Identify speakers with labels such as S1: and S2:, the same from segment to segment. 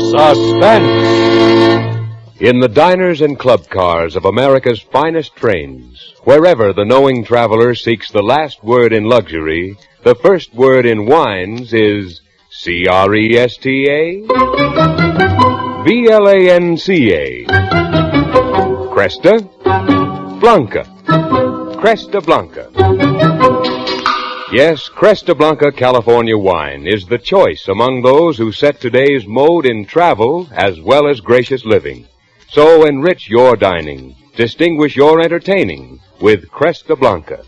S1: Suspense. In the diners and club cars of America's finest trains, wherever the knowing traveler seeks the last word in luxury, the first word in wines is Cresta, Blanca. Cresta Blanca. Cresta Blanca. Yes, Cresta Blanca California wine is the choice among those who set today's mode in travel as well as gracious living. So enrich your dining, distinguish your entertaining with Cresta Blanca.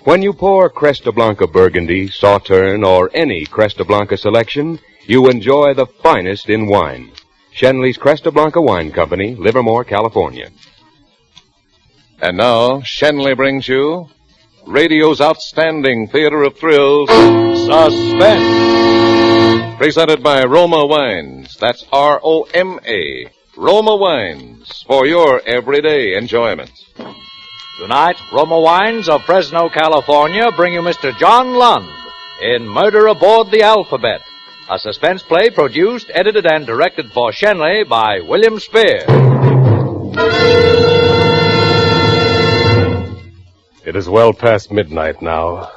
S1: When you pour Cresta Blanca Burgundy, Sauterne, or any Cresta Blanca selection, you enjoy the finest in wine. Shenley's Cresta Blanca Wine Company, Livermore, California.
S2: And now, Shenley brings you radio's outstanding theater of thrills, Suspense. Presented by Roma Wines. That's R-O-M-A. Roma Wines, for your everyday enjoyment.
S3: Tonight, Roma Wines of Fresno, California, bring you Mr. John Lund in Murder Aboard the Alphabet, a suspense play produced, edited, and directed for Shenley by William Spear.
S4: It is well past midnight now,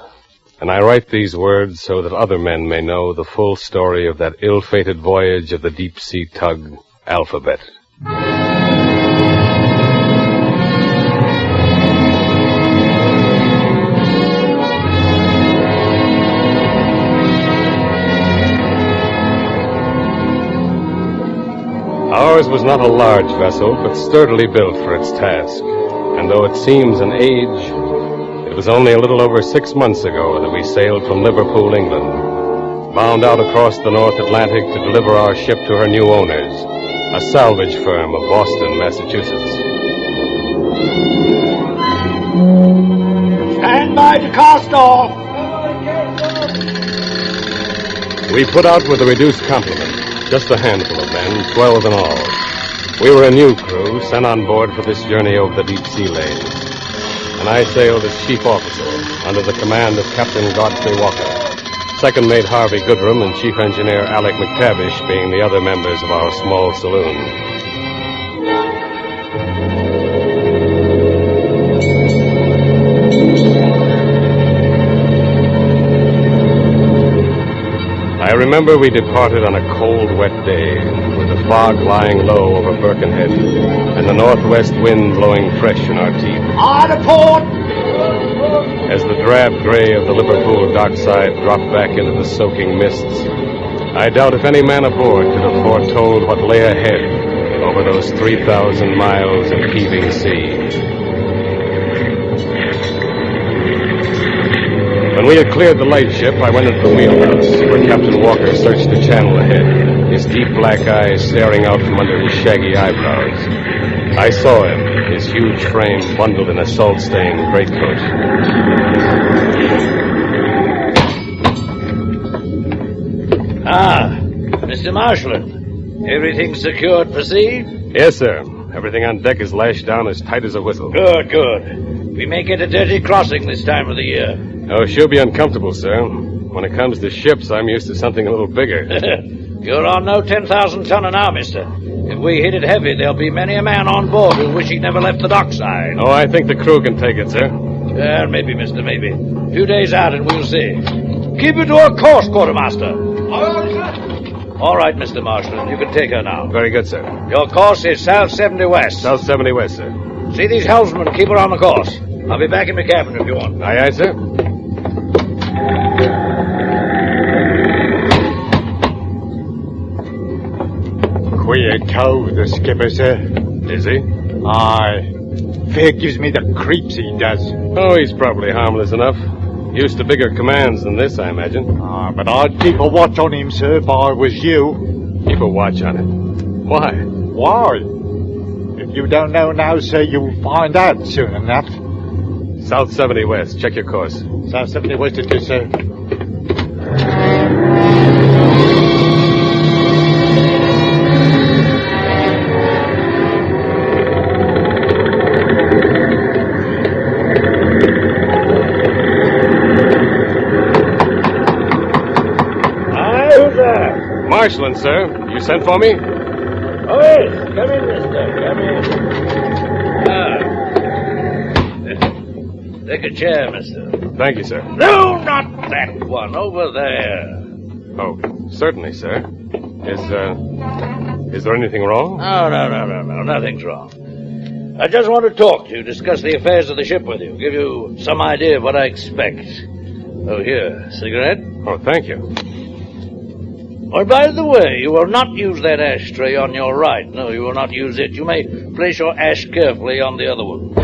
S4: and I write these words so that other men may know the full story of that ill-fated voyage of the deep-sea tug, Alphabet. Ours was not a large vessel, but sturdily built for its task. And though it seems an age, it was only a little over 6 months ago that we sailed from Liverpool, England, bound out across the North Atlantic to deliver our ship to her new owners, a salvage firm of Boston, Massachusetts.
S5: Stand by to cast off.
S4: We put out with a reduced complement, just a handful of men, 12 in all. We were a new crew, sent on board for this journey over the deep-sea lanes. And I sailed as chief officer, under the command of Captain Godfrey Walker, second mate Harvey Goodrum, and chief engineer Alec McTavish being the other members of our small saloon. I remember we departed on a cold, wet day, with the fog lying low over Birkenhead, and the northwest wind blowing fresh in our teeth.
S5: On to port!
S4: As the drab gray of the Liverpool dockside dropped back into the soaking mists, I doubt if any man aboard could have foretold what lay ahead over those 3,000 miles of heaving sea. When we had cleared the lightship, I went into the wheelhouse, where Captain Walker searched the channel ahead, his deep black eyes staring out from under his shaggy eyebrows. I saw him, his huge frame bundled in a salt-stained greatcoat.
S3: Ah, Mr. Marshland, everything secured for sea?
S4: Yes, sir. Everything on deck is lashed down as tight as a whistle.
S3: Good, good. We may get a dirty crossing this time of the year.
S4: Oh, she'll be uncomfortable, sir. When it comes to ships, I'm used to something a little bigger.
S3: You're on no 10,000-tonner now, mister. If we hit it heavy, there'll be many a man on board who'll wish he'd never left the dockside.
S4: Oh, I think the crew can take it, sir.
S3: Well, maybe, mister, maybe. A few days out and we'll see. Keep it to a course, quartermaster. All right, Mr. Marshland, you can take her now.
S4: Very good, sir.
S3: Your course is south 70 west.
S4: South 70 west, sir.
S3: See these helmsmen, keep her on the course. I'll be back in my cabin if you want.
S4: Aye, aye, sir.
S5: Queer toe, the skipper, sir.
S4: Is he?
S5: Aye. Fair gives me the creeps, he does.
S4: Oh, he's probably harmless enough. Used to bigger commands than this, I imagine.
S5: But I'd keep a watch on him, sir, if I was you.
S4: Keep a watch on him. Why?
S5: Why? If you don't know now, sir, you'll find out soon enough.
S4: South 70 west. Check your course.
S5: South 70 west it is, sir.
S4: Marshland, sir. You sent for me?
S6: Oh, yes. Come in, mister. Come in. Take a chair, mister.
S4: Thank you, sir.
S6: No, not that one. Over there.
S4: Oh, certainly, sir. Is there anything wrong?
S6: No. Nothing's wrong. I just want to talk to you, discuss the affairs of the ship with you, give you some idea of what I expect. Oh, here, cigarette?
S4: Oh, thank you.
S6: Oh, by the way, you will not use that ashtray on your right. No, you will not use it. You may place your ash carefully on the other one.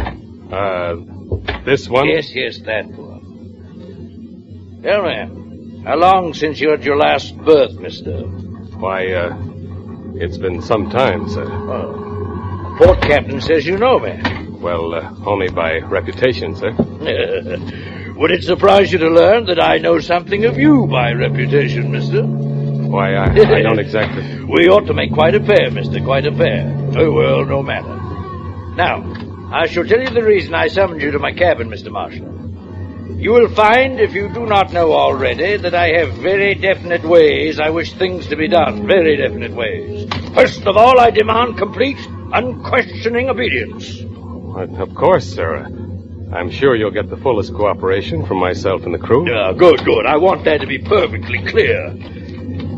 S4: This one?
S6: Yes, that one. Tell me, how long since you had your last birth, mister?
S4: Why, it's been some time, sir.
S6: Oh. Port captain says you know me.
S4: Well, only by reputation, sir.
S6: Would it surprise you to learn that I know something of you by reputation, mister?
S4: Why, I don't exactly...
S6: We ought to make quite a pair, mister, quite a pair. Oh, well, no matter. Now, I shall tell you the reason I summoned you to my cabin, Mr. Marshall. You will find, if you do not know already, that I have very definite ways I wish things to be done. Very definite ways. First of all, I demand complete, unquestioning obedience.
S4: Of course, sir. I'm sure you'll get the fullest cooperation from myself and the crew.
S6: Good. I want that to be perfectly clear.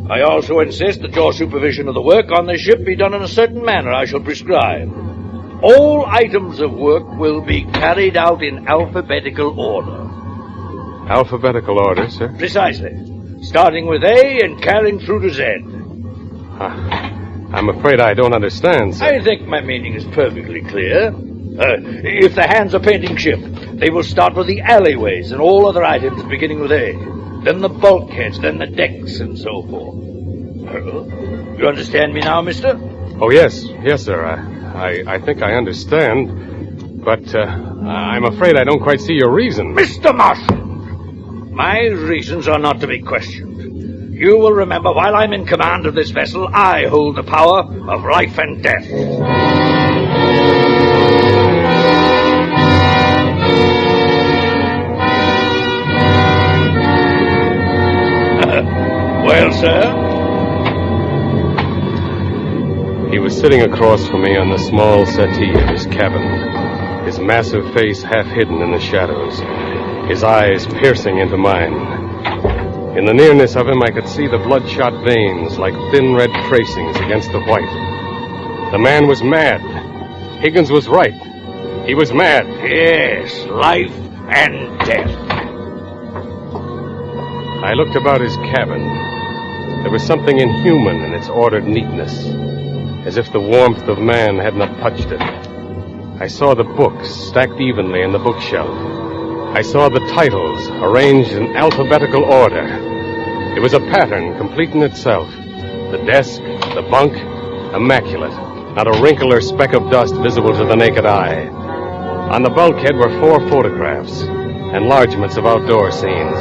S6: I also insist that your supervision of the work on this ship be done in a certain manner I shall prescribe. All items of work will be carried out in alphabetical order.
S4: Alphabetical order, sir?
S6: Precisely. Starting with A and carrying through to Z.
S4: I'm afraid I don't understand, sir.
S6: I think my meaning is perfectly clear. If the hands are painting ship, they will start with the alleyways and all other items beginning with A. Then the bulkheads, then the decks, and so forth. You understand me now, mister?
S4: Oh, yes, sir. I think I understand. But I'm afraid I don't quite see your reason.
S6: Mr. Marshall! My reasons are not to be questioned. You will remember, while I'm in command of this vessel, I hold the power of life and death. Well, sir?
S4: He was sitting across from me on the small settee of his cabin, his massive face half hidden in the shadows, his eyes piercing into mine. In the nearness of him, I could see the bloodshot veins like thin red tracings against the white. The man was mad. Higgins was right. He was mad.
S6: Yes, life and death.
S4: I looked about his cabin. There was something inhuman in its ordered neatness, as if the warmth of man had not touched it. I saw the books stacked evenly in the bookshelf. I saw the titles arranged in alphabetical order. It was a pattern complete in itself. The desk, the bunk, immaculate. Not a wrinkle or speck of dust visible to the naked eye. On the bulkhead were 4 photographs, enlargements of outdoor scenes.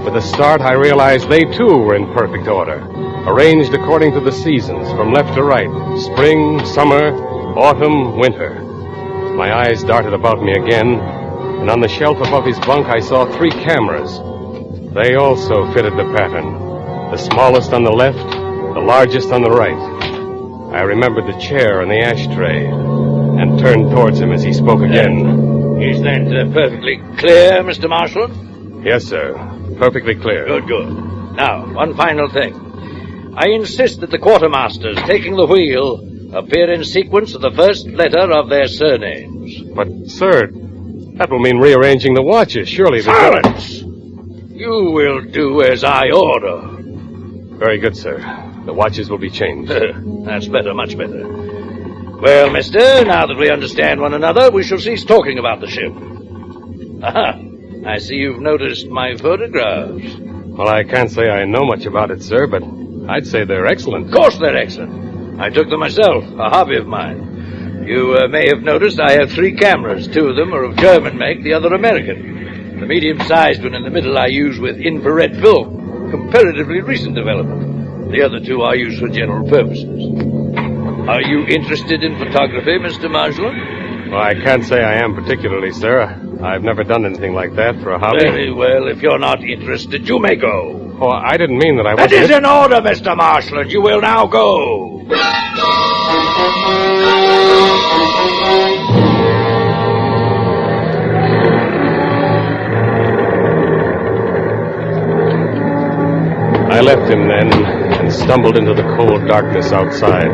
S4: With a start, I realized they, too, were in perfect order, arranged according to the seasons, from left to right, spring, summer, autumn, winter. My eyes darted about me again, and on the shelf above his bunk, I saw 3 cameras. They also fitted the pattern, the smallest on the left, the largest on the right. I remembered the chair and the ashtray, and turned towards him as he spoke again.
S6: Is that perfectly clear, Mr. Marshall?
S4: Yes, sir. Perfectly clear.
S6: Good. Now, one final thing. I insist that the quartermasters taking the wheel appear in sequence of the first letter of their surnames.
S4: But, sir, that will mean rearranging the watches. Surely...
S6: Silence! You will do as I order.
S4: Very good, sir. The watches will be changed.
S6: That's better, much better. Well, mister, now that we understand one another, we shall cease talking about the ship. Aha! I see you've noticed my photographs.
S4: Well, I can't say I know much about it, sir, but I'd say they're excellent.
S6: Of course they're excellent. I took them myself, a hobby of mine. You may have noticed I have 3 cameras. 2 of them are of German make, the other American. The medium-sized one in the middle I use with infrared film, comparatively recent development. The other 2 I use for general purposes. Are you interested in photography, Mr. Marshall?
S4: Well, I can't say I am particularly, sir. I've never done anything like that for a hobby.
S6: Very well, if you're not interested, you may go.
S4: Oh, I didn't mean that I
S6: That
S4: wasn't...
S6: is in order, Mr. Marshland. You will now go.
S4: I left him then and stumbled into the cold darkness outside,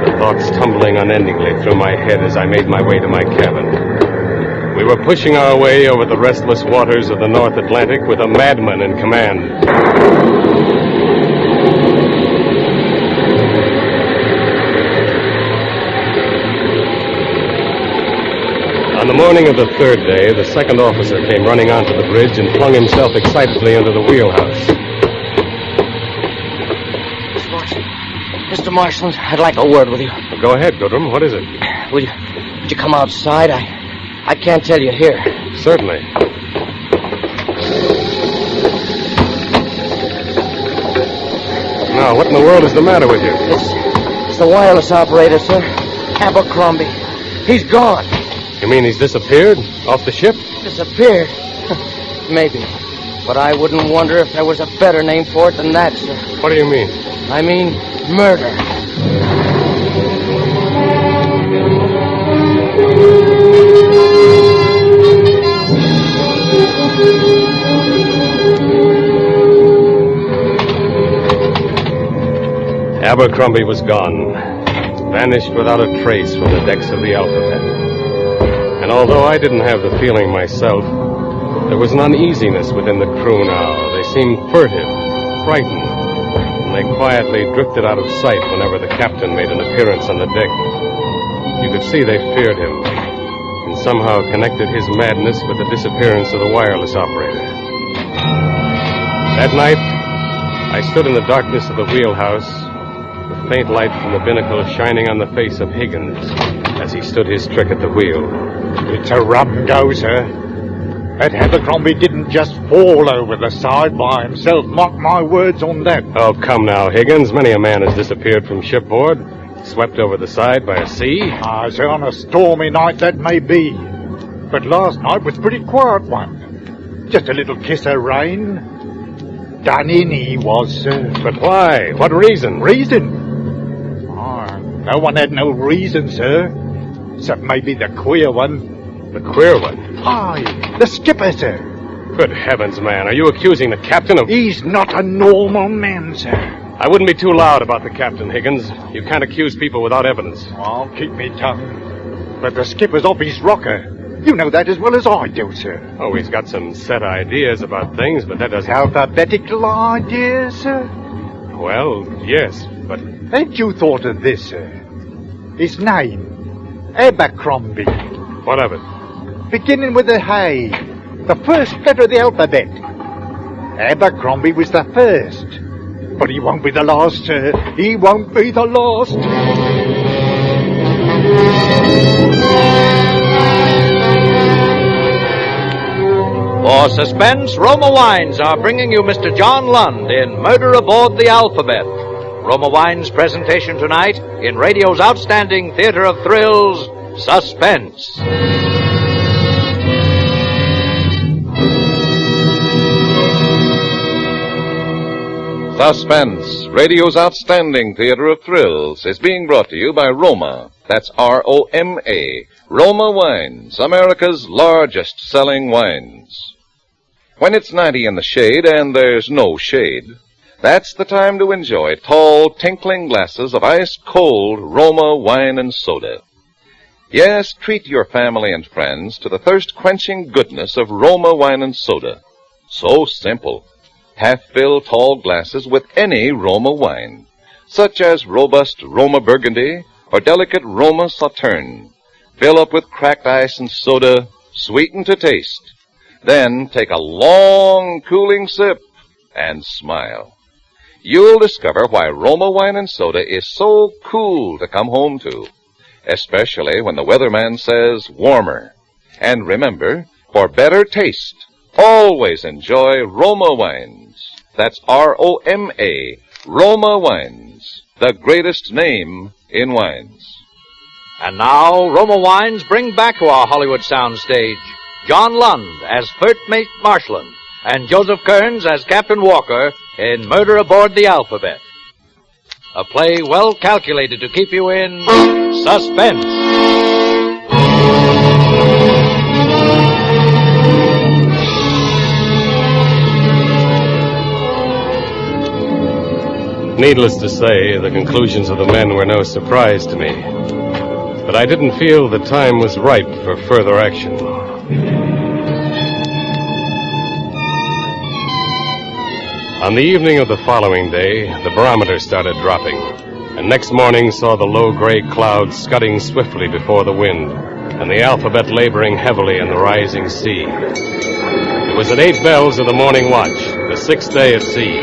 S4: the thoughts tumbling unendingly through my head as I made my way to my cabin. We were pushing our way over the restless waters of the North Atlantic with a madman in command. On the morning of the third day, the second officer came running onto the bridge and flung himself excitedly into the wheelhouse.
S7: Mr. Marshland, I'd like a word with you.
S4: Go ahead, Goodrum. What is it?
S7: Would you come outside? I can't tell you here.
S4: Certainly. Now, what in the world is the matter with you?
S7: It's the wireless operator, sir. Abercrombie. He's gone.
S4: You mean he's disappeared? Off the ship?
S7: Disappeared? Maybe. But I wouldn't wonder if there was a better name for it than that, sir.
S4: What do you mean?
S7: I mean, murder.
S4: Abercrombie was gone, vanished without a trace from the decks of the Alphabet. And although I didn't have the feeling myself, there was an uneasiness within the crew now. They seemed furtive, frightened, and they quietly drifted out of sight whenever the captain made an appearance on the deck. You could see they feared him, and somehow connected his madness with the disappearance of the wireless operator. That night, I stood in the darkness of the wheelhouse, the faint light from the binnacle shining on the face of Higgins as he stood his trick at the wheel.
S5: It's a rum go, sir. That Abercrombie didn't just fall over the side by himself. Mark my words on that.
S4: Oh, come now, Higgins. Many a man has disappeared from shipboard, swept over the side by a sea.
S5: Sir, on a stormy night that may be. But last night was a pretty quiet one. Just a little kiss of rain. Done in he was, sir.
S4: But why? What reason?
S5: Reason? No one had no reason, sir. Except maybe the queer one.
S4: The queer one?
S5: Aye, the skipper, sir.
S4: Good heavens, man. Are you accusing the captain of...
S5: He's not a normal man, sir.
S4: I wouldn't be too loud about the captain, Higgins. You can't accuse people without evidence.
S5: I'll keep me tongue. But the skipper's off his rocker. You know that as well as I do, sir.
S4: Oh, he's got some set ideas about things, but that doesn't...
S5: Alphabetical ideas, sir?
S4: Well, yes, but...
S5: Ain't you thought of this, sir? His name, Abercrombie.
S4: What of it?
S5: Beginning with a hay. The first letter of the alphabet. Abercrombie was the first. But he won't be the last, sir. He won't be the last.
S3: For Suspense, Roma Wines are bringing you Mr. John Lund in Murder Aboard the Alphabet. Roma Wines' presentation tonight in radio's outstanding theater of thrills, Suspense.
S2: Suspense, radio's outstanding theater of thrills, is being brought to you by Roma. That's R-O-M-A. Roma Wines, America's largest selling wines. When it's 90 in the shade and there's no shade, that's the time to enjoy tall, tinkling glasses of ice-cold Roma wine and soda. Yes, treat your family and friends to the thirst-quenching goodness of Roma wine and soda. So simple. Half-fill tall glasses with any Roma wine, such as robust Roma Burgundy or delicate Roma Sauterne. Fill up with cracked ice and soda, sweeten to taste. Then take a long, cooling sip and smile. You'll discover why Roma wine and soda is so cool to come home to, especially when the weatherman says warmer. And remember, for better taste, always enjoy Roma wines. That's R-O-M-A, Roma Wines, the greatest name in wines.
S3: And now, Roma Wines bring back to our Hollywood soundstage John Lund as First Mate Marshland, and Joseph Kearns as Captain Walker in Murder Aboard the Alphabet. A play well calculated to keep you in suspense.
S4: Needless to say, the conclusions of the men were no surprise to me. But I didn't feel the time was ripe for further action. On the evening of the following day, the barometer started dropping, and next morning saw the low gray clouds scudding swiftly before the wind, and the Alphabet laboring heavily in the rising sea. It was at 8 bells of the morning watch, the 6th day at sea.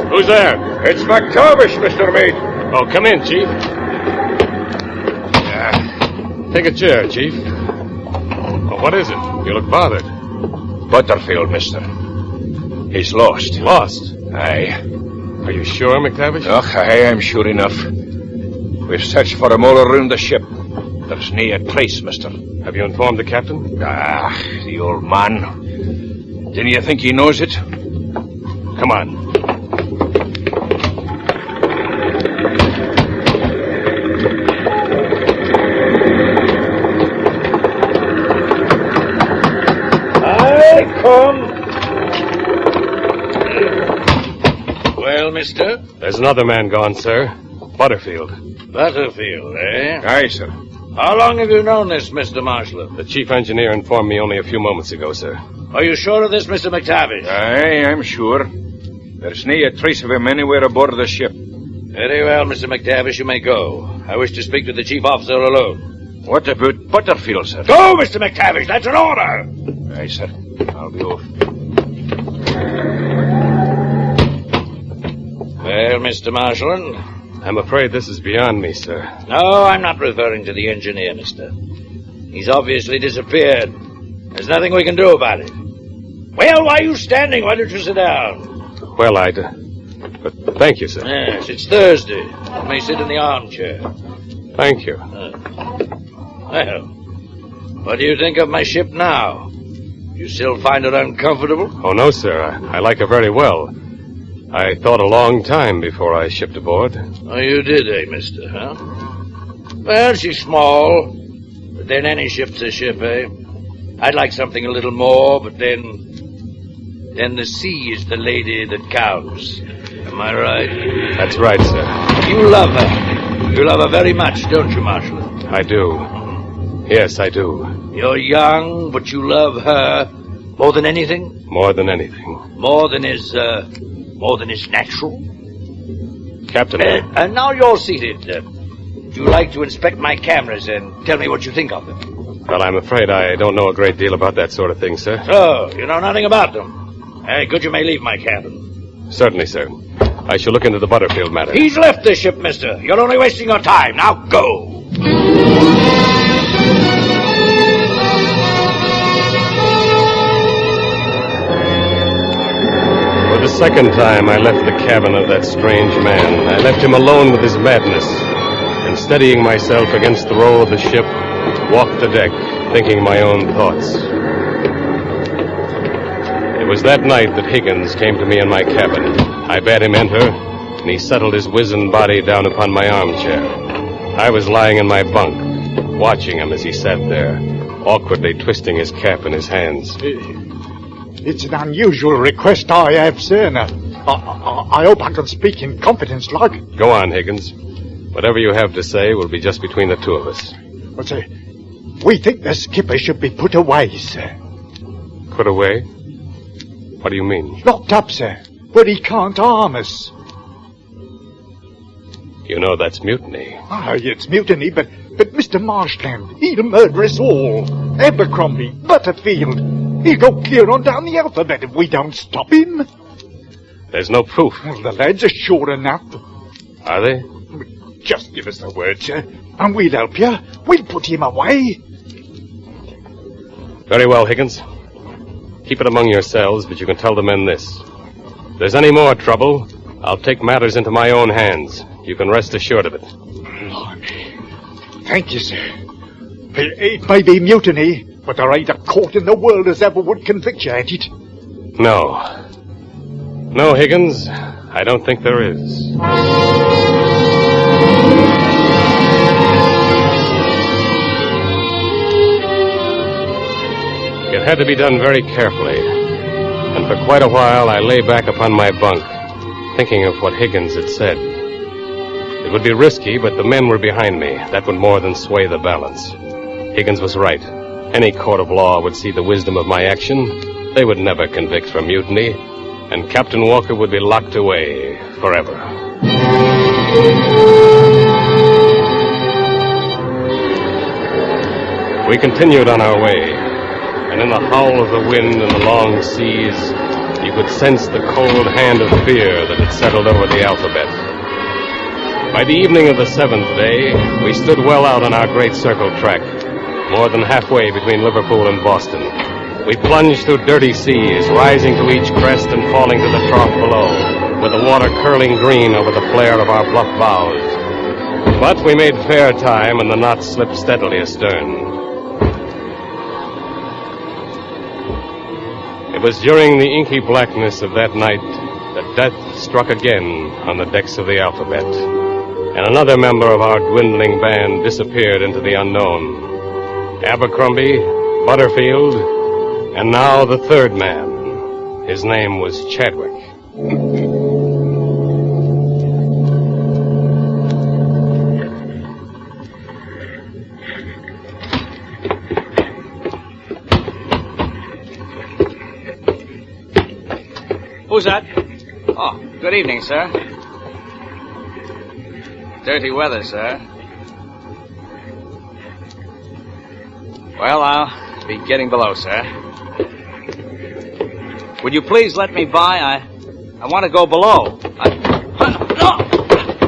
S4: Who's there?
S8: It's McTavish, Mr. Mate.
S4: Oh, come in, Chief. Take a chair, Chief. Oh, what is it? You look bothered.
S8: Butterfield, mister. He's lost.
S4: Lost?
S8: Aye.
S4: Are you sure, McTavish?
S8: Och, aye, I'm sure enough. We've searched for him all around the ship. There's nae a trace, mister.
S4: Have you informed the captain?
S8: Ah, the old man. Didn't you think he knows it?
S4: Come on.
S6: Well, mister?
S4: There's another man gone, sir. Butterfield.
S6: Butterfield, eh?
S8: Aye, sir.
S6: How long have you known this, Mr. Marshland?
S4: The chief engineer informed me only a few moments ago, sir.
S6: Are you sure of this, Mr. McTavish?
S8: Aye, I'm sure. There's nae a trace of him anywhere aboard the ship.
S6: Very well, Mr. McTavish, you may go. I wish to speak to the chief officer alone.
S8: What about Butterfield, sir?
S6: Go, Mr. McTavish, that's an order!
S8: Aye, sir. I'll be off.
S6: Well, Mr. Marshland?
S4: I'm afraid this is beyond me, sir.
S6: No, I'm not referring to the engineer, mister. He's obviously disappeared. There's nothing we can do about it. Well, why are you standing? Why don't you sit down?
S4: Well, but thank you, sir.
S6: Yes, it's Thursday. You may sit in the armchair.
S4: Thank you.
S6: Well, what do you think of my ship now? You still find it uncomfortable?
S4: Oh, no, sir. I like her very well. I thought a long time before I shipped aboard.
S6: Oh, you did, eh, mister, huh? Well, she's small, but then any ship's a ship, eh? I'd like something a little more, but then the sea is the lady that counts. Am I right?
S4: That's right, sir.
S6: You love her. You love her very much, don't you, Marshland?
S4: I do. Yes, I do.
S6: You're young, but you love her more than anything?
S4: More than anything.
S6: More than is natural?
S4: Captain.
S6: And now you're seated. Would you like to inspect my cameras and tell me what you think of them?
S4: Well, I'm afraid I don't know a great deal about that sort of thing, sir.
S6: So, you know nothing about them? Good, you may leave my cabin.
S4: Certainly, sir. I shall look into the Butterfield matter.
S6: He's left the ship, mister. You're only wasting your time. Now go.
S4: For the second time, I left the cabin of that strange man. I left him alone with his madness, and steadying myself against the roll of the ship, walked the deck, thinking my own thoughts. It was that night that Higgins came to me in my cabin. I bade him enter, and he settled his wizened body down upon my armchair. I was lying in my bunk, watching him as he sat there, awkwardly twisting his cap in his hands.
S5: It's an unusual request I have, sir. Now, I hope I can speak in confidence, like.
S4: Go on, Higgins. Whatever you have to say will be just between the two of us.
S5: But, sir, we think the skipper should be put away, sir.
S4: Put away? What do you mean?
S5: Locked up, sir, where he can't harm us.
S4: You know that's mutiny.
S5: It's mutiny, but Mr. Marshland, he'll murder us all. Abercrombie, Butterfield. He'll go clear on down the alphabet if we don't stop him.
S4: There's no proof.
S5: Well, the lads are sure enough.
S4: Are they?
S5: Just give us the word, sir, and we'll help you. We'll put him away.
S4: Very well, Higgins. Keep it among yourselves, but you can tell the men this. If there's any more trouble, I'll take matters into my own hands. You can rest assured of it.
S5: Thank you, sir. It may be mutiny, but there ain't a court in the world as ever would convict you, ain't it?
S4: No. No, Higgins, I don't think there is. It had to be done very carefully, and for quite a while I lay back upon my bunk, thinking of what Higgins had said. It would be risky, but the men were behind me. That would more than sway the balance. Higgins was right. Any court of law would see the wisdom of my action. They would never convict for mutiny, and Captain Walker would be locked away forever. We continued on our way, and in the howl of the wind and the long seas, you could sense the cold hand of fear that had settled over the alphabet. By the evening of the 7th day, we stood well out on our great circle track, more than halfway between Liverpool and Boston. We plunged through dirty seas, rising to each crest and falling to the trough below, with the water curling green over the flare of our bluff bows. But we made fair time, and the knot slipped steadily astern. It was during the inky blackness of that night that death struck again on the decks of the Alphabet, and another member of our dwindling band disappeared into the unknown. Abercrombie, Butterfield, and now the third man. His name was Chadwick.
S9: Who's that? Oh, good evening, sir. Dirty weather, sir. Well, I'll be getting below, sir. Would you please let me by? I want to go below.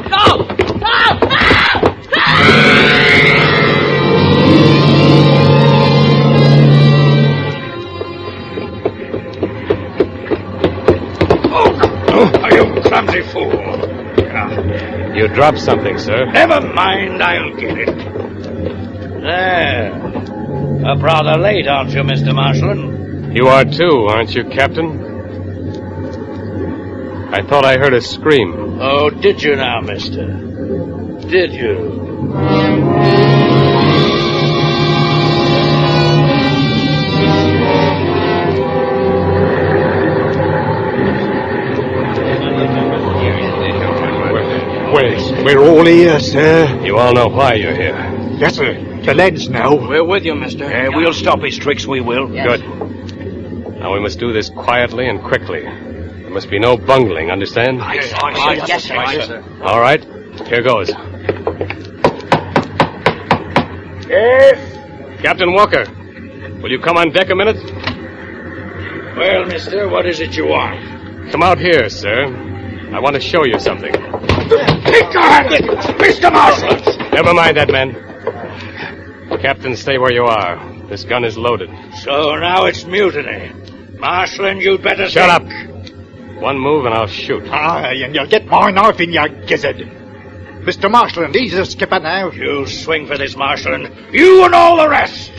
S9: No!
S6: You clumsy fool.
S4: You dropped something, sir.
S6: Never mind, I'll get it. There. Up rather late, aren't you, Mr. Marshland?
S4: You are too, aren't you, Captain? I thought I heard a scream.
S6: Oh, did you now, mister? Did you?
S5: We're all here, sir.
S4: You all know why you're here.
S5: Yes, sir. The lads know.
S9: We're with you, mister.
S6: We'll stop his tricks, we will.
S9: Yes.
S4: Good. Now we must do this quietly and quickly. There must be no bungling, understand?
S9: Yes, sir.
S4: All right, here goes.
S6: Yes?
S4: Captain Walker, will you come on deck a minute?
S6: Well, mister, what is it you want?
S4: Come out here, sir. I want to show you something.
S6: Keep your hand! Mr. Marshland!
S4: Never mind that, man. Captain, stay where you are. This gun is loaded.
S6: So now it's mutiny. Marshland, you'd better
S4: Shut up. One move and I'll shoot.
S5: Aye, and you'll get my knife in your gizzard. Mr. Marshland, he's the skipper now.
S6: You swing for this, Marshland. You and all the rest.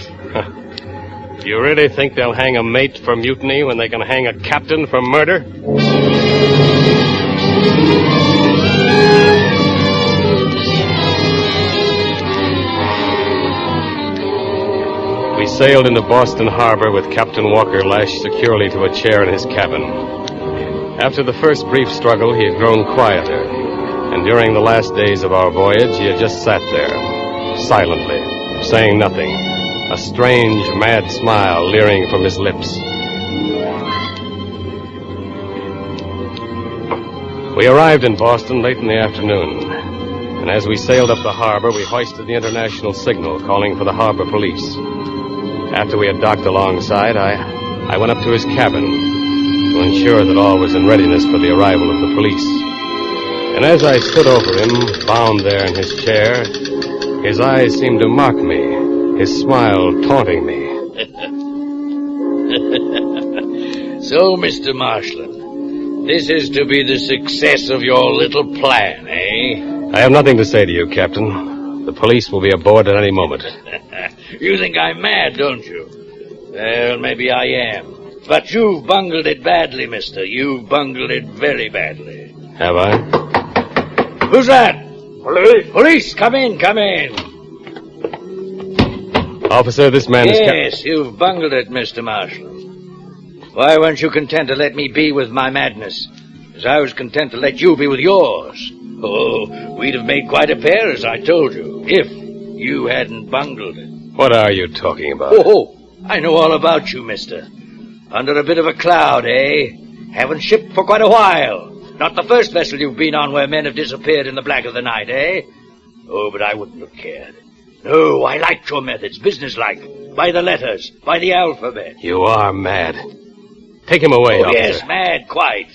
S4: Do you really think they'll hang a mate for mutiny when they can hang a captain for murder? We sailed into Boston Harbor with Captain Walker lashed securely to a chair in his cabin. After the first brief struggle, he had grown quieter, and during the last days of our voyage, he had just sat there, silently, saying nothing, a strange, mad smile leering from his lips. We arrived in Boston late in the afternoon, and as we sailed up the harbor, we hoisted the international signal calling for the harbor police. After we had docked alongside, I went up to his cabin to ensure that all was in readiness for the arrival of the police. And as I stood over him, bound there in his chair, his eyes seemed to mock me, his smile taunting me.
S6: So, Mr. Marshland, this is to be the success of your little plan, eh?
S4: I have nothing to say to you, Captain. The police will be aboard at any moment.
S6: You think I'm mad, don't you? Well, maybe I am. But you've bungled it badly, mister. You've bungled it very badly.
S4: Have I?
S6: Who's that? Police! Police! Come in, come in.
S4: Officer, this man is...
S6: Yes, you've bungled it, Mr. Marshall. Why weren't you content to let me be with my madness, as I was content to let you be with yours? Oh, we'd have made quite a pair, as I told you, if you hadn't bungled it.
S4: What are you talking about?
S6: Oh, I know all about you, mister. Under a bit of a cloud, eh? Haven't shipped for quite a while. Not the first vessel you've been on where men have disappeared in the black of the night, eh? Oh, but I wouldn't have cared. No, I liked your methods, businesslike. By the letters, by the alphabet.
S4: You are mad. Take him away, officer.
S6: Yes, mad, quite.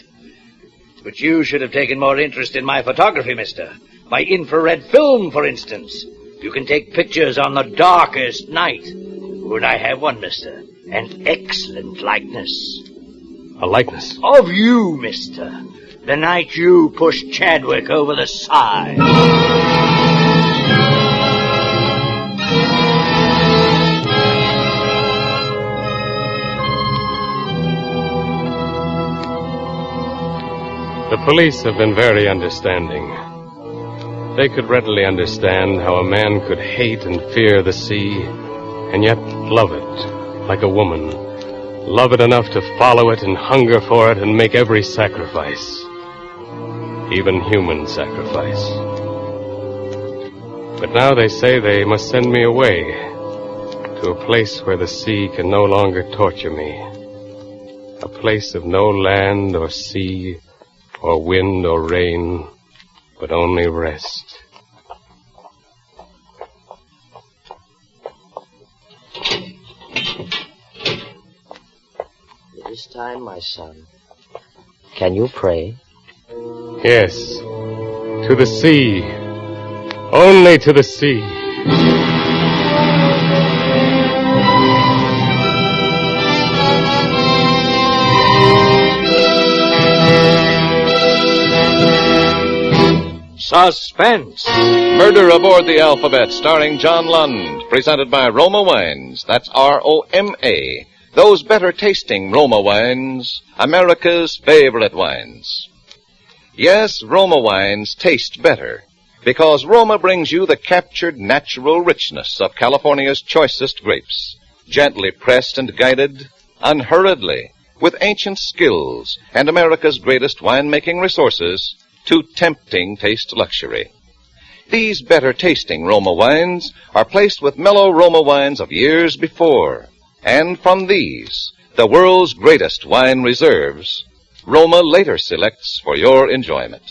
S6: But you should have taken more interest in my photography, mister. My infrared film, for instance. You can take pictures on the darkest night. Would I have one, mister? An excellent likeness.
S4: A likeness?
S6: Of you, mister. The night you pushed Chadwick over the side.
S4: The police have been very understanding. They could readily understand how a man could hate and fear the sea, and yet love it, like a woman. Love it enough to follow it and hunger for it and make every sacrifice. Even human sacrifice. But now they say they must send me away to a place where the sea can no longer torture me. A place of no land or sea or wind or rain, but only rest.
S7: This time, my son, can you pray?
S4: Yes, to the sea. Only to the sea.
S3: Suspense.
S2: Murder Aboard the Alphabet, starring John Lund, presented by Roma Wines. That's R-O-M-A. Those better tasting Roma wines, America's favorite wines. Yes, Roma wines taste better, because Roma brings you the captured natural richness of California's choicest grapes, gently pressed and guided, unhurriedly, with ancient skills and America's greatest winemaking resources, to tempting taste luxury. These better tasting Roma wines are placed with mellow Roma wines of years before, and from these, the world's greatest wine reserves, Roma later selects for your enjoyment.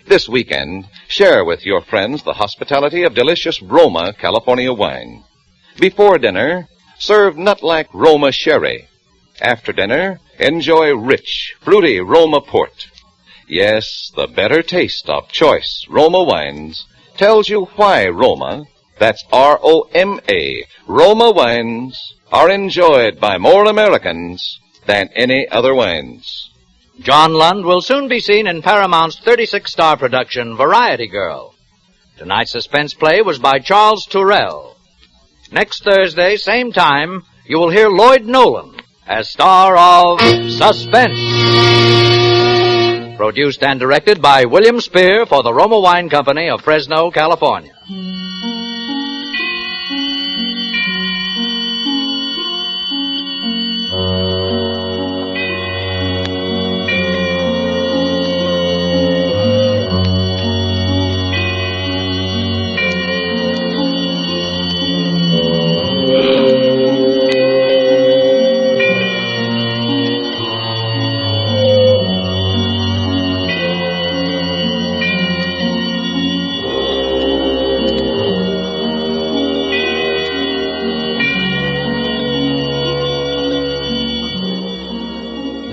S2: This weekend, share with your friends the hospitality of delicious Roma California wine. Before dinner, serve nut-like Roma sherry. After dinner, enjoy rich, fruity Roma port. Yes, the better taste of choice Roma wines tells you why Roma, that's R-O-M-A, Roma wines, are enjoyed by more Americans than any other wines.
S3: John Lund will soon be seen in Paramount's 36-star production, Variety Girl. Tonight's suspense play was by Charles Turrell. Next Thursday, same time, you will hear Lloyd Nolan as star of Suspense. Produced and directed by William Spear for the Roma Wine Company of Fresno, California.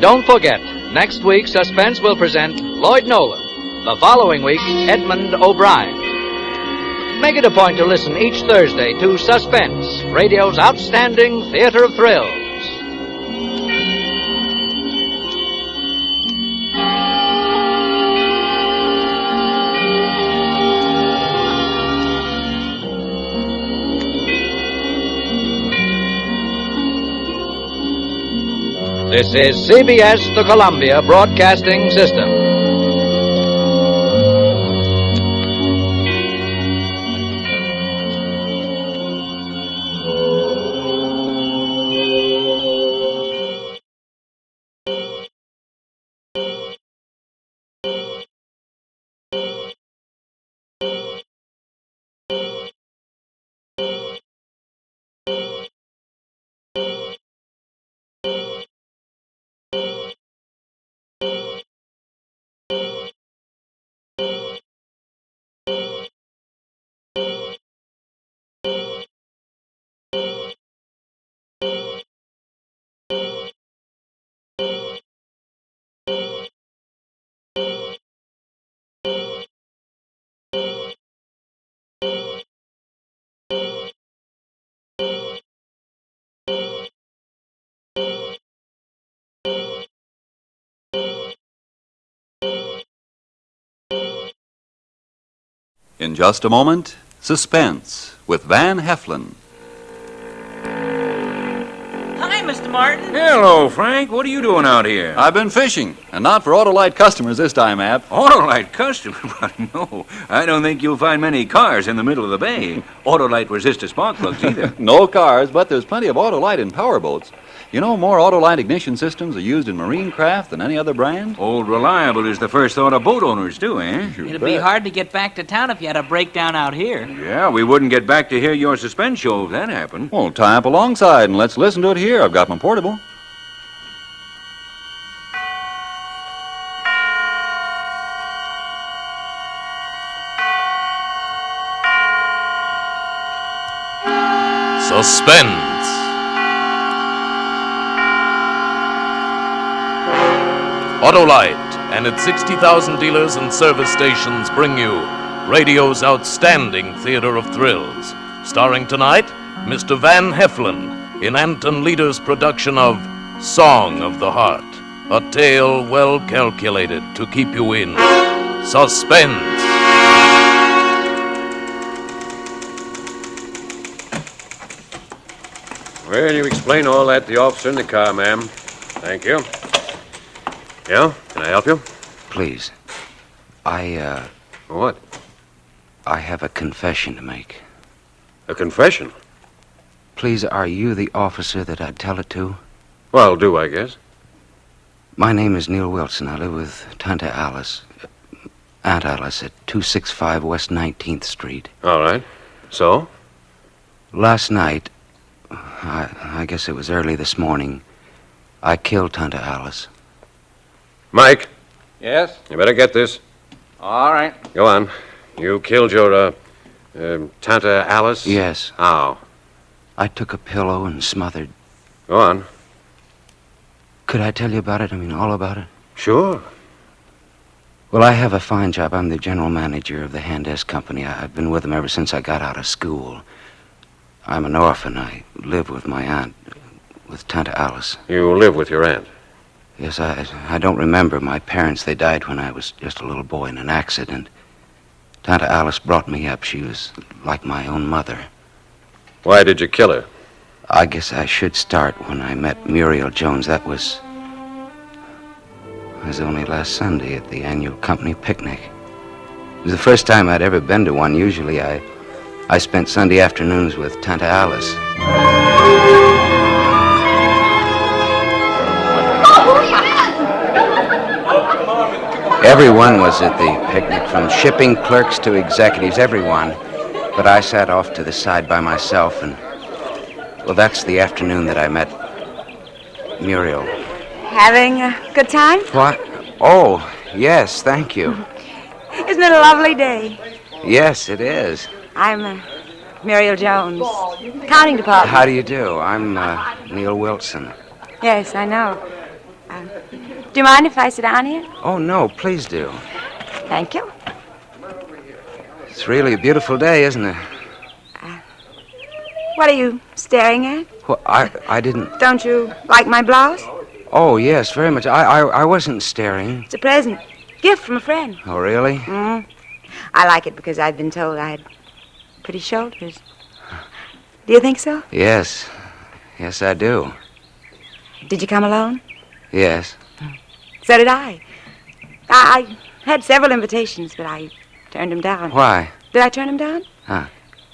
S3: Don't forget, next week Suspense will present Lloyd Nolan. The following week, Edmund O'Brien. Make it a point to listen each Thursday to Suspense, radio's outstanding theater of thrills. This is CBS, the Columbia Broadcasting System.
S10: In just a moment, Suspense with Van Heflin.
S9: Hi, Mr. Martin.
S8: Hello, Frank. What are you doing out here?
S10: I've been fishing, and not for Autolite customers this time, Ab.
S8: Autolite customer? No, I don't think you'll find many cars in the middle of the bay. Autolite resistor spark plugs either.
S10: No cars, but there's plenty of Autolite in powerboats. You know, more Autolite ignition systems are used in marine craft than any other brand.
S8: Old Reliable is the first thought of boat owners do, eh?
S9: It'd be hard to get back to town if you had a breakdown out here.
S8: Yeah, we wouldn't get back to hear your Suspense show if that happened.
S10: Well, tie up alongside and let's listen to it here. I've got my portable.
S11: Suspense. Autolite and its 60,000 dealers and service stations bring you radio's outstanding theater of thrills. Starring tonight, Mr. Van Heflin in Anton Leader's production of Song of the Heart, a tale well calculated to keep you in suspense.
S4: Well, you explain all that to the officer in the car, ma'am. Thank you. Yeah? Can I help you?
S12: Please.
S4: What?
S12: I have a confession to make.
S4: A confession?
S12: Please, are you the officer that I'd tell it to?
S4: Well, do, I guess.
S12: My name is Neil Wilson. I live with Aunt Alice at 265 West 19th Street.
S4: All right. So?
S12: Last night, I guess it was early this morning, I killed Tante Alice.
S4: Mike,
S8: Yes?
S4: you better get this.
S8: All right.
S4: Go on. You killed your, Tante Alice?
S12: Yes.
S4: How?
S12: I took a pillow and smothered.
S4: Go on.
S12: Could I tell you about it? I mean, all about it?
S4: Sure.
S12: Well, I have a fine job. I'm the general manager of the Hand-S Company. I've been with them ever since I got out of school. I'm an orphan. I live with my aunt, with Tante Alice.
S4: You live with your aunt?
S12: Yes, I don't remember my parents. They died when I was just a little boy in an accident. Tante Alice brought me up. She was like my own mother.
S4: Why did you kill her?
S12: I guess I should start when I met Muriel Jones. That was only last Sunday at the annual company picnic. It was the first time I'd ever been to one. Usually I spent Sunday afternoons with Tante Alice. Everyone was at the picnic, from shipping clerks to executives, everyone. But I sat off to the side by myself, and, well, that's the afternoon that I met Muriel.
S13: Having a good time?
S12: What? Oh, yes, thank you.
S13: Isn't it a lovely day?
S12: Yes, it is.
S13: I'm Muriel Jones, accounting department.
S12: How do you do? I'm Neil Wilson.
S13: Yes, I know. Do you mind if I sit down here?
S12: Oh, no, please do.
S13: Thank you.
S12: It's really a beautiful day, isn't it?
S13: What are you staring at?
S12: Well, I didn't...
S13: Don't you like my blouse?
S12: Oh, yes, very much. I wasn't staring.
S13: It's a present. Gift from a friend.
S12: Oh, really?
S13: Mm-hmm. I like it because I've been told I had pretty shoulders. Do you think so?
S12: Yes. Yes, I do.
S13: Did you come alone?
S12: Yes.
S13: So did I. I had several invitations, but I turned them down.
S12: Why?
S13: Did I turn them down?
S12: Huh.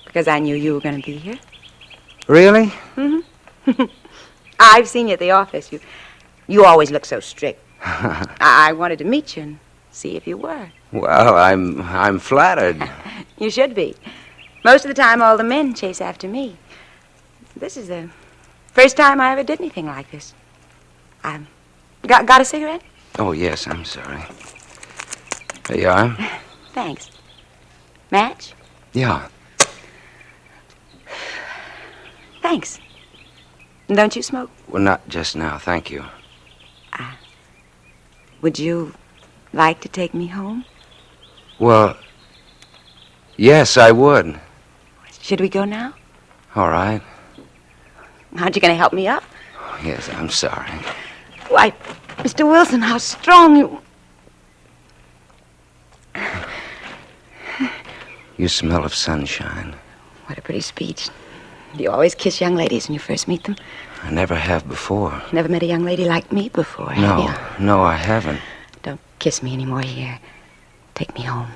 S13: Because I knew you were going to be here.
S12: Really?
S13: Mm-hmm. I've seen you at the office. You always look so strict. I wanted to meet you and see if you were.
S12: Well, I'm flattered.
S13: You should be. Most of the time, all the men chase after me. This is the first time I ever did anything like this. Got a cigarette?
S12: Oh, yes, I'm sorry. Here you are.
S13: Thanks. Match?
S12: Yeah.
S13: Thanks. Don't you smoke?
S12: Well, not just now, thank you.
S13: Would you like to take me home?
S12: Well, yes, I would.
S13: Should we go now?
S12: All right.
S13: Aren't you going to help me up?
S12: Oh, yes, I'm sorry.
S13: Why, Mr. Wilson, how strong you...
S12: You smell of sunshine.
S13: What a pretty speech. Do you always kiss young ladies when you first meet them?
S12: I never have before.
S13: Never met a young lady like me before, have you?
S12: No, I haven't.
S13: Don't kiss me anymore here. Take me home.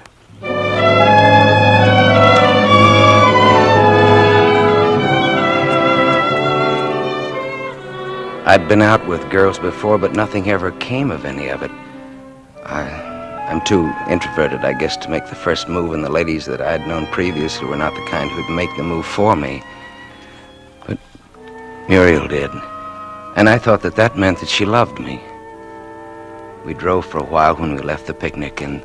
S12: I'd been out with girls before, but nothing ever came of any of it. I'm too introverted, I guess, to make the first move, and the ladies that I'd known previously were not the kind who'd make the move for me. But Muriel did, and I thought that meant that she loved me. We drove for a while when we left the picnic, and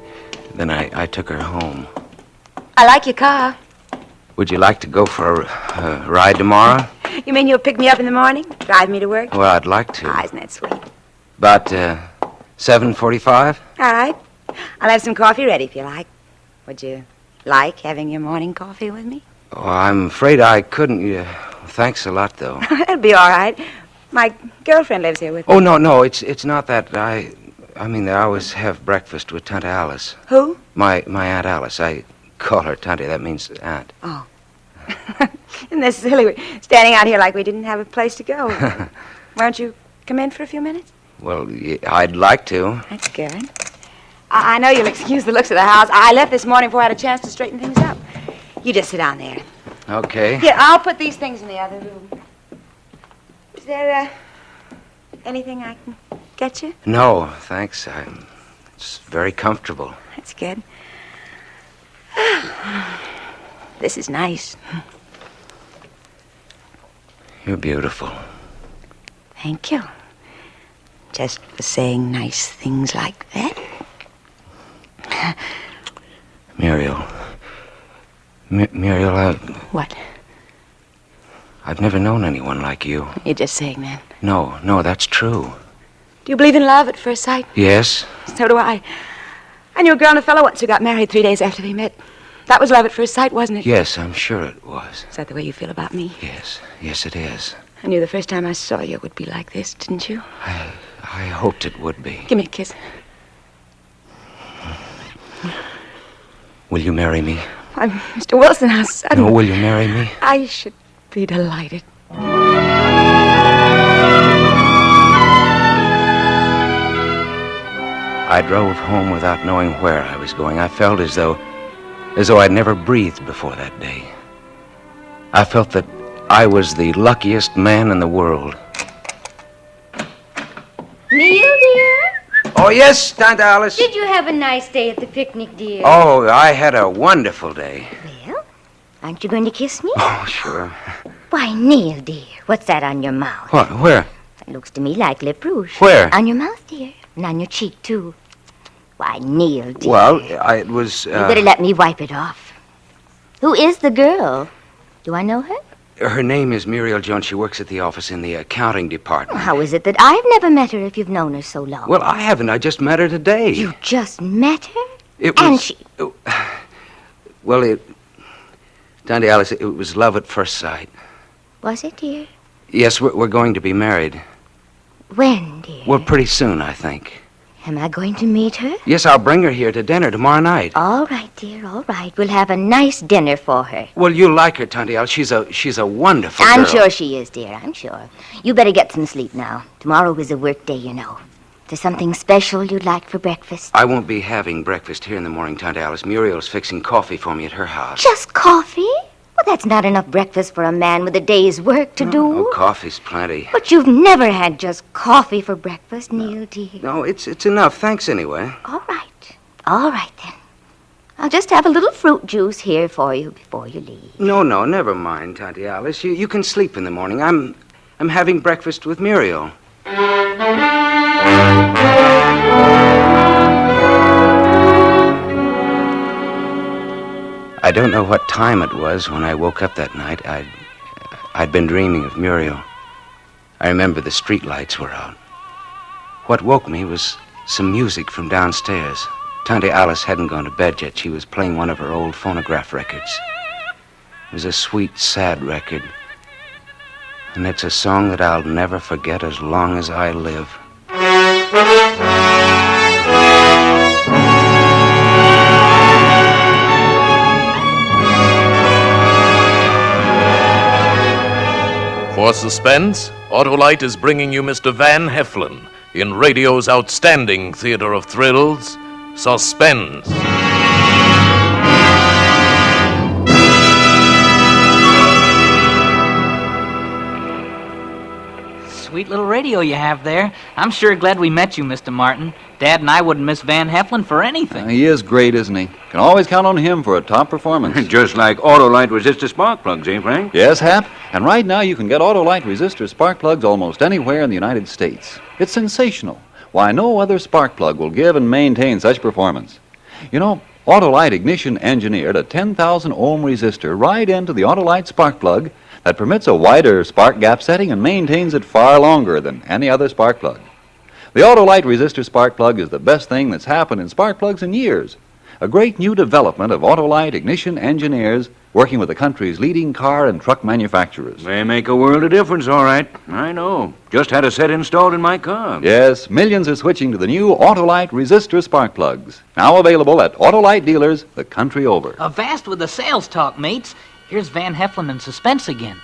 S12: then I took her home.
S13: I like your car.
S12: Would you like to go for a ride tomorrow?
S13: You mean you'll pick me up in the morning? Drive me to work?
S12: Well, I'd like to.
S13: Ah, isn't that sweet?
S12: About 7:45?
S13: All right. I'll have some coffee ready if you like. Would you like having your morning coffee with me?
S12: Oh, I'm afraid I couldn't. Thanks a lot, though.
S13: That'll be all right. My girlfriend lives here with me.
S12: Oh, no, it's not that. I mean, I always have breakfast with Tante Alice.
S13: Who?
S12: My Aunt Alice. I call her Tante. That means aunt.
S13: Oh. Isn't this silly? We're standing out here like we didn't have a place to go. Won't you come in for a few minutes?
S12: Well, I'd like to.
S13: That's good. I know you'll excuse the looks of the house. I left this morning before I had a chance to straighten things up. You just sit down there.
S12: Okay.
S13: Here, I'll put these things in the other room. Is there anything I can get you?
S12: No, thanks. It's very comfortable.
S13: That's good. This is nice.
S12: You're beautiful.
S13: Thank you. Just for saying nice things like that.
S12: Muriel. Muriel,
S13: What?
S12: I've never known anyone like you.
S13: You're just saying that.
S12: No, that's true.
S13: Do you believe in love at first sight?
S12: Yes?
S13: So do I. I knew a girl and a fellow once who got married 3 days after they met. That was love at first sight, wasn't it?
S12: Yes, I'm sure it was.
S13: Is that the way you feel about me?
S12: Yes, it is.
S13: I knew the first time I saw you it would be like this, didn't you?
S12: I hoped it would be.
S13: Give me a kiss.
S12: Will you marry me?
S13: I'm Mr. Wilson, how sudden.
S12: No, will you marry me?
S13: I should be delighted.
S12: I drove home without knowing where I was going. I felt as though I'd never breathed before that day. I felt that I was the luckiest man in the world.
S14: Neil, dear?
S12: Oh, yes, Tante Alice.
S14: Did you have a nice day at the picnic, dear?
S12: Oh, I had a wonderful day.
S14: Well, aren't you going to kiss me?
S12: Oh, sure.
S14: Why, Neil, dear, what's that on your mouth?
S12: What? Where?
S14: It looks to me like lip rouge.
S12: Where?
S14: On your mouth, dear, and on your cheek, too. Why, Neil, dear.
S12: Well, it was...
S14: You better let me wipe it off. Who is the girl? Do I know her?
S12: Her name is Muriel Jones. She works at the office in the accounting department.
S14: How is it that I've never met her if you've known her so long?
S12: Well, I haven't. I just met her today.
S14: You just met her?
S12: It was...
S14: And she...
S12: Well, Tante Alice, it was love at first sight.
S14: Was it, dear?
S12: Yes, we're going to be married.
S14: When, dear?
S12: Well, pretty soon, I think.
S14: Am I going to meet her?
S12: Yes, I'll bring her here to dinner tomorrow night.
S14: All right, dear, all right. We'll have a nice dinner for her.
S12: Well, you'll like her, Tante Alice. She's a wonderful girl.
S14: I'm sure she is, dear, I'm sure. You better get some sleep now. Tomorrow is a work day, you know. Is there something special you'd like for breakfast?
S12: I won't be having breakfast here in the morning, Tante Alice. Muriel's fixing coffee for me at her house.
S14: Just coffee? Well, that's not enough breakfast for a man with a day's work to do.
S12: Oh, coffee's plenty.
S14: But you've never had just coffee for breakfast, Neil, dear.
S12: No, it's enough. Thanks anyway.
S14: All right. All right, then. I'll just have a little fruit juice here for you before you leave.
S12: No, never mind, Tante Alice. You can sleep in the morning. I'm having breakfast with Muriel. I don't know what time it was when I woke up that night. I'd been dreaming of Muriel. I remember the street lights were out. What woke me was some music from downstairs. Tante Alice hadn't gone to bed yet. She was playing one of her old phonograph records. It was a sweet, sad record. And it's a song that I'll never forget as long as I live.
S11: For Suspense, Autolite is bringing you Mr. Van Heflin in radio's outstanding theater of thrills, Suspense.
S9: Sweet little radio you have there. I'm sure glad we met you, Mr. Martin. Dad and I wouldn't miss Van Heflin for anything.
S10: He is great, isn't he? Can always count on him for a top performance.
S8: Just like Autolite resistor spark plugs, eh, Frank?
S10: Yes, Hap. And right now you can get Autolite resistor spark plugs almost anywhere in the United States. It's sensational. Why, no other spark plug will give and maintain such performance. You know, Autolite Ignition engineered a 10,000 ohm resistor right into the Autolite spark plug that permits a wider spark gap setting and maintains it far longer than any other spark plug. The Autolite resistor spark plug is the best thing that's happened in spark plugs in years. A great new development of Autolite Ignition engineers working with the country's leading car and truck manufacturers.
S8: They make a world of difference, all right. I know. Just had a set installed in my car.
S10: Yes, millions are switching to the new Autolite resistor spark plugs. Now available at Autolite dealers the country over.
S9: Avast with the sales talk, mates. Here's Van Heflin in Suspense again.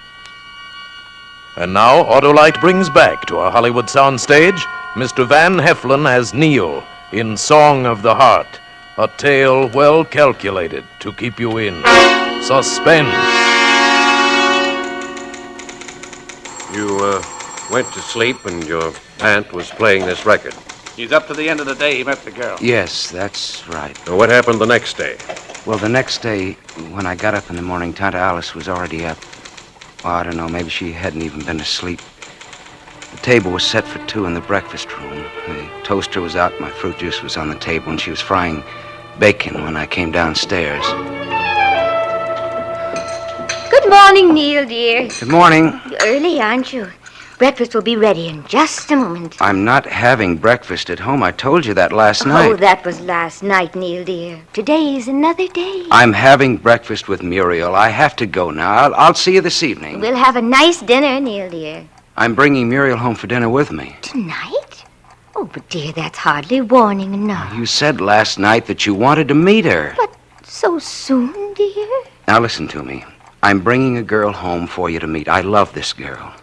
S11: And now Autolite brings back to our Hollywood soundstage Mr. Van Heflin as Neil in Song of the Heart, a tale well calculated to keep you in suspense.
S4: You went to sleep and your aunt was playing this record.
S15: He's up to the end of the day he met the girl.
S12: Yes, that's right.
S4: Now, what happened the next day?
S12: Well, the next day, when I got up in the morning, Tante Alice was already up. Well, I don't know, maybe she hadn't even been to sleep. The table was set for two in the breakfast room. The toaster was out, my fruit juice was on the table, and she was frying bacon when I came downstairs.
S14: Good morning, Neil, dear.
S12: Good morning.
S14: You're early, aren't you? Breakfast will be ready in just a moment.
S12: I'm not having breakfast at home. I told you that last night.
S14: Oh, that was last night, Neil, dear. Today's another day.
S12: I'm having breakfast with Muriel. I have to go now. I'll see you this evening.
S14: We'll have a nice dinner, Neil, dear.
S12: I'm bringing Muriel home for dinner with me.
S14: Tonight? Oh, but dear, that's hardly warning enough.
S12: You said last night that you wanted to meet her.
S14: But so soon, dear?
S12: Now listen to me. I'm bringing a girl home for you to meet. I love this girl.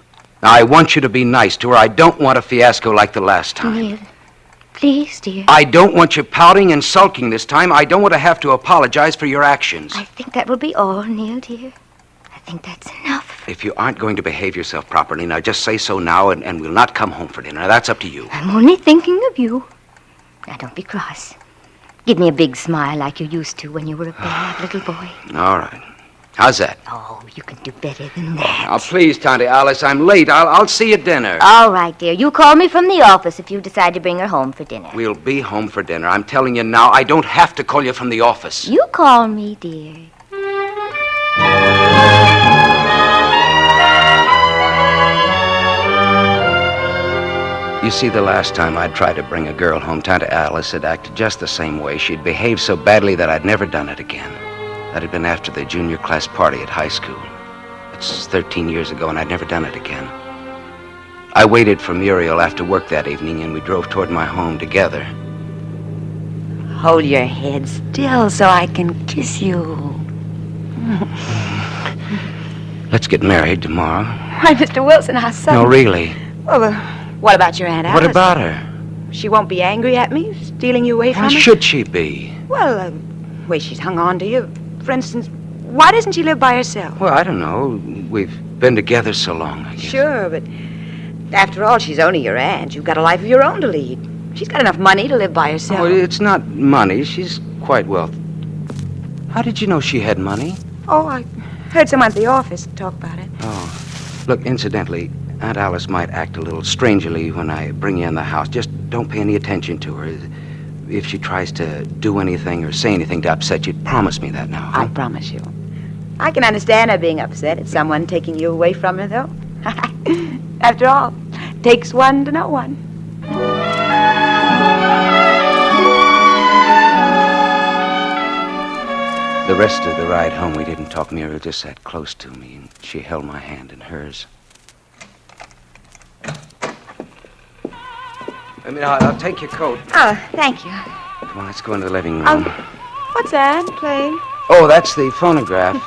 S12: Now, I want you to be nice to her. I don't want a fiasco like the last time.
S14: Neil, please, dear.
S12: I don't want you pouting and sulking this time. I don't want to have to apologize for your actions.
S14: I think that will be all, Neil, dear. I think that's enough.
S12: If you aren't going to behave yourself properly, now just say so now and we'll not come home for dinner. Now, that's up to you.
S14: I'm only thinking of you. Now, don't be cross. Give me a big smile like you used to when you were a bad little boy.
S12: All right. How's that?
S14: Oh, you can do better than that.
S12: Now, please, Tante Alice, I'm late. I'll see you at dinner.
S14: All right, dear. You call me from the office if you decide to bring her home for dinner.
S12: We'll be home for dinner. I'm telling you now, I don't have to call you from the office.
S14: You call me, dear.
S12: You see, the last time I'd tried to bring a girl home, Tante Alice had acted just the same way. She'd behaved so badly that I'd never done it again. That had been after the junior class party at high school. It's 13 years ago, and I'd never done it again. I waited for Muriel after work that evening, and we drove toward my home together.
S13: hold your head still so I can kiss you.
S12: Let's get married tomorrow.
S13: Why, Mr. Wilson, how sudden.
S12: No, really.
S13: Well, what about your Aunt Alice?
S12: What about her?
S13: She won't be angry at me, stealing you away from
S12: Why
S13: her?
S12: should she be?
S13: Well, the way she's hung on to you. For instance, why doesn't she live by herself?
S12: Well, I don't know. We've been together so long, I guess.
S13: Sure, but after all, she's only your aunt. You've got a life of your own to lead. She's got enough money to live by herself.
S12: Oh, it's not money. She's quite wealthy. How did you know she had money?
S13: Oh, I heard someone at the office talk about it.
S12: Oh. Look, incidentally, Aunt Alice might act a little strangely when I bring you in the house. Just don't pay any attention to her. If she tries to do anything or say anything to upset you, promise me that now. Huh?
S13: I promise you. I can understand her being upset at someone taking you away from her, though. After all, takes one to know one.
S12: The rest of the ride home, we didn't talk. Muriel just sat close to me, and she held my hand in hers. I'll take your coat.
S13: Oh, thank you.
S12: Come on, let's go into the living room.
S13: What's that playing?
S12: Oh, that's the phonograph.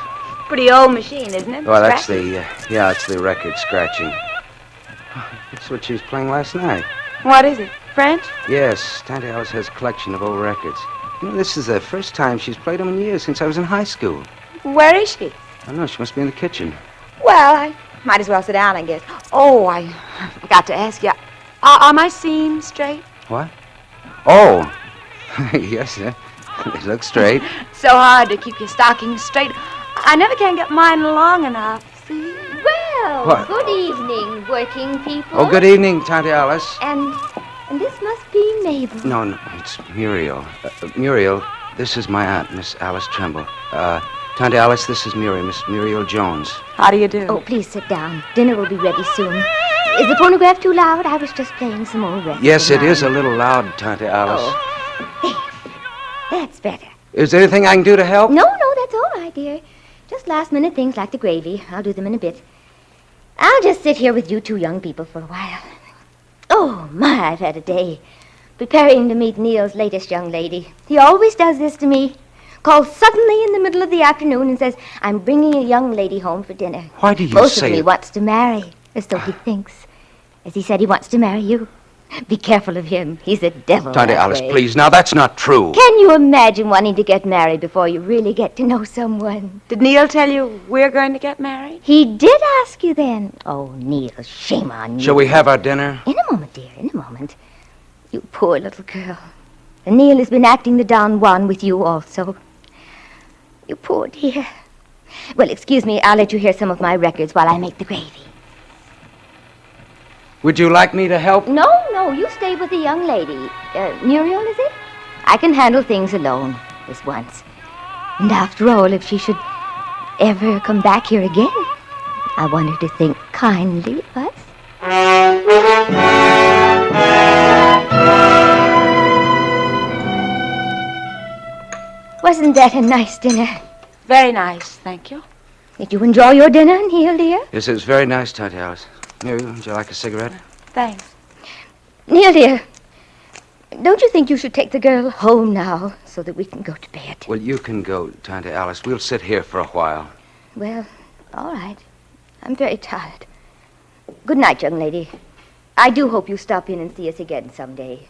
S13: Pretty old machine, isn't it?
S12: Well, that's
S13: Scratchy?
S12: it's the record scratching. That's what she was playing last night.
S13: What is it? French?
S12: Yes, Tante Alice has a collection of old records. You know, this is the first time she's played them in years, since I was in high school.
S13: Where is she?
S12: I don't know, she must be in the kitchen.
S13: Well, I might as well sit down, I guess. Oh, I forgot to ask you. Are my seams straight?
S12: What? Oh, yes, they look straight.
S13: So hard to keep your stockings straight. I never can get mine long enough, see?
S14: Well,
S12: What?
S14: good evening, working people.
S12: Oh, good evening, Tante Alice.
S14: And this must be Mabel.
S12: No, it's Muriel. Muriel, this is my aunt, Miss Alice Tremble. Tante Alice, this is Muriel, Miss Muriel Jones.
S13: How do you do?
S14: Oh, please sit down. Dinner will be ready soon. Is the phonograph too loud? I was just playing some old records.
S12: Yes, it is a little loud, Tante Alice.
S14: Oh, that's better.
S12: Is there anything I can do to help?
S14: No, that's all right, dear. Just last-minute things like the gravy. I'll do them in a bit. I'll just sit here with you two young people for a while. Oh, my, I've had a day. Preparing to meet Neil's latest young lady. He always does this to me. Calls suddenly in the middle of the afternoon and says, I'm bringing a young lady home for dinner.
S12: Why do you
S14: Most
S12: say
S14: of me
S12: it?
S14: wants to marry, as though he thinks. As he said he wants to marry you. Be careful of him. He's a devil.
S12: Tante
S14: that
S12: Alice,
S14: way.
S12: please. Now, that's not true.
S14: Can you imagine wanting to get married before you really get to know someone?
S13: Did Neil tell you we're going to get married?
S14: He did ask you then. Oh, Neil, shame on you.
S12: Shall we have our dinner?
S14: In a moment, dear, in a moment. You poor little girl. And Neil has been acting the Don Juan with you also. You poor dear. Well, excuse me, I'll let you hear some of my records while I make the gravy.
S12: Would you like me to help?
S14: No, you stay with the young lady. Muriel, is it? I can handle things alone, this once. And after all, if she should ever come back here again, I want her to think kindly of us. Wasn't that a nice dinner?
S13: Very nice, thank you.
S14: Did you enjoy your dinner, Neil, dear?
S12: Yes, it was very nice, Tante Alice. Muriel, would you like a cigarette?
S13: Thanks.
S14: Neil, dear, don't you think you should take the girl home now so that we can go to bed?
S12: Well, you can go, Tante Alice. We'll sit here for a while.
S14: Well, all right. I'm very tired. Good night, young lady. I do hope you stop in and see us again someday.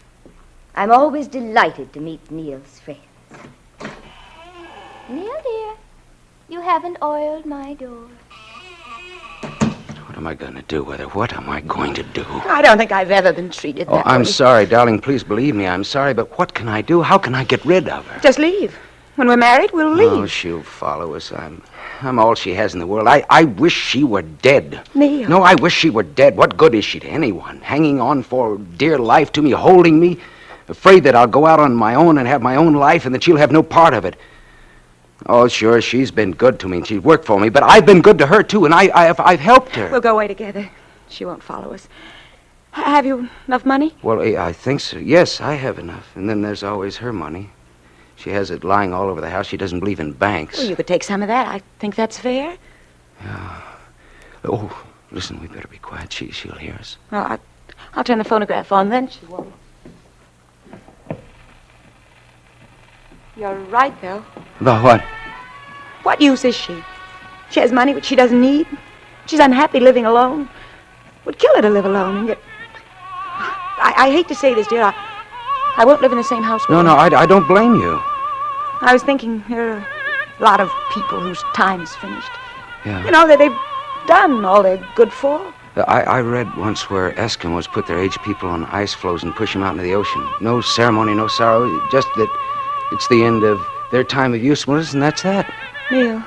S14: I'm always delighted to meet Neil's friends. Neil, dear, you haven't oiled my door.
S12: What am I going to do with her? What am I going to do?
S13: I don't think I've ever been treated
S12: Oh,
S13: that
S12: I'm
S13: way.
S12: sorry, darling. Please believe me. I'm sorry, but what can I do? How can I get rid of her?
S13: Just leave. When we're married, we'll leave.
S12: Oh, she'll follow us. I'm all she has in the world. I wish she were dead.
S13: Neil.
S12: No, I wish she were dead. What good is she to anyone? Hanging on for dear life to me, holding me, afraid that I'll go out on my own and have my own life and that she'll have no part of it. Oh, sure, she's been good to me and she's worked for me, but I've been good to her, too, and I've helped her.
S13: We'll go away together. She won't follow us. Have you enough money?
S12: Well, I think so. Yes, I have enough. And then there's always her money. She has it lying all over the house. She doesn't believe in banks.
S13: Well, you could take some of that. I think that's fair.
S12: Yeah. Oh, listen, we better be quiet. She'll hear us.
S13: Well, I'll turn the phonograph on, then she won't. You're right, Bill.
S12: About what?
S13: What use is she? She has money which she doesn't need. She's unhappy living alone. Would kill her to live alone, and yet... I hate to say this, dear. I won't live in the same house with her.
S12: No, I don't blame you.
S13: I was thinking there are a lot of people whose time's finished.
S12: Yeah.
S13: You know, that they've done all they're good for.
S12: I read once where Eskimos put their aged people on ice floes and push them out into the ocean. No ceremony, no sorrow, just that it's the end of their time of usefulness, and that's that.
S13: Neil.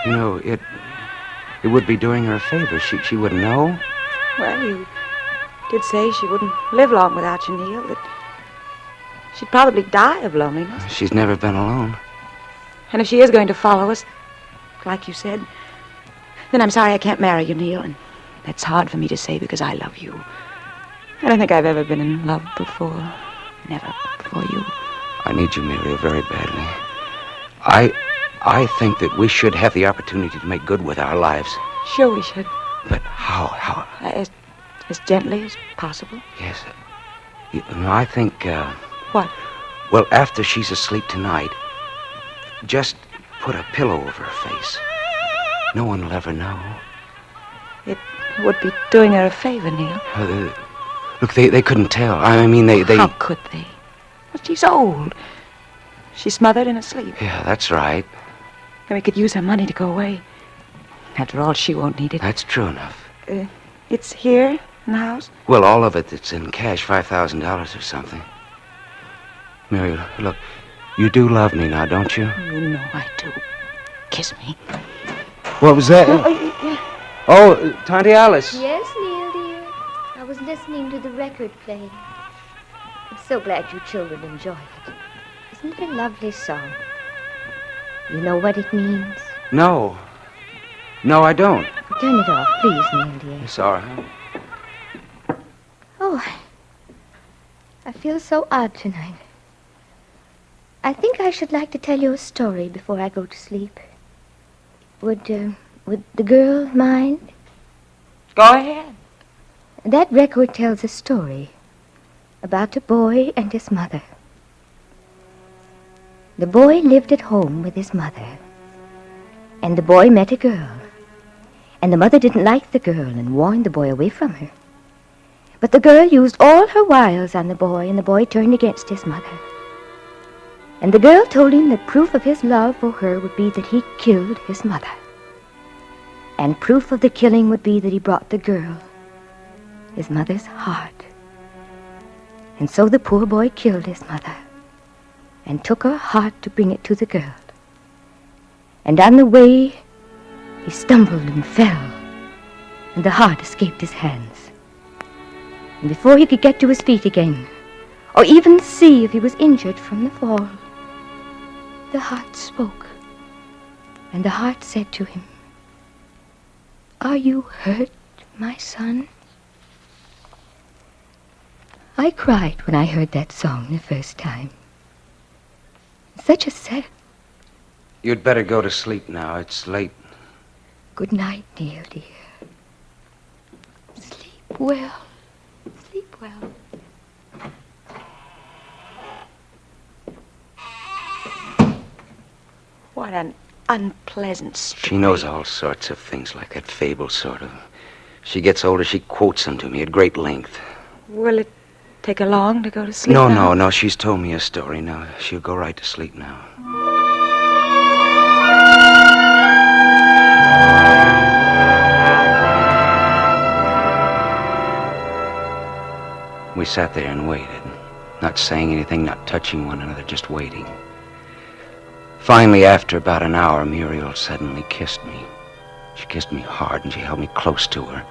S12: You know, it would be doing her a favor. She wouldn't know.
S13: Well, you did say she wouldn't live long without you, Neil. That she'd probably die of loneliness.
S12: She's never been alone.
S13: And if she is going to follow us, like you said, then I'm sorry I can't marry you, Neil. And that's hard for me to say because I love you. I don't think I've ever been in love before. Never before you.
S12: I need you, Muriel, very badly. I think that we should have the opportunity to make good with our lives.
S13: Sure we should.
S12: But how?
S13: As gently as possible.
S12: Yes. You know, I think...
S13: What?
S12: Well, after she's asleep tonight, just put a pillow over her face. No one will ever know.
S13: It would be doing her a favor, Neil.
S12: Look, they couldn't tell. I mean, they...
S13: How could they? Well, she's old. She's smothered in her sleep.
S12: Yeah, that's right.
S13: And we could use her money to go away. After all, she won't need it.
S12: That's true enough.
S13: It's here in the house?
S12: Well, all of it that's in cash, $5,000 or something. Muriel, look, you do love me now, don't you?
S13: You know I do. Kiss me.
S12: What was that? Oh, Tante Alice.
S14: Yes, Neil, dear. I was listening to the record playing. I'm so glad you children enjoy it. Isn't it a lovely song? You know what it means?
S12: No, I don't.
S14: Turn it off, please, Neil, dear.
S12: It's all right.
S14: Oh, I feel so odd tonight. I think I should like to tell you a story before I go to sleep. Would the girl mind?
S13: Go ahead.
S14: That record tells a story about a boy and his mother. The boy lived at home with his mother, and the boy met a girl, and the mother didn't like the girl and warned the boy away from her. But the girl used all her wiles on the boy, and the boy turned against his mother. And the girl told him that proof of his love for her would be that he killed his mother. And proof of the killing would be that he brought the girl his mother's heart. And so the poor boy killed his mother and took her heart to bring it to the girl. And on the way, he stumbled and fell, and the heart escaped his hands. And before he could get to his feet again, or even see if he was injured from the fall, the heart spoke, and the heart said to him, "Are you hurt, my son?" I cried when I heard that song the first time. Such a sad...
S12: You'd better go to sleep now. It's late.
S14: Good night, Neil, dear. Sleep well. Sleep well.
S13: What an unpleasant story.
S12: She knows all sorts of things like that fable, sort of. She gets older, she quotes them to me at great length.
S13: Will it take her long to go to sleep?
S12: No. She's told me a story now. She'll go right to sleep now. We sat there and waited, not saying anything, not touching one another, just waiting. Finally, after about an hour, Muriel suddenly kissed me. She kissed me hard, and she held me close to her.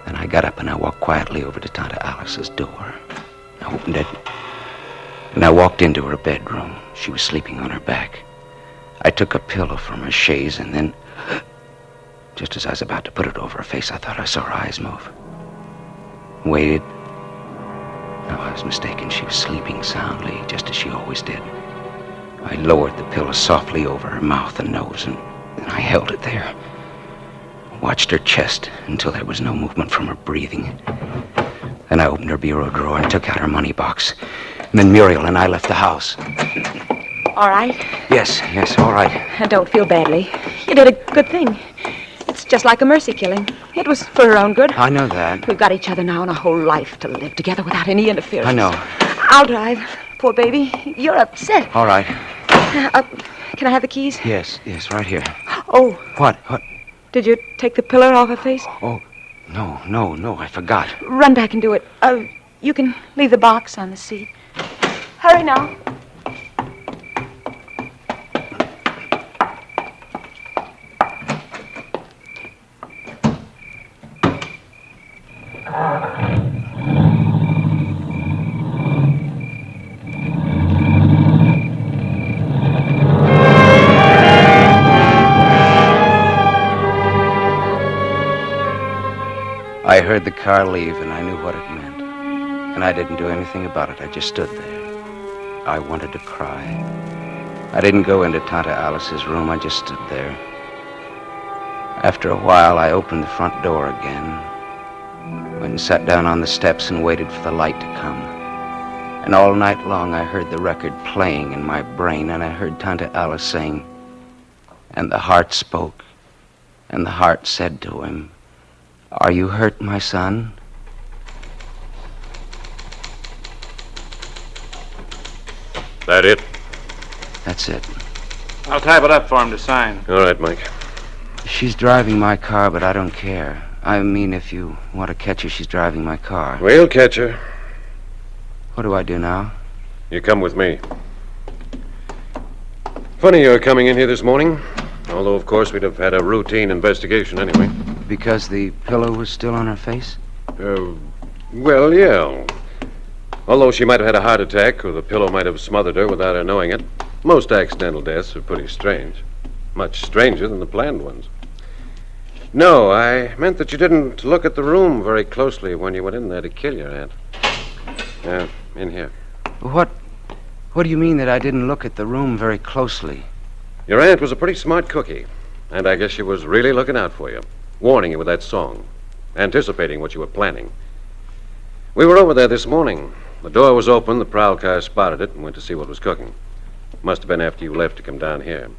S12: Then I got up and I walked quietly over to Tante Alice's door. I opened it, and I walked into her bedroom. She was sleeping on her back. I took a pillow from her chaise, and then, just as I was about to put it over her face, I thought I saw her eyes move. Waited. No, I was mistaken. She was sleeping soundly, just as she always did. I lowered the pillow softly over her mouth and nose, and I held it there. Watched her chest until there was no movement from her breathing. Then I opened her bureau drawer and took out her money box. And then Muriel and I left the house.
S13: All right?
S12: Yes, all right.
S13: Don't feel badly. You did a good thing. It's just like a mercy killing. It was for her own good.
S12: I know that.
S13: We've got each other now and a whole life to live together without any interference.
S12: I know.
S13: I'll drive. Poor baby. You're upset.
S12: All right.
S13: Can I have the keys?
S12: Yes, right here.
S13: Oh.
S12: What?
S13: Did you take the pillar off her face?
S12: Oh, no, I forgot.
S13: Run back and do it. You can leave the box on the seat. Hurry now.
S12: I heard the car leave, and I knew what it meant. And I didn't do anything about it. I just stood there. I wanted to cry. I didn't go into Tante Alice's room. I just stood there. After a while, I opened the front door again, went and sat down on the steps and waited for the light to come. And all night long, I heard the record playing in my brain, and I heard Tante Alice sing, and the heart spoke, and the heart said to him, "Are you hurt, my son?"
S16: That it?
S12: That's it.
S15: I'll type it up for him to sign.
S16: All right, Mike.
S12: She's driving my car, but I don't care. I mean, if you want to catch her, she's driving my car.
S16: We'll catch her.
S12: What do I do now?
S16: You come with me. Funny you're coming in here this morning. Although, of course, we'd have had a routine investigation anyway.
S12: Because the pillow was still on her face?
S16: Well, yeah. Although she might have had a heart attack, or the pillow might have smothered her without her knowing it. Most accidental deaths are pretty strange. Much stranger than the planned ones. No, I meant that you didn't look at the room very closely when you went in there to kill your aunt. Yeah, in here.
S12: What do you mean that I didn't look at the room very closely?
S16: Your aunt was a pretty smart cookie, and I guess she was really looking out for you, warning you with that song, anticipating what you were planning. We were over there this morning. The door was open, the prowl car spotted it, and went to see what was cooking. Must have been after you left to come down here.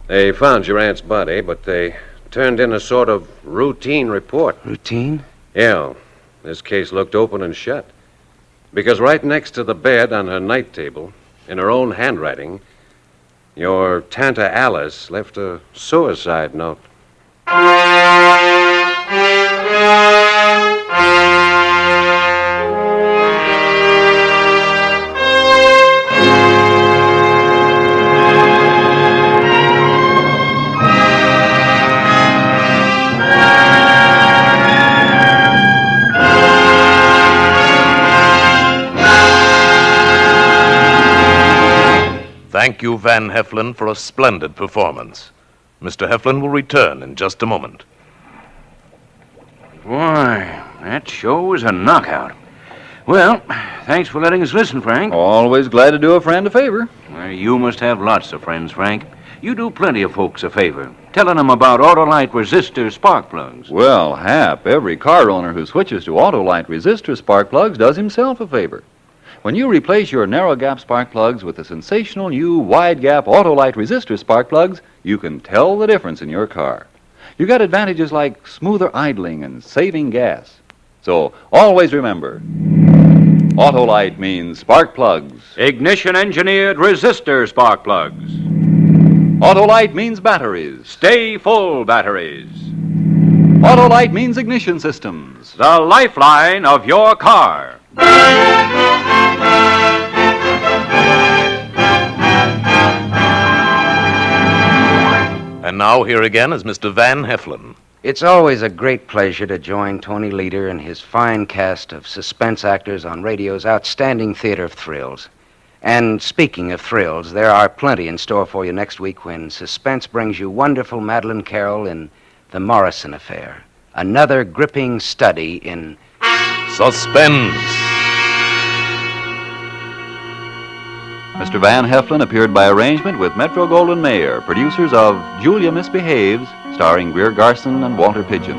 S16: They found your aunt's body, but they turned in a sort of routine report.
S12: Routine?
S16: Yeah. This case looked open and shut. Because right next to the bed on her night table, in her own handwriting, your Tante Alice left a suicide note.
S11: Thank you, Van Heflin, for a splendid performance. Mr. Heflin will return in just a moment.
S15: Why, that show was a knockout. Well, thanks for letting us listen, Frank.
S10: Always glad to do a friend a favor.
S15: Well, you must have lots of friends, Frank. You do plenty of folks a favor, telling them about Autolite resistor spark plugs.
S10: Well, Hap, every car owner who switches to Autolite resistor spark plugs does himself a favor. When you replace your narrow-gap spark plugs with the sensational new wide-gap Autolite resistor spark plugs, you can tell the difference in your car. You got advantages like smoother idling and saving gas. So always remember, Autolite means spark plugs.
S15: Ignition-engineered resistor spark plugs.
S10: Autolite means batteries.
S15: Stay full batteries.
S10: Autolite means ignition systems.
S15: The lifeline of your car.
S11: And now here again is Mr. Van Heflin.
S12: It's always a great pleasure to join Tony Leader and his fine cast of suspense actors on radio's outstanding theater of thrills. And speaking of thrills, there are plenty in store for you next week when Suspense brings you wonderful Madeleine Carroll in The Morrison Affair, another gripping study in
S11: Suspense.
S10: Mr. Van Heflin appeared by arrangement with Metro-Goldwyn-Mayer, producers of Julia Misbehaves, starring Greer Garson and Walter Pidgeon.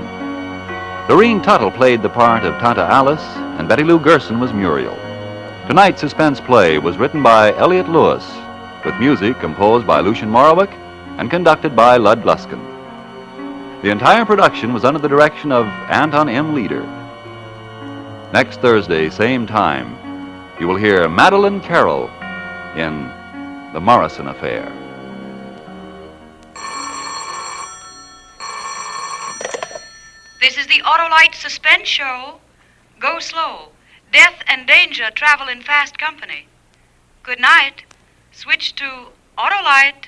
S10: Doreen Tuttle played the part of Tante Alice, and Betty Lou Gerson was Muriel. Tonight's suspense play was written by Elliot Lewis, with music composed by Lucien Morawick and conducted by Lud Gluskin. The entire production was under the direction of Anton M. Leader. Next Thursday, same time, you will hear Madeline Carroll in The Morrison Affair.
S17: This is the Autolite Suspense Show. Go slow. Death and danger travel in fast company. Good night. Switch to Autolite.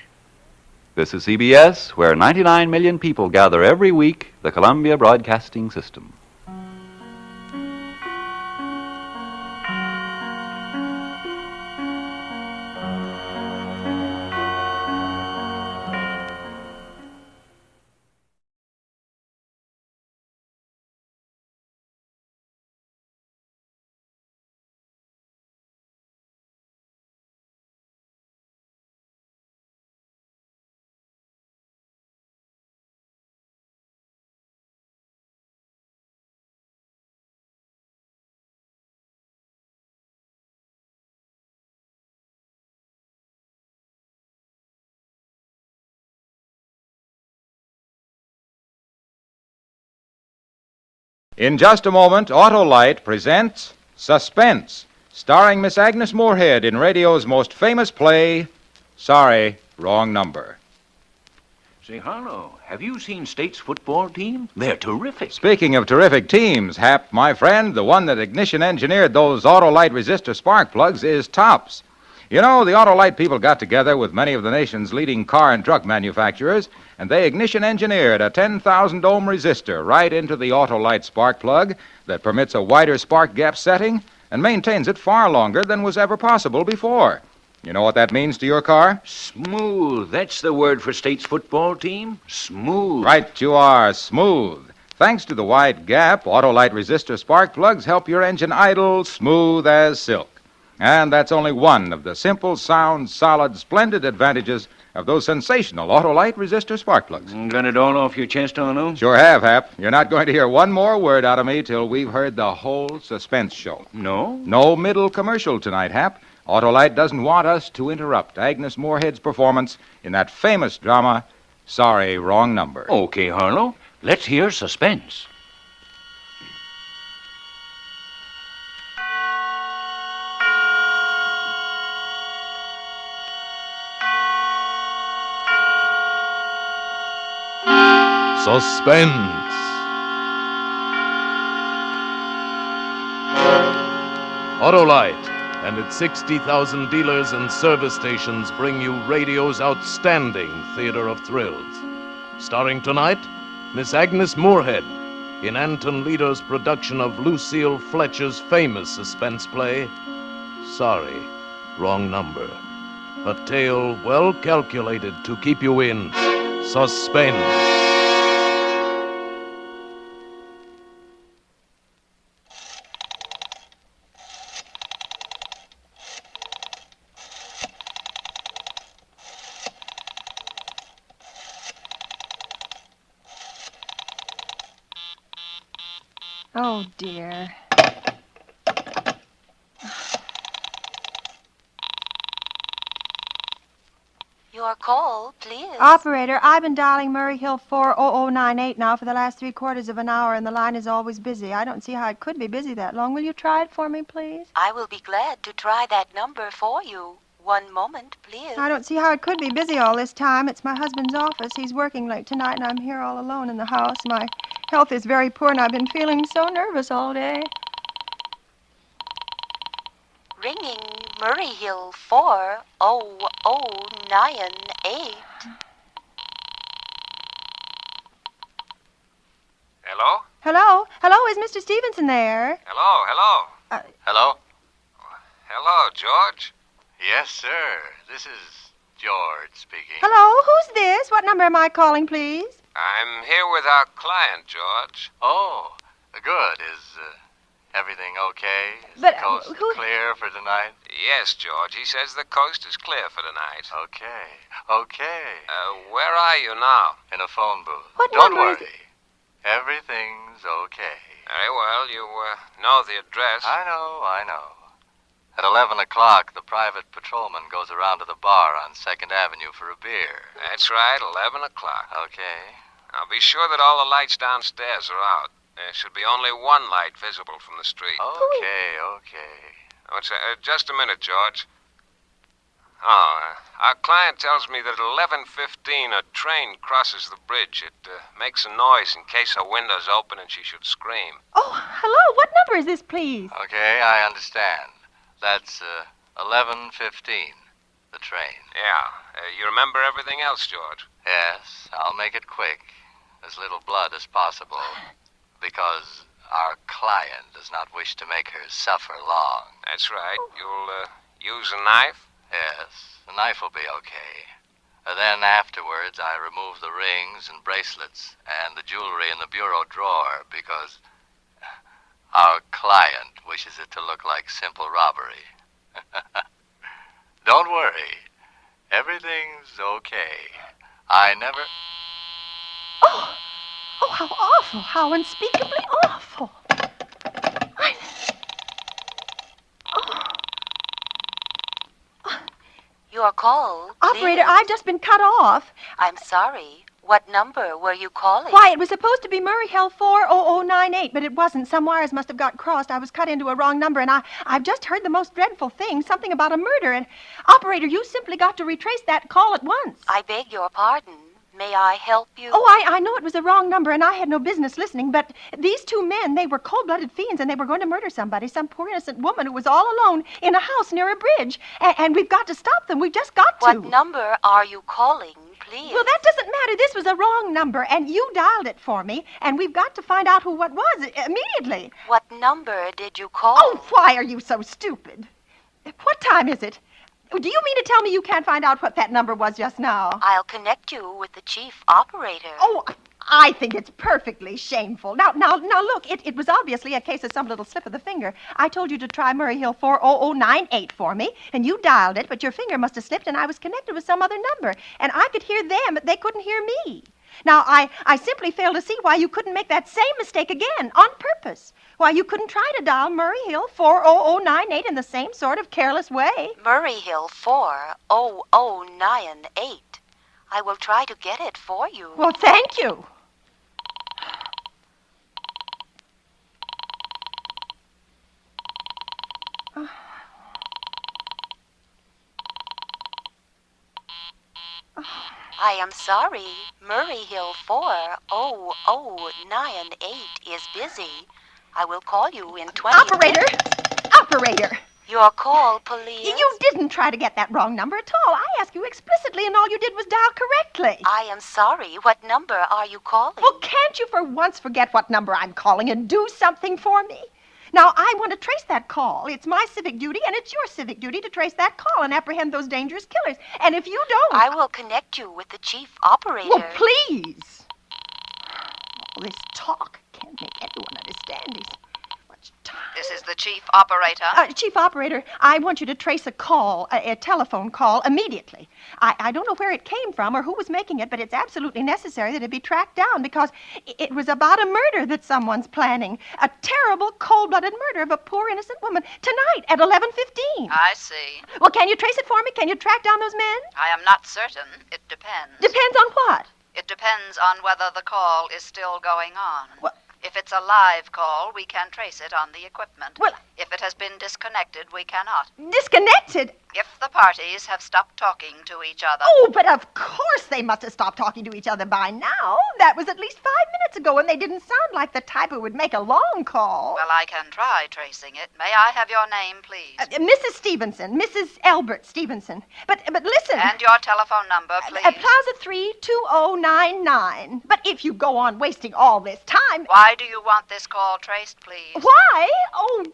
S10: This is CBS, where 99 million people gather every week, the Columbia Broadcasting System.
S18: In just a moment, Autolite presents Suspense, starring Miss Agnes Moorehead in radio's most famous play, Sorry, Wrong Number.
S15: Say, Harlow, have you seen State's football team? They're terrific.
S18: Speaking of terrific teams, Hap, my friend, the one that ignition engineered those Autolite resistor spark plugs is tops. You know, the Autolite people got together with many of the nation's leading car and truck manufacturers, and they ignition engineered a 10,000 ohm resistor right into the Autolite spark plug that permits a wider spark gap setting and maintains it far longer than was ever possible before. You know what that means to your car?
S15: Smooth. That's the word for State's football team. Smooth.
S18: Right you are, smooth. Thanks to the wide gap, Autolite resistor spark plugs help your engine idle smooth as silk. And that's only one of the simple, sound, solid, splendid advantages of those sensational Autolite resistor spark plugs.
S15: Got it all off your chest, Arno?
S18: Sure have, Hap. You're not going to hear one more word out of me till we've heard the whole suspense show.
S15: No?
S18: No middle commercial tonight, Hap. Autolite doesn't want us to interrupt Agnes Moorehead's performance in that famous drama, Sorry, Wrong Number.
S15: Okay, Harlow. Let's hear Suspense.
S11: Suspense. Autolite and its 60,000 dealers and service stations bring you radio's outstanding theater of thrills. Starring tonight, Miss Agnes Moorehead in Anton Leader's production of Lucille Fletcher's famous suspense play, Sorry, Wrong Number. A tale well calculated to keep you in suspense.
S19: Oh, dear.
S20: Your call, please.
S19: Operator, I've been dialing Murray Hill 40098 now for the last 3/4 of an hour, and the line is always busy. I don't see how it could be busy that long. Will you try it for me, please?
S20: I will be glad to try that number for you. One moment, please.
S19: I don't see how it could be busy all this time. It's my husband's office. He's working late tonight, and I'm here all alone in the house. My health is very poor, and I've been feeling so nervous all day.
S20: Ringing Murray Hill 40098.
S21: Hello?
S19: Hello? Hello, is Mr. Stevenson there?
S21: Hello?
S22: Hello?
S21: Hello, George?
S22: Yes, sir. This is George speaking.
S19: Hello, who's this? What number am I calling, please?
S21: I'm here with our client, George.
S22: Oh, good. Is everything okay? Is
S19: But,
S22: the coast
S19: who-
S22: clear for tonight?
S21: Yes, George. He says the coast is clear for tonight.
S22: Okay.
S21: Where are you now?
S22: In a phone booth.
S19: What
S22: Don't
S19: number is
S22: worry. Everything's okay.
S21: Very well. You know the address.
S22: I know. At 11 o'clock, the private patrolman goes around to the bar on 2nd Avenue for a beer.
S21: That's right, 11 o'clock.
S22: Okay.
S21: Now be sure that all the lights downstairs are out. There should be only one light visible from the street.
S22: Okay.
S21: Just a minute, George. Our client tells me that at 11:15 a train crosses the bridge. It makes a noise in case her window's open and she should scream.
S19: Oh, hello. What number is this, please?
S22: Okay, I understand. That's 11:15, the train.
S21: Yeah. You remember everything else, George?
S22: Yes, I'll make it quick. As little blood as possible. Because our client does not wish to make her suffer long.
S21: That's right. You'll use a knife?
S22: Yes, the knife will be okay. Then afterwards, I remove the rings and bracelets and the jewelry in the bureau drawer because our client wishes it to look like simple robbery. Don't worry. Everything's okay. I never...
S19: Oh, how awful. How unspeakably awful.
S20: Your call,
S19: Operator, I've just been cut off.
S20: I'm sorry. What number were you calling?
S19: Why, it was supposed to be Murray Hill 40098, but it wasn't. Some wires must have got crossed. I was cut into a wrong number, and I've just heard the most dreadful thing, something about a murder. And, Operator, you simply got to retrace that call at once.
S20: I beg your pardon. May I help you?
S19: Oh, I know it was a wrong number, and I had no business listening, but these two men, they were cold-blooded fiends, and they were going to murder somebody, some poor innocent woman who was all alone in a house near a bridge. And we've got to stop them. We've just got to.
S20: What number are you calling, please?
S19: Well, that doesn't matter. This was a wrong number, and you dialed it for me, and we've got to find out who what was immediately.
S20: What number did you call?
S19: Oh, why are you so stupid? What time is it? Do you mean to tell me you can't find out what that number was just now?
S20: I'll connect you with the chief operator.
S19: Oh, I think it's perfectly shameful. Now, look, it was obviously a case of some little slip of the finger. I told you to try Murray Hill 40098 for me, and you dialed it, but your finger must have slipped, and I was connected with some other number. And I could hear them, but they couldn't hear me. Now, I simply fail to see why you couldn't make that same mistake again, on purpose. Why you couldn't try to dial Murray Hill 40098 in the same sort of careless way.
S20: Murray Hill 40098. I will try to get it for you.
S19: Well, thank you.
S20: I am sorry. Murray Hill 40098 is busy. I will call you in 20
S19: Operator! Operator!
S20: Your call, please.
S19: You didn't try to get that wrong number at all. I asked you explicitly, and all you did was dial correctly.
S20: I am sorry. What number are you calling?
S19: Well, can't you for once forget what number I'm calling and do something for me? Now, I want to trace that call. It's my civic duty, and it's your civic duty to trace that call and apprehend those dangerous killers. And if you don't...
S20: I will connect you with the chief operator.
S19: Well, please. All this talk can't make anyone understand. He's much time.
S17: This is the chief operator.
S19: Chief operator, I want you to trace a call, a telephone call, immediately. I don't know where it came from or who was making it, but it's absolutely necessary that it be tracked down because it was about a murder that someone's planning. A terrible, cold-blooded murder of a poor, innocent woman tonight at 11:15.
S17: I see.
S19: Well, can you trace it for me? Can you track down those men?
S17: I am not certain. It depends.
S19: Depends on what?
S17: It depends on whether the call is still going on.
S19: Well,
S17: if it's a live call, we can trace it on the equipment.
S19: Well,
S17: if it has been disconnected, we cannot.
S19: Disconnected?
S17: If the parties have stopped talking to each other.
S19: Oh, but of course they must have stopped talking to each other by now. That was at least 5 minutes ago, and they didn't sound like the type who would make a long call.
S17: Well, I can try tracing it. May I have your name, please?
S19: Mrs. Stevenson, Mrs. Elbert Stevenson. But listen.
S17: And your telephone number, please.
S19: Plaza 32099. But if you go on wasting all this time...
S17: Why do you want this call traced, please?
S19: Why? Oh,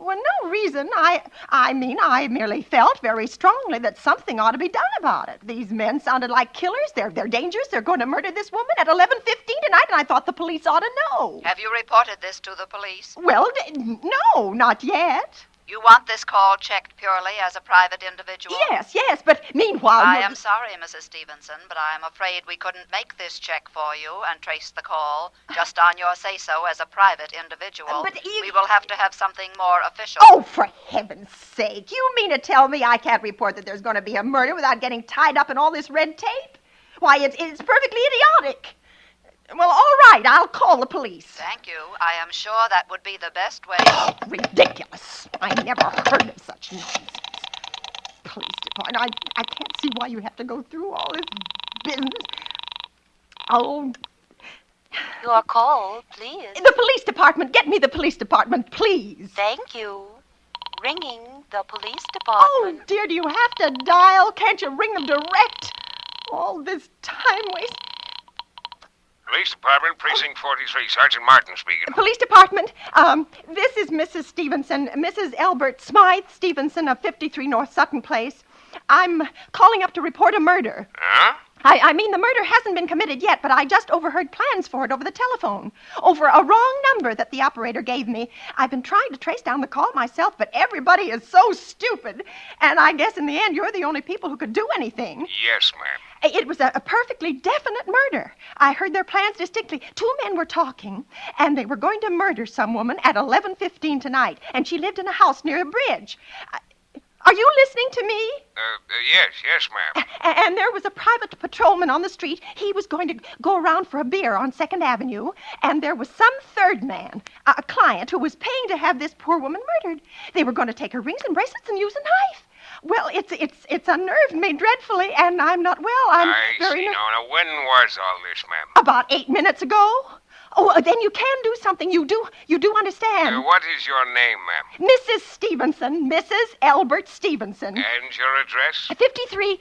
S19: well, no reason. I mean, I merely felt very strongly that something ought to be done about it. These men sounded like killers. They're dangerous. They're going to murder this woman at 11:15 tonight, and I thought the police ought to know.
S17: Have you reported this to the police?
S19: Well, no, not yet.
S17: You want this call checked purely as a private individual?
S19: Yes, but meanwhile...
S17: I am sorry, Mrs. Stevenson, but I am afraid we couldn't make this check for you and trace the call just on your say-so as a private individual.
S19: But
S17: we will have to have something more official.
S19: Oh, for heaven's sake. You mean to tell me I can't report that there's going to be a murder without getting tied up in all this red tape? Why, it's perfectly idiotic. Well, all right, I'll call the police.
S17: Thank you. I am sure that would be the best way.
S19: Ridiculous. I never heard of such nonsense. Police department. I can't see why you have to go through all this business. Oh.
S20: Your call, please.
S19: The police department. Get me the police department, please.
S20: Thank you. Ringing the police department.
S19: Oh, dear, do you have to dial? Can't you ring them direct? All this time waste.
S21: Police Department, Precinct 43. Sergeant Martin speaking.
S19: Police Department, this is Mrs. Stevenson, Mrs. Elbert Smythe Stevenson of 53 North Sutton Place. I'm calling up to report a murder.
S21: Huh?
S19: I mean, the murder hasn't been committed yet, but I just overheard plans for it over the telephone. Over a wrong number that the operator gave me. I've been trying to trace down the call myself, but everybody is so stupid. And I guess in the end, you're the only people who could do anything.
S21: Yes, ma'am.
S19: It was a perfectly definite murder. I heard their plans distinctly. 2 men were talking, and they were going to murder some woman at 11:15 tonight, and she lived in a house near a bridge. Are you listening to me?
S21: Yes, ma'am.
S19: And there was a private patrolman on the street. He was going to go around for a beer on 2nd Avenue, and there was some third man, a client, who was paying to have this poor woman murdered. They were going to take her rings and bracelets and use a knife. Well, it's unnerved me dreadfully, and I'm not well. I'm very
S21: see. Now, when was all this, ma'am?
S19: About 8 minutes ago. Oh, then you can do something. You do understand.
S21: What is your name, ma'am?
S19: Mrs. Stevenson, Mrs. Elbert Stevenson.
S21: And your address?
S19: 53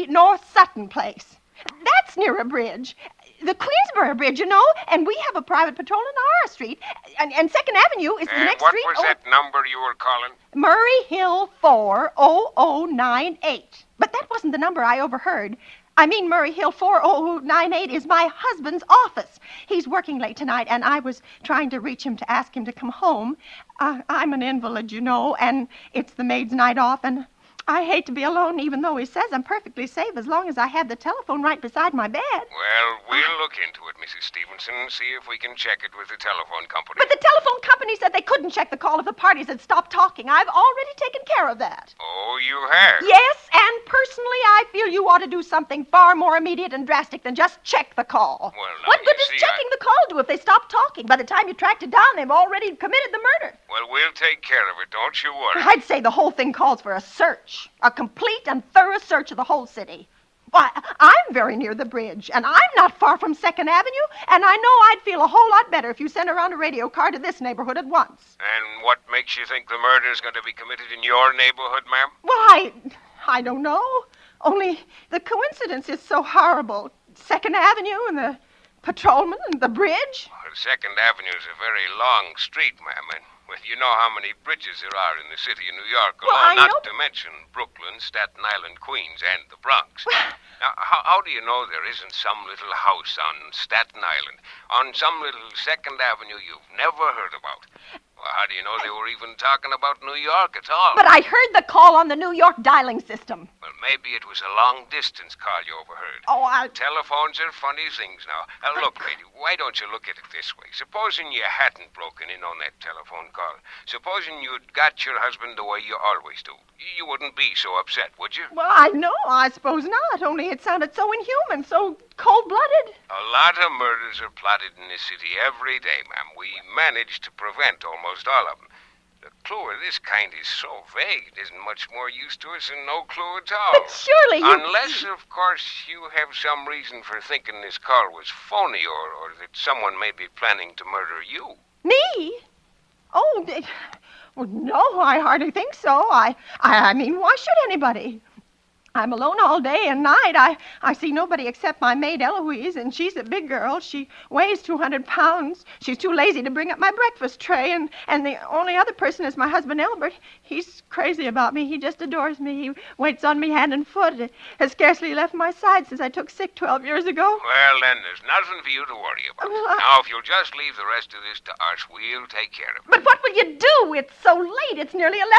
S19: North Sutton Place. That's near a bridge. The Queensboro Bridge, you know, and we have a private patrol in our street. And 2nd Avenue is the next street.
S21: And what was that number you were calling?
S19: Murray Hill 40098. But that wasn't the number I overheard. I mean, Murray Hill 40098 is my husband's office. He's working late tonight, and I was trying to reach him to ask him to come home. I'm an invalid, you know, and it's the maid's night off, and I hate to be alone, even though he says I'm perfectly safe as long as I have the telephone right beside my bed.
S21: Well, we'll look into it, Mrs. Stevenson, see if we can check it with the telephone company.
S19: But the telephone company said they couldn't check the call if the parties had stopped talking. I've already taken care of that.
S21: Oh, you have?
S19: Yes, and personally, I feel you ought to do something far more immediate and drastic than just check the call.
S21: Well, now,
S19: what good does checking the call do if they stop talking? By the time you tracked it down, they've already committed the murder.
S21: Well, we'll take care of it, don't you worry.
S19: I'd say the whole thing calls for a search. A complete and thorough search of the whole city. Why, I'm very near the bridge, and I'm not far from 2nd Avenue, and I know I'd feel a whole lot better if you sent around a radio car to this neighborhood at once.
S21: And what makes you think the murder's going to be committed in your neighborhood, ma'am?
S19: Well, I don't know. Only the coincidence is so horrible. 2nd Avenue and the patrolman and the bridge.
S21: Well, 2nd Avenue's a very long street, ma'am, and well, you know how many bridges there are in the city of New York alone, not to mention Brooklyn, Staten Island, Queens, and the Bronx. Now, how do you know there isn't some little house on Staten Island, on some little 2nd Avenue you've never heard about? Well, how do you know they were even talking about New York at all?
S19: But I heard the call on the New York dialing system.
S21: Well, maybe it was a long-distance call you overheard.
S19: Oh,
S21: Telephones are funny things now. Look, lady, why don't you look at it this way? Supposing you hadn't broken in on that telephone call. Supposing you'd got your husband the way you always do. You wouldn't be so upset, would you?
S19: Well, I know. I suppose not. Only it sounded so inhuman, so cold-blooded.
S21: A lot of murders are plotted in this city every day, ma'am. We manage to prevent almost all of them. The clue of this kind is so vague, it isn't much more use to us than no clue at all.
S19: But surely you...
S21: Unless, of course, you have some reason for thinking this call was phony or that someone may be planning to murder you.
S19: Me? Oh, well, no, I hardly think so. I mean, why should anybody? I'm alone all day and night. I see nobody except my maid Eloise, and she's a big girl. She weighs 200 pounds. She's too lazy to bring up my breakfast tray, and the only other person is my husband Albert. He's crazy about me. He just adores me. He waits on me hand and foot. Has scarcely left my side since I took sick 12 years ago.
S21: Well, then, there's nothing for you to worry about. Now, if you'll just leave the rest of this to us, we'll take care of it.
S19: But what will you do? It's so late. It's nearly 11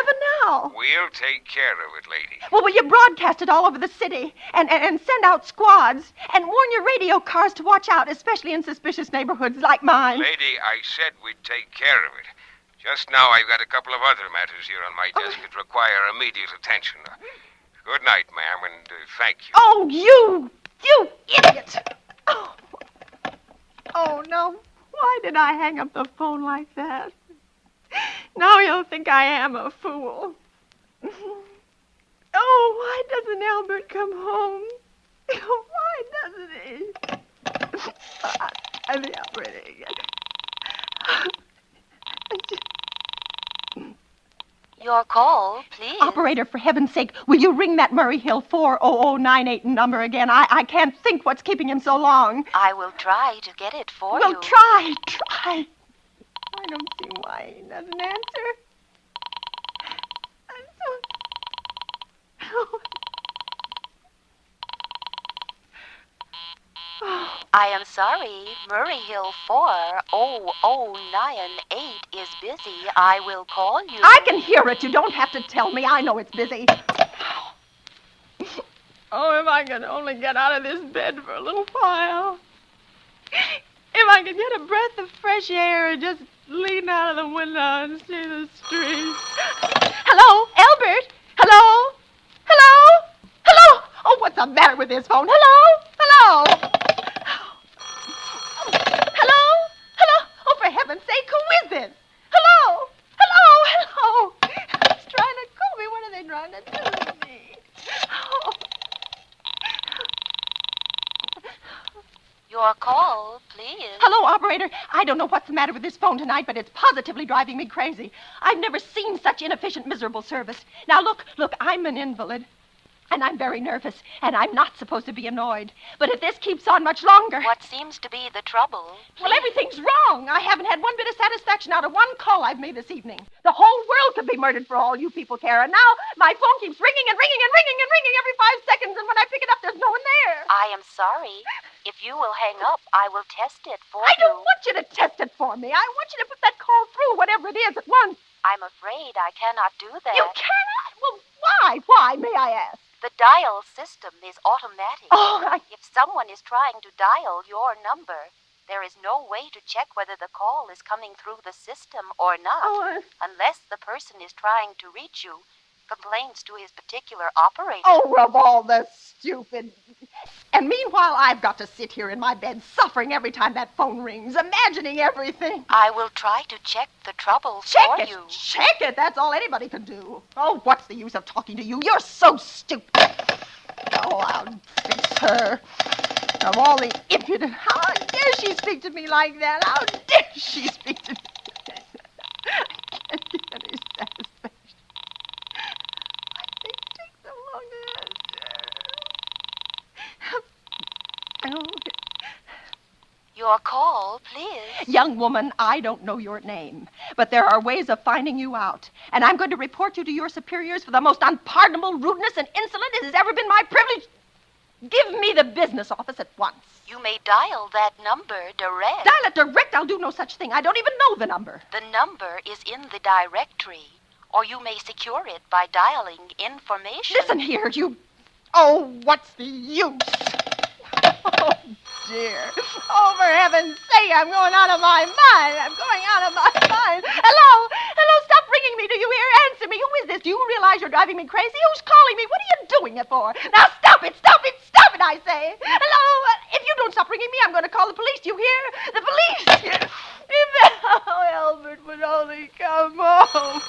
S19: now.
S21: We'll take care of it, lady.
S19: Well, will you broadcast it all over the city and send out squads and warn your radio cars to watch out, especially in suspicious neighborhoods like mine?
S21: Lady, I said we'd take care of it. Just now, I've got a couple of other matters here on my desk that require immediate attention. Good night, ma'am, and thank you.
S19: Oh, you idiot! Oh, no. Why did I hang up the phone like that? Now you'll think I am a fool. Oh, why doesn't Albert come home? Why doesn't he? I'm operating.
S20: Your call, please.
S19: Operator, for heaven's sake, will you ring that Murray Hill 40098 number again? I can't think what's keeping him so long.
S20: I will try to get it for you.
S19: Well, try. I don't see why he doesn't answer. I'm so...
S20: I am sorry. Murray Hill 40098 is busy. I will call you.
S19: I can hear it. You don't have to tell me. I know it's busy. Oh, if I could only get out of this bed for a little while. If I could get a breath of fresh air and just lean out of the window and see the street. Hello, Albert? Hello? Hello? Hello? Oh, what's the matter with this phone? Hello? Hello? Hello? Hello? Oh, for heaven's sake, who is this? Hello? Hello? Hello? Who's trying to call me? What are they trying to do to me? Oh.
S20: Your call, please.
S19: Hello, operator. I don't know what's the matter with this phone tonight, but it's positively driving me crazy. I've never seen such inefficient, miserable service. Now, look, I'm an invalid. And I'm very nervous, and I'm not supposed to be annoyed. But if this keeps on much longer...
S20: What seems to be the trouble?
S19: Well, everything's wrong. I haven't had one bit of satisfaction out of one call I've made this evening. The whole world could be murdered for all you people care. And now my phone keeps ringing and ringing and ringing and ringing every 5 seconds, and when I pick it up, there's no one there.
S20: I am sorry. If you will hang up, I will test it for
S19: I
S20: you.
S19: don't want you to test it for me. I want you to put that call through, whatever it is, at once.
S20: I'm afraid I cannot do that.
S19: You cannot? Well, why? Why, may I ask?
S20: The dial system is automatic.
S19: Oh,
S20: If someone is trying to dial your number, there is no way to check whether the call is coming through the system or not, unless the person is trying to reach you complains to his particular operator.
S19: Oh, of all the stupid... And meanwhile, I've got to sit here in my bed suffering every time that phone rings, imagining everything.
S20: I will try to check the trouble
S19: for
S20: you.
S19: Check it. That's all anybody can do. Oh, what's the use of talking to you? You're so stupid. Oh, I'll fix her. Of all the impudent... How dare she speak to me like that? How dare she speak to me? I can't get any satisfaction. It takes so long to answer.
S20: Your call, please.
S19: Young woman, I don't know your name, but there are ways of finding you out. And I'm going to report you to your superiors for the most unpardonable rudeness and insolence it has ever been my privilege. Give me the business office at once.
S20: You may dial that number direct.
S19: Dial it direct? I'll do no such thing. I don't even know the number.
S20: The number is in the directory, or you may secure it by dialing information.
S19: Listen here, you... Oh, what's the use? Oh, dear. Oh, for heaven's sake, I'm going out of my mind. I'm going out of my mind. Hello? Hello, stop ringing me. Do you hear? Answer me. Who is this? Do you realize you're driving me crazy? Who's calling me? What are you doing it for? Now, stop it, I say. Hello? If you don't stop ringing me, I'm going to call the police. Do you hear? The police. Oh, Albert would only come home.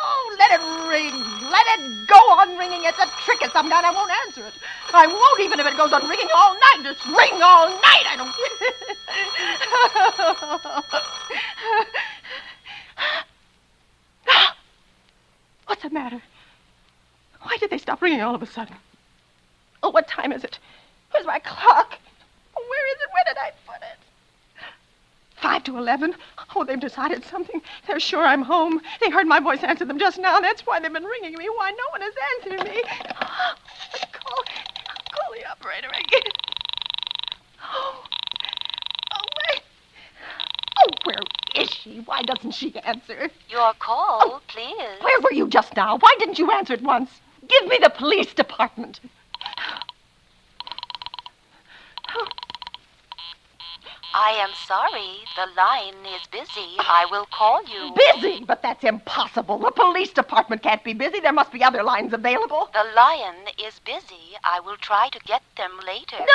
S19: Oh, let it ring. Let it go on ringing. It's a trick of some kind. I won't answer it. I won't, even if it goes on ringing all night. Just ring all night. I don't... What's the matter? Why did they stop ringing all of a sudden? Oh, what time is it? Where's my clock? Where is it? Where did I put it? 5 to 11. Oh, they've decided something. They're sure I'm home. They heard my voice answer them just now. That's why they've been ringing me. Why no one is answering me. Call the operator again. Oh, wait. Oh, where is she? Why doesn't she answer?
S20: Your call, please.
S19: Where were you just now? Why didn't you answer at once? Give me the police department.
S20: I am sorry. The line is busy. I will call you.
S19: Busy? But that's impossible. The police department can't be busy. There must be other lines available.
S20: The lion is busy. I will try to get them later.
S19: No,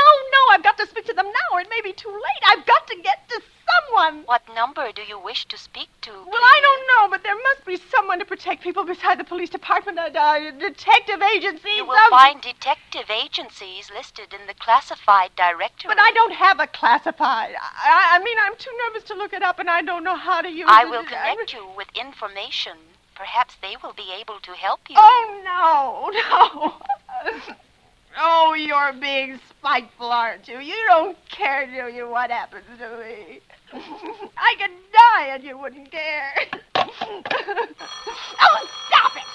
S19: I've got to speak to them now, or it may be too late. I've got to get to someone.
S20: What number do you wish to speak to, please?
S19: Well, I don't know, but there must be someone to protect people beside the police department, a detective agency.
S20: You will find detective agencies listed in the classified directory.
S19: But I don't have a classified. I mean, I'm too nervous to look it up, and I don't know how to use it.
S20: I will connect you with information. Perhaps they will be able to help you.
S19: Oh, no. Oh, you're being spiteful, aren't you? You don't care, do you, what happens to me? I could die and you wouldn't care. Oh, stop it!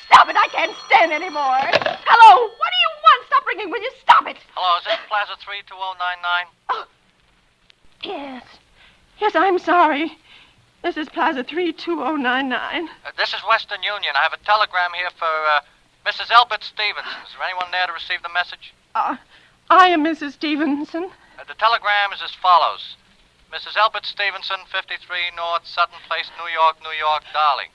S19: Stop it! I can't stand anymore. Hello, what do you want? Stop ringing, will you? Stop it!
S1: Hello, is this Plaza 32099?
S19: Oh, yes, I'm sorry. This is Plaza 32099.
S1: This is Western Union. I have a telegram here for Mrs. Elbert Stevenson. Is there anyone there to receive the message?
S19: I am Mrs. Stevenson.
S1: The telegram is as follows. Mrs. Elbert Stevenson, 53 North Sutton Place, New York, darling.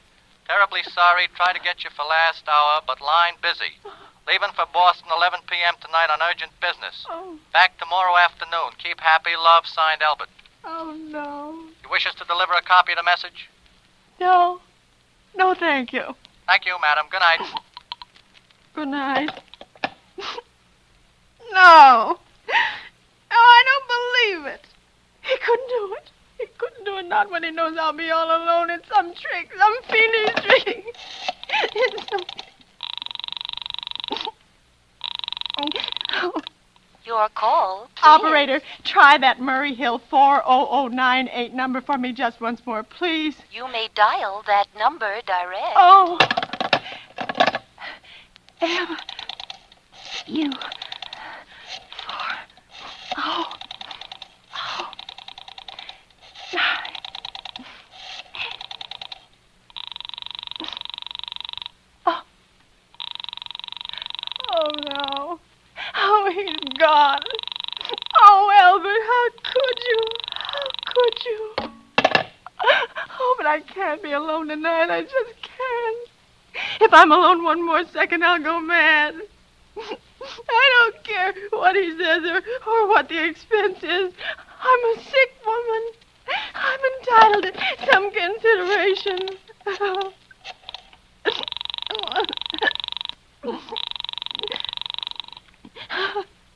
S1: Terribly sorry. Try to get you for last hour, but line busy. Leaving for Boston 11 p.m. tonight on urgent business. Back tomorrow afternoon. Keep happy. Love, signed Elbert.
S19: Oh, no.
S1: You wish us to deliver a copy of the message?
S19: No. No, thank you.
S1: Thank you, madam. Good night.
S19: Good night. No. No, I don't believe it. He couldn't do it. He couldn't do it, not when he knows I'll be all alone. It's some trick, some fiendish trick. It's some...
S20: Your call, please.
S19: Operator, try that Murray Hill 40098 number for me just once more, please.
S20: You may dial that number direct.
S19: Oh. M-U-4. Oh. 9. Oh. Oh, no. Oh, he's gone. Oh, Albert, how could you? How could you? Oh, but I can't be alone tonight. I just can't. If I'm alone one more second, I'll go mad. I don't care what he says or what the expense is. I'm a sick woman. I'm entitled to some consideration.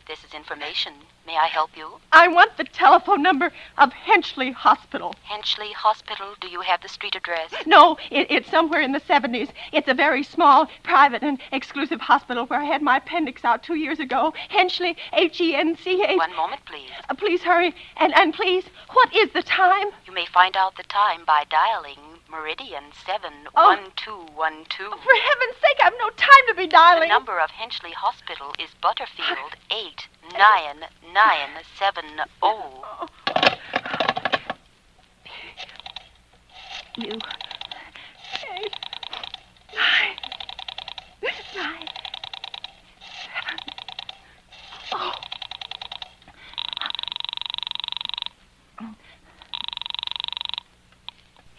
S20: This is information. May I help you?
S19: I want the telephone number of Henchley Hospital.
S20: Henchley Hospital. Do you have the street address?
S19: No, it's somewhere in the 70s. It's a very small, private, and exclusive hospital where I had my appendix out 2 years ago. Henchley, H-E-N-C-H.
S20: One moment, please.
S19: Please hurry. And please, what is the time?
S20: You may find out the time by dialing Meridian 71212.
S19: For heaven's sake, I've no time to be dialing.
S20: The number of Henchley Hospital is Butterfield 89970.
S19: You. 8, 9, 9, 7. Oh.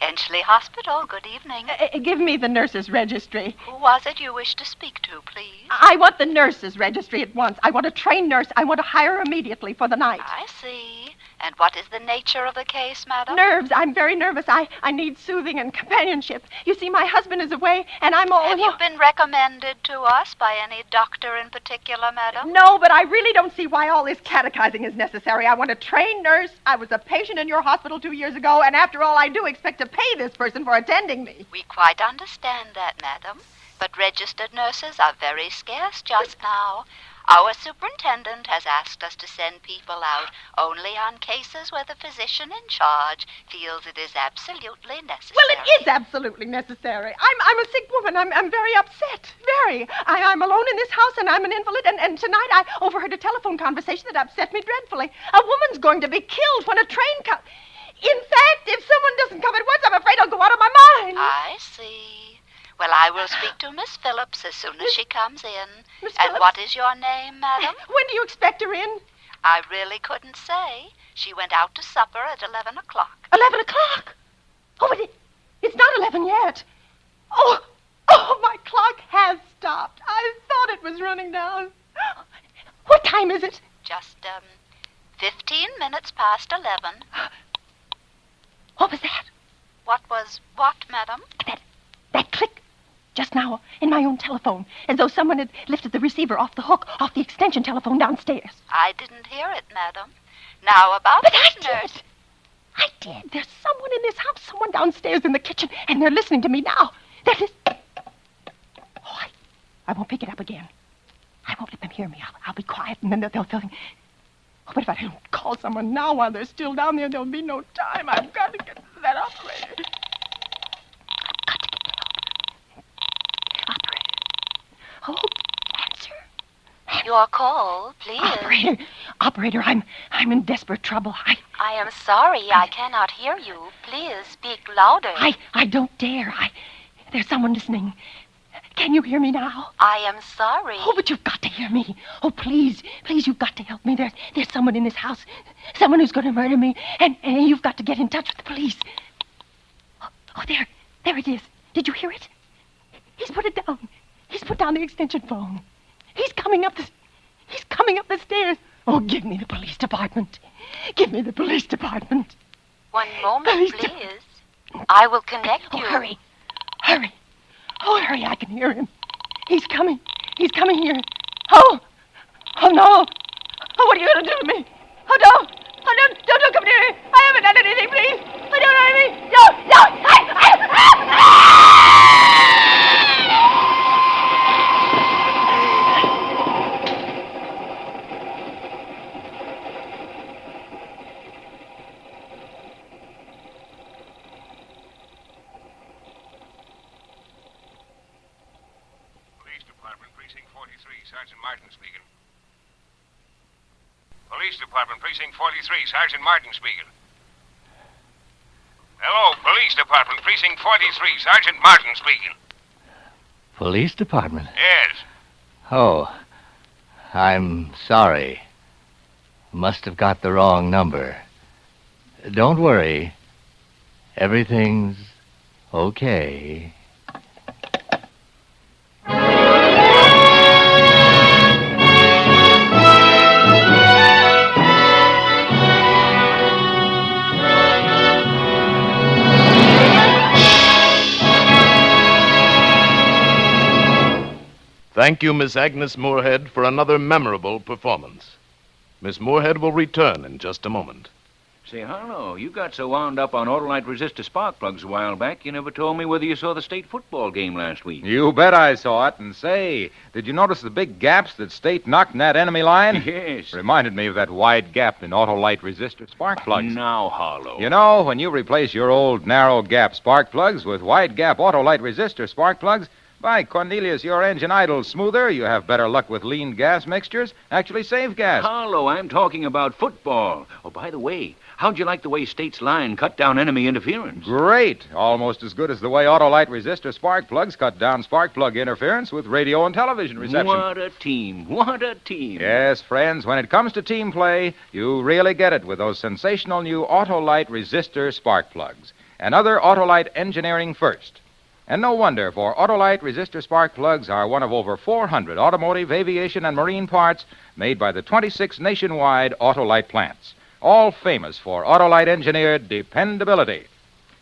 S20: Henchley Hospital, good evening.
S19: Give me the nurse's registry.
S20: Who was it you wished to speak to, please?
S19: I want the nurse's registry at once. I want a trained nurse. I want to hire her immediately for the night.
S20: I see. And what is the nature of the case, madam?
S19: Nerves. I'm very nervous. I need soothing and companionship. You see, my husband is away, and I'm all
S20: alone. Have you been recommended to us by any doctor in particular, madam?
S19: No, but I really don't see why all this catechizing is necessary. I want a trained nurse. I was a patient in your hospital 2 years ago, and after all, I do expect to pay this person for attending me.
S20: We quite understand that, madam. But registered nurses are very scarce just now. Our superintendent has asked us to send people out only on cases where the physician in charge feels it is absolutely necessary.
S19: Well, it is absolutely necessary. I'm a sick woman. I'm very upset. Very. I'm alone in this house, and I'm an invalid, and tonight I overheard a telephone conversation that upset me dreadfully. A woman's going to be killed when a train comes. In fact, if someone doesn't come at once, I'm afraid I'll go out of my mind.
S20: I see. Well, I will speak to Miss Phillips as soon as she comes in.
S19: Miss
S20: And
S19: Phillips?
S20: what is your name, madam?
S19: When do you expect her in?
S20: I really couldn't say. She went out to supper at 11 o'clock.
S19: 11 o'clock? Oh, but it's not 11 yet. Oh, my clock has stopped. I thought it was running down. What time is it?
S20: Just, 15 minutes past 11.
S19: What was that?
S20: What was what, madam?
S19: That click just now in my own telephone, as though someone had lifted the receiver off the hook, off the extension telephone downstairs.
S20: I didn't hear it, madam. Now about this nurse.
S19: I did. There's someone in this house, someone downstairs in the kitchen, and they're listening to me now. I won't pick it up again. I won't let them hear me. I'll be quiet, and then they'll think... Oh, but if I don't call someone now while they're still down there, there'll be no time. I've got to get to that operator. Oh, answer.
S20: Your call, please.
S19: Operator, I'm in desperate trouble.
S20: I am sorry I cannot hear you. Please speak louder.
S19: I don't dare. There's someone listening. Can you hear me now?
S20: I am sorry.
S19: Oh, but you've got to hear me. Oh, please, you've got to help me. There's someone in this house, someone who's going to murder me, and you've got to get in touch with the police. Oh, there it is. Did you hear it? He's put it down. He's put down the extension phone. He's coming up the stairs. Oh, give me the police department. Give me the police department.
S20: One moment, please. I will connect you.
S19: Oh, hurry. Oh, hurry, I can hear him. He's coming here. Oh no. Oh, what are you going to do to me? Oh, don't come near me. I haven't done anything, please. I don't know anything.
S21: Sergeant Martin speaking. Police Department, Precinct 43, Sergeant Martin speaking. Hello, Police Department, Precinct 43, Sergeant Martin speaking.
S5: Police Department?
S21: Yes.
S5: Oh, I'm sorry. Must have got the wrong number. Don't worry. Everything's okay.
S11: Thank you, Miss Agnes Moorehead, for another memorable performance. Miss Moorehead will return in just a moment.
S15: Say, Harlow, you got so wound up on Autolite resistor spark plugs a while back, you never told me whether you saw the state football game last week.
S18: You bet I saw it. And say, did you notice the big gaps that State knocked in that enemy line?
S15: Yes.
S18: Reminded me of that wide gap in Autolite resistor spark plugs.
S15: Now, Harlow.
S18: You know, when you replace your old narrow gap spark plugs with wide gap Autolite resistor spark plugs, by Cornelius, your engine idles smoother. You have better luck with lean gas mixtures. Actually save gas.
S15: Harlow, I'm talking about football. Oh, by the way, how'd you like the way State's line cut down enemy interference?
S18: Great. Almost as good as the way Autolite resistor spark plugs cut down spark plug interference with radio and television reception.
S15: What a team. What a team.
S18: Yes, friends, when it comes to team play, you really get it with those sensational new Autolite resistor spark plugs. And other Autolite engineering first. And no wonder, for Autolite resistor spark plugs are one of over 400 automotive, aviation, and marine parts made by the 26 nationwide Autolite plants, all famous for Autolite engineered dependability.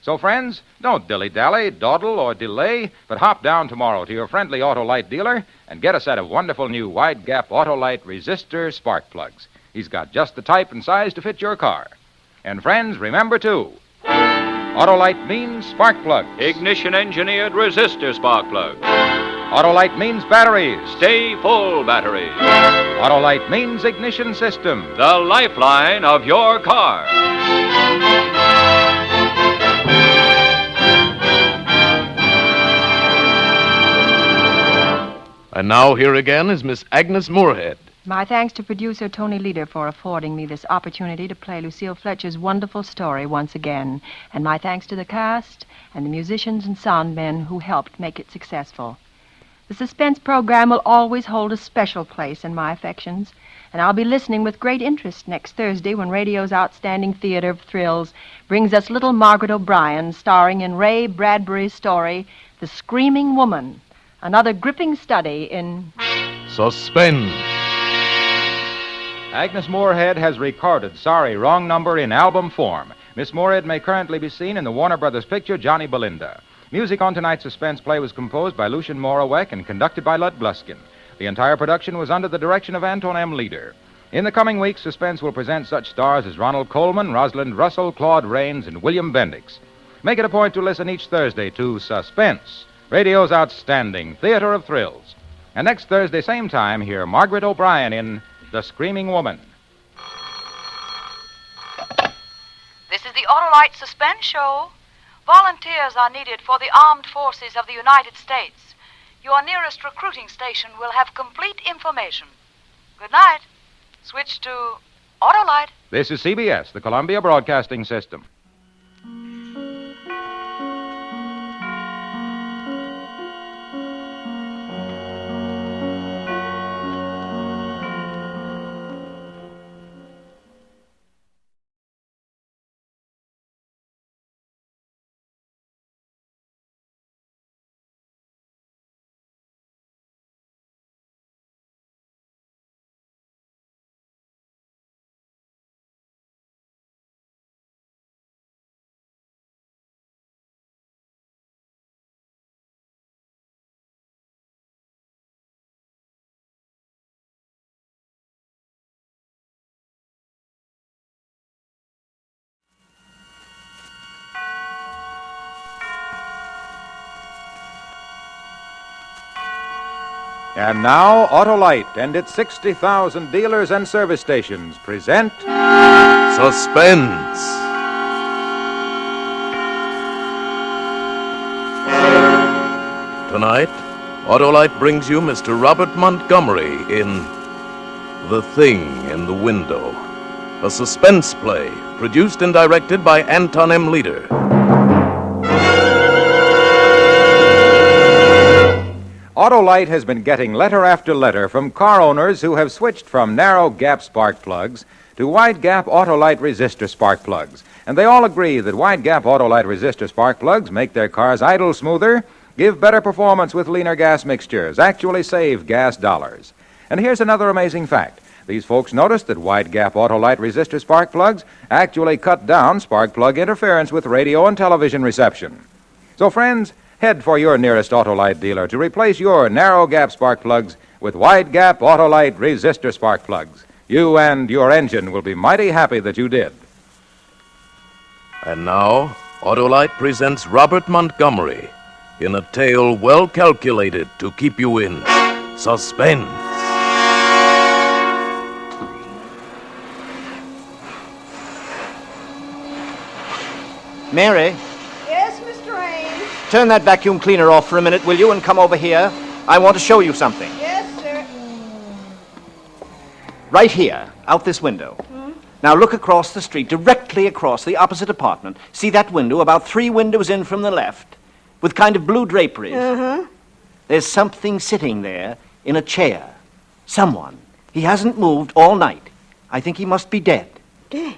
S18: So, friends, don't dilly-dally, dawdle, or delay, but hop down tomorrow to your friendly Autolite dealer and get a set of wonderful new wide-gap Autolite resistor spark plugs. He's got just the type and size to fit your car. And, friends, remember, too, Autolite means spark plug.
S15: Ignition-engineered resistor spark plug.
S18: Autolite means batteries.
S6: Stay full batteries.
S18: Autolite means ignition system.
S6: The lifeline of your car.
S11: And now here again is Miss Agnes Moorehead.
S19: My thanks to producer Tony Leader for affording me this opportunity to play Lucille Fletcher's wonderful story once again. And my thanks to the cast and the musicians and sound men who helped make it successful. The Suspense program will always hold a special place in my affections, and I'll be listening with great interest next Thursday when radio's outstanding theater of thrills brings us little Margaret O'Brien starring in Ray Bradbury's story, The Screaming Woman, another gripping study in
S11: Suspense.
S18: Agnes Moorehead has recorded Sorry, Wrong Number in album form. Miss Moorehead may currently be seen in the Warner Brothers picture Johnny Belinda. Music on tonight's suspense play was composed by Lucien Morawek and conducted by Lud Gluskin. The entire production was under the direction of Anton M. Leader. In the coming weeks, Suspense will present such stars as Ronald Coleman, Rosalind Russell, Claude Rains, and William Bendix. Make it a point to listen each Thursday to Suspense, radio's outstanding theater of thrills. And next Thursday, same time, hear Margaret O'Brien in The Screaming Woman.
S17: This is the Autolite Suspense Show. Volunteers are needed for the armed forces of the United States. Your nearest recruiting station will have complete information. Good night. Switch to Autolite.
S18: This is CBS, the Columbia Broadcasting System. And now, Autolite and its 60,000 dealers and service stations present
S11: Suspense. Tonight, Autolite brings you Mr. Robert Montgomery in The Thing in the Window, a suspense play produced and directed by Anton M. Leader.
S18: Autolite has been getting letter after letter from car owners who have switched from narrow gap spark plugs to wide gap Autolite resistor spark plugs. And they all agree that wide gap Autolite resistor spark plugs make their cars idle smoother, give better performance with leaner gas mixtures, actually save gas dollars. And here's another amazing fact. These folks noticed that wide gap Autolite resistor spark plugs actually cut down spark plug interference with radio and television reception. So, friends, head for your nearest Autolite dealer to replace your narrow gap spark plugs with wide gap Autolite resistor spark plugs. You and your engine will be mighty happy that you did.
S11: And now, Autolite presents Robert Montgomery in a tale well calculated to keep you in suspense.
S7: Mary,
S23: Yes, Mr. Ames.
S7: turn that vacuum cleaner off for a minute, will you, and come over here? I want to show you something.
S23: Yes, sir.
S7: Right here, out this window. Now look across the street, directly across the opposite apartment. See that window, about 3 windows in from the left, with kind of blue draperies?
S23: Uh-huh.
S7: There's something sitting there in a chair. Someone. He hasn't moved all night. I think he must be dead.
S23: Dead?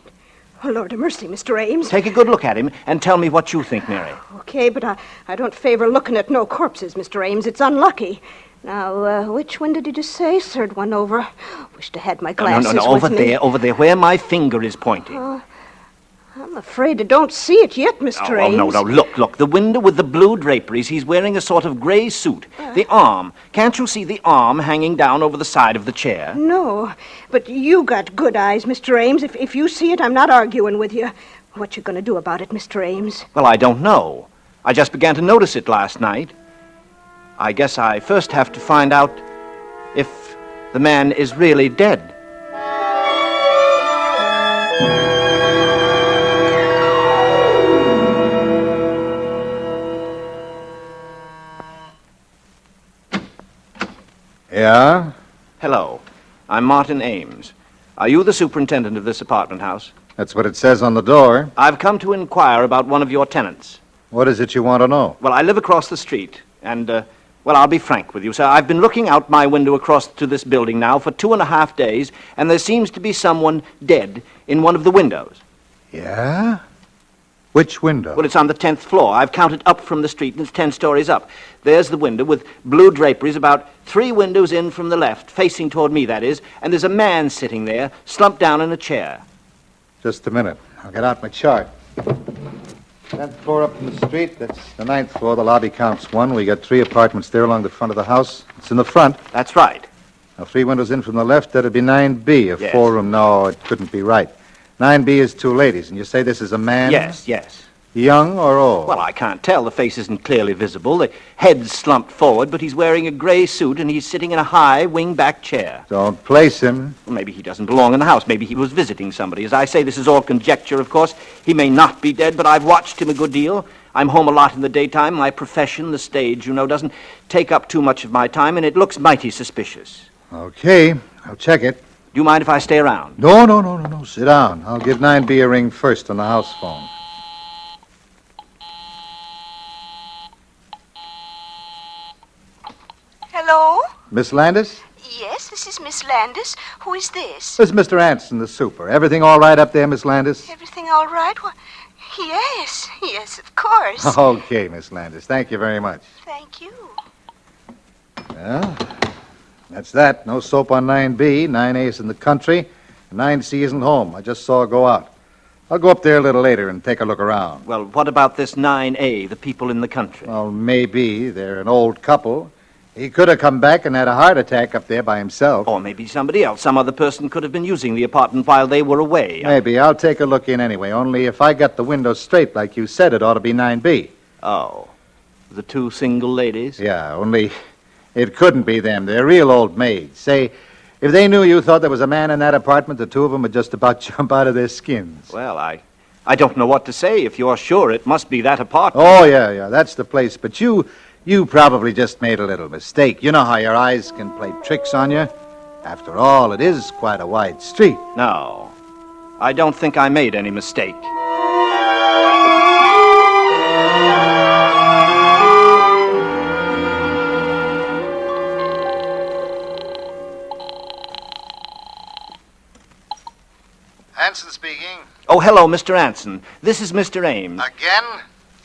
S23: Oh, Lord have mercy, Mr. Ames.
S7: Take a good look at him and tell me what you think, Mary.
S23: Okay, but I don't favor looking at no corpses, Mr. Ames. It's unlucky. Now, which window did you say? Third one over. Wish to had my glasses
S7: No,
S23: with me.
S7: over there, where my finger is pointing.
S23: I'm afraid I don't see it yet, Mr. Ames.
S7: No, look, the window with the blue draperies. He's wearing a sort of gray suit. The arm. Can't you see the arm hanging down over the side of the chair?
S23: No, but you got good eyes, Mr. Ames. If you see it, I'm not arguing with you. What you gonna do about it, Mr. Ames?
S7: Well, I don't know. I just began to notice it last night. I guess I first have to find out if the man is really dead.
S18: Yeah?
S7: Hello. I'm Martin Ames. Are you the superintendent of this apartment house?
S18: That's what it says on the door.
S7: I've come to inquire about one of your tenants.
S18: What is it you want to know?
S7: Well, I live across the street, and, well, I'll be frank with you, sir. I've been looking out my window across to this building now for 2.5 days, and there seems to be someone dead in one of the windows.
S18: Yeah? Which window?
S7: Well, it's on the 10th floor. I've counted up from the street, and it's 10 stories up. There's the window with blue draperies about 3 windows in from the left, facing toward me, that is, and there's a man sitting there, slumped down in a chair.
S18: Just a minute. I'll get out my chart. 10th floor up from the street. That's the 9th floor. The lobby counts 1. We got 3 apartments there along the front of the house. It's in the front.
S7: That's right.
S18: Now, 3 windows in from the left. That'd be 9B. A
S7: Yes.
S18: 4-room. No, it couldn't be right. 9B is 2 ladies. And you say this is a man?
S7: Yes.
S18: Young or old?
S7: Well, I can't tell. The face isn't clearly visible. The head's slumped forward, but he's wearing a gray suit, and he's sitting in a high, wing-back chair.
S18: Don't place him.
S7: Well, maybe he doesn't belong in the house. Maybe he was visiting somebody. As I say, this is all conjecture, of course. He may not be dead, but I've watched him a good deal. I'm home a lot in the daytime. My profession, the stage, doesn't take up too much of my time, and it looks mighty suspicious.
S18: Okay. I'll check it.
S7: Do you mind if I stay around?
S18: No. Sit down. I'll give 9B a ring first on the house phone.
S23: Hello?
S18: Miss Landis?
S23: Yes, this is Miss Landis. Who is this?
S18: This is Mr. Anson, the super. Everything all right up there, Miss Landis?
S23: Everything all right? Well, yes, of course.
S18: Okay, Miss Landis. Thank you very much.
S23: Thank you.
S18: Well, that's that. No soap on 9B. 9A is in the country. 9C isn't home. I just saw her go out. I'll go up there a little later and take a look around.
S7: Well, what about this 9A, the people in the country?
S18: Well, maybe. They're an old couple. He could have come back and had a heart attack up there by himself.
S7: Or maybe somebody else. Some other person could have been using the apartment while they were away.
S18: Maybe. I'll take a look in anyway. Only if I got the window straight like you said, it ought to be 9B.
S7: Oh. The 2 single ladies?
S18: Yeah, only it couldn't be them. They're real old maids. Say, if they knew you thought there was a man in that apartment, the 2 of them would just about jump out of their skins.
S7: Well, I don't know what to say. If you're sure, it must be that apartment.
S18: Oh, yeah, that's the place. But you probably just made a little mistake. You know how your eyes can play tricks on you? After all, it is quite a wide street.
S7: No, I don't think I made any mistake.
S18: Anson speaking.
S7: Oh, hello, Mr. Anson. This is Mr. Ames.
S18: Again?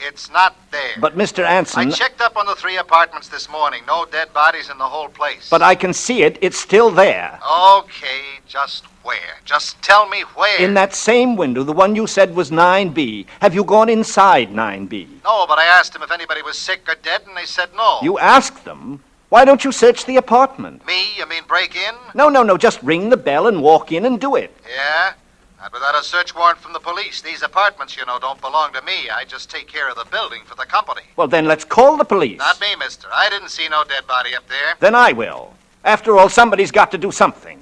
S18: It's not there.
S7: But, Mr. Anson...
S18: I checked up on the 3 apartments this morning. No dead bodies in the whole place.
S7: But I can see it. It's still there.
S18: Okay, just where? Just tell me where.
S7: In that same window, the one you said was 9B. Have you gone inside 9B?
S18: No, but I asked them if anybody was sick or dead, and they said no.
S7: You asked them? Why don't you search the apartment?
S18: Me? You mean break in?
S7: No. Just ring the bell and walk in and do it.
S18: Yeah? Not without a search warrant from the police. These apartments, don't belong to me. I just take care of the building for the company.
S7: Well, then let's call the police.
S18: Not me, mister. I didn't see no dead body up there.
S7: Then I will. After all, somebody's got to do something.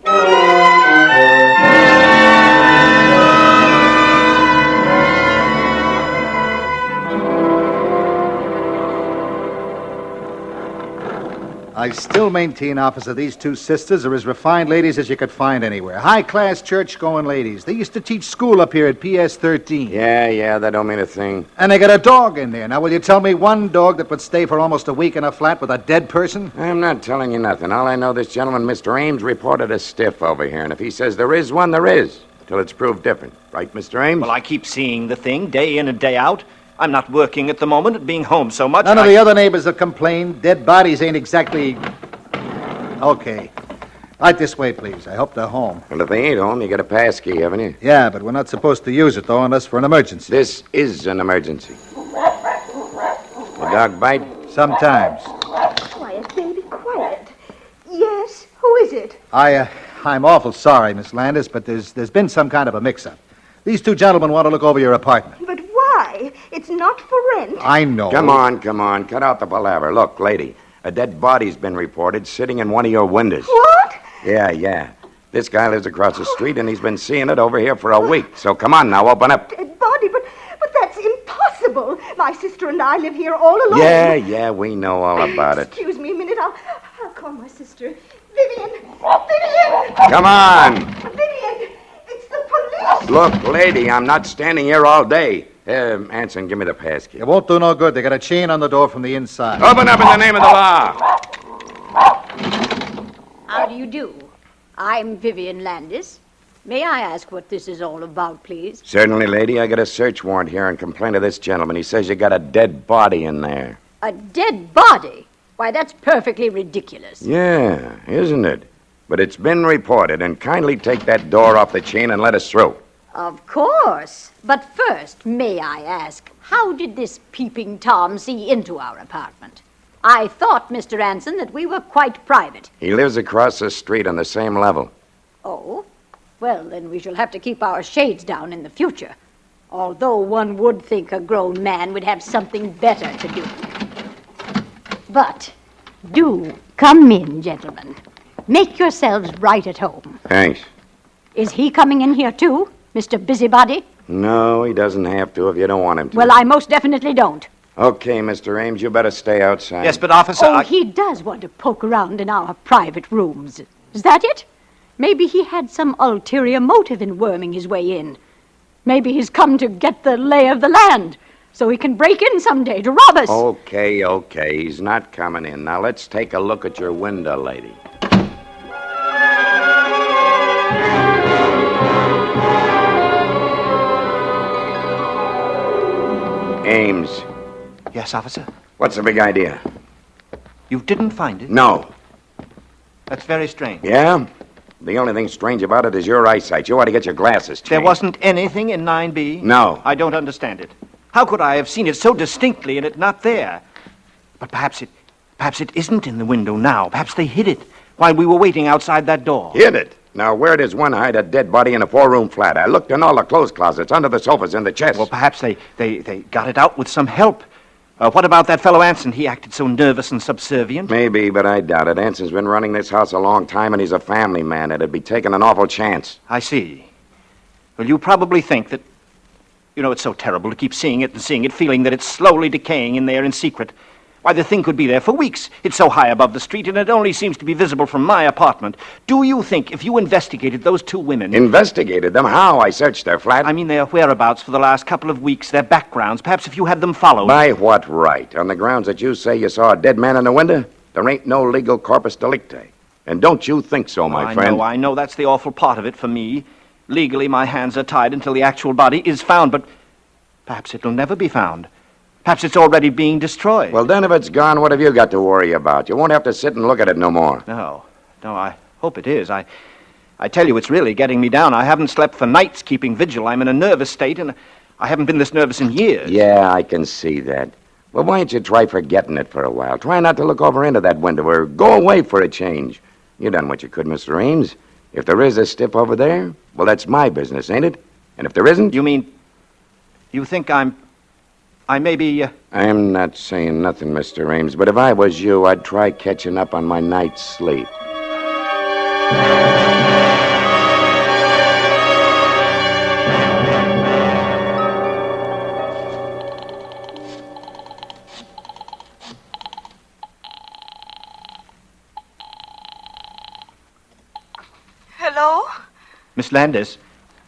S18: I still maintain, officer, these 2 sisters are as refined ladies as you could find anywhere. High-class, church-going ladies. They used to teach school up here at PS 13.
S21: Yeah, that don't mean a thing.
S18: And they got a dog in there. Now, will you tell me one dog that would stay for almost a week in a flat with a dead person?
S21: I'm not telling you nothing. All I know, this gentleman, Mr. Ames, reported a stiff over here, and if he says there is one, there is, till it's proved different. Right, Mr. Ames?
S7: Well, I keep seeing the thing day in and day out. I'm not working at the moment at being home so much.
S18: None of the other neighbors have complained. Dead bodies ain't exactly... Okay. Right this way, please. I hope they're home.
S21: Well, if they ain't home, you got a pass key, haven't you?
S18: Yeah, but we're not supposed to use it, though, unless for an emergency.
S21: This is an emergency. The dog bite?
S18: Sometimes.
S23: Quiet, baby, quiet. Yes, who is it?
S18: I'm awful sorry, Miss Landis, but there's been some kind of a mix-up. These 2 gentlemen want to look over your apartment.
S23: But why? It's not for rent.
S18: I know.
S21: Come on. Cut out the palaver. Look, lady,
S2: A dead body's been reported sitting in one of your windows.
S23: What?
S2: Yeah. This guy lives across the street, and he's been seeing it over here for a week. So come on now, open up.
S23: Dead body, but that's impossible. My sister and I live here all alone.
S2: Yeah, we know all about it.
S23: Excuse me a minute. I'll call my sister. Vivian! Vivian!
S2: Come on.
S23: Vivian! It's the police!
S2: Look, lady, I'm not standing here all day. Anson, give me the pass key.
S3: It won't do no good. They got a chain on the door from the inside.
S2: Open up in the name of the law.
S8: How do you do? I'm Vivian Landis. May I ask what this is all about, please?
S2: Certainly, lady. I got a search warrant here and complaint of this gentleman. He says you got a dead body in there.
S8: A dead body? Why, that's perfectly ridiculous.
S2: Yeah, isn't it? But it's been reported, and kindly take that door off the chain and let us through.
S8: Of course. But first, may I ask, how did this peeping Tom see into our apartment? I thought, Mr. Anson, that we were quite private.
S2: He lives across the street on the same level.
S8: Oh? Well, then we shall have to keep our shades down in the future. Although one would think a grown man would have something better to do. But do come in, gentlemen. Make yourselves right at home.
S2: Thanks.
S8: Is he coming in here, too, Mr. Busybody?
S2: No, he doesn't have to if you don't want him to.
S8: Well, I most definitely don't.
S2: Okay, Mr. Ames, you better stay outside.
S7: Yes, but officer...
S8: Oh, he does want to poke around in our private rooms. Is that it? Maybe he had some ulterior motive in worming his way in. Maybe he's come to get the lay of the land, so he can break in someday to rob us.
S2: Okay. He's not coming in. Now, let's take a look at your window, lady. Ames.
S7: Yes, officer?
S2: What's the big idea?
S7: You didn't find it?
S2: No.
S7: That's very strange.
S2: Yeah? The only thing strange about it is your eyesight. You ought to get your glasses changed.
S7: There wasn't anything in 9B?
S2: No.
S7: I don't understand it. How could I have seen it so distinctly and it not there? But perhaps it isn't in the window now. Perhaps they hid it while we were waiting outside that door.
S2: Hid it? Now, where does one hide a dead body in a 4-room flat? I looked in all the clothes closets, under the sofas, in the chests.
S7: Well, perhaps they got it out with some help. What about that fellow Anson? He acted so nervous and subservient.
S2: Maybe, but I doubt it. Anson's been running this house a long time, and he's a family man. It'd be taking an awful chance.
S7: I see. Well, you probably think that... You know, it's so terrible to keep seeing it, feeling that it's slowly decaying in there in secret. Why, the thing could be there for weeks. It's so high above the street, and it only seems to be visible from my apartment. Do you think if you investigated those two women...
S2: Investigated them? How? I searched their flat.
S7: I mean their whereabouts for the last couple of weeks, their backgrounds. Perhaps if you had them followed...
S2: By what right? On the grounds that you say you saw a dead man in the window? There ain't no legal corpus delicti. And don't you think so, my friend?
S7: I know. That's the awful part of it for me. Legally, my hands are tied until the actual body is found, but perhaps it'll never be found. Perhaps it's already being destroyed.
S2: Well, then if it's gone, what have you got to worry about? You won't have to sit and look at it no more.
S7: No, I hope it is. I tell you, it's really getting me down. I haven't slept for nights keeping vigil. I'm in a nervous state, and I haven't been this nervous in years.
S2: Yeah, I can see that. Well, why don't you try forgetting it for a while? Try not to look over into that window, or go away for a change. You done what you could, Mr. Ames. If there is a stiff over there, well, that's my business, ain't it? And if there isn't...
S7: You mean... You think I may be...
S2: I'm not saying nothing, Mr. Ames, but if I was you, I'd try catching up on my night's sleep.
S19: Hello?
S7: Miss Landis,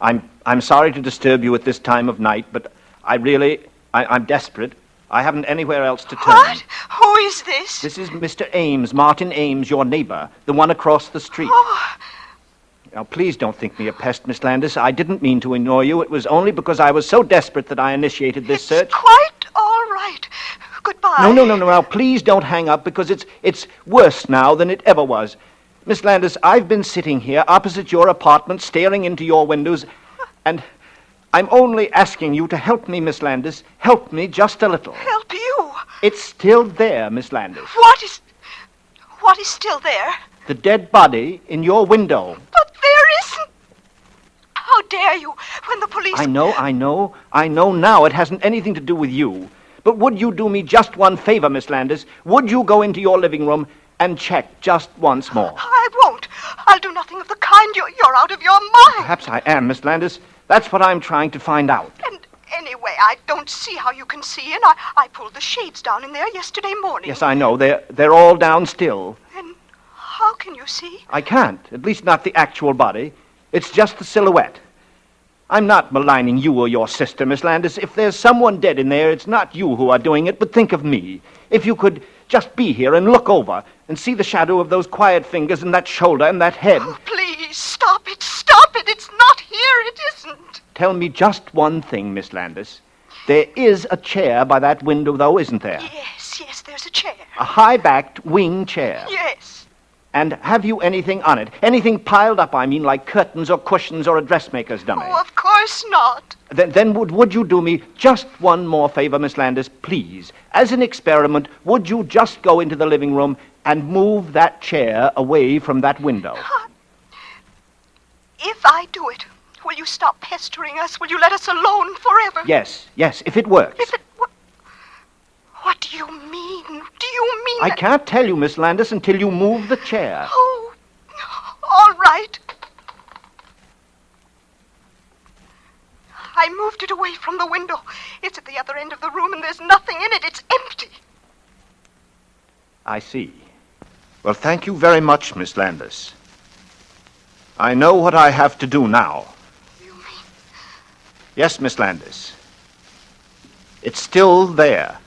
S7: I'm sorry to disturb you at this time of night, but I'm desperate. I haven't anywhere else to turn.
S19: What? Who is this?
S7: This is Mr. Ames, Martin Ames, your neighbor, the one across the street.
S19: Oh.
S7: Now, please don't think me a pest, Miss Landis. I didn't mean to annoy you. It was only because I was so desperate that I initiated this search.
S19: Quite all right. Goodbye.
S7: No. Now, please don't hang up, because it's worse now than it ever was. Miss Landis, I've been sitting here opposite your apartment, staring into your windows, and I'm only asking you to help me, Miss Landis. Help me just a little.
S19: Help you?
S7: It's still there, Miss Landis.
S19: What is still there?
S7: The dead body in your window.
S19: But there isn't. How dare you, when the police...
S7: I know now. It hasn't anything to do with you. But would you do me just one favor, Miss Landis? Would you go into your living room and check just once more?
S23: I won't. I'll do nothing of the kind. You're out of your mind.
S7: Perhaps I am, Miss Landis. That's what I'm trying to find out.
S23: And anyway, I don't see how you can see in. I pulled the shades down in there yesterday morning.
S7: Yes, I know. They're all down still.
S23: And how can you see?
S7: I can't. At least not the actual body. It's just the silhouette. I'm not maligning you or your sister, Miss Landis. If there's someone dead in there, it's not you who are doing it, but think of me. If you could just be here and look over and see the shadow of those quiet fingers and that shoulder and that head.
S23: Oh, please, stop it. Stop it. It's not here. It isn't.
S7: Tell me just one thing, Miss Landis. There is a chair by that window, though, isn't there?
S23: Yes, there's a chair.
S7: A high-backed wing chair.
S23: Yes.
S7: And have you anything on it? Anything piled up, I mean, like curtains or cushions or a dressmaker's dummy?
S23: Oh, of course not.
S7: Then would you do me just one more favor, Miss Landis, please? As an experiment, would you just go into the living room and move that chair away from that window?
S23: If I do it, will you stop pestering us? Will you let us alone forever?
S7: Yes, if it works.
S23: What do you mean? Do you mean
S7: I
S23: that...
S7: can't tell you, Miss Landis, until you move the chair.
S23: Oh, all right. I moved it away from the window. It's at the other end of the room, and there's nothing in it. It's empty.
S7: I see. Well, thank you very much, Miss Landis. I know what I have to do now.
S23: You mean...
S7: Yes, Miss Landis. It's still there.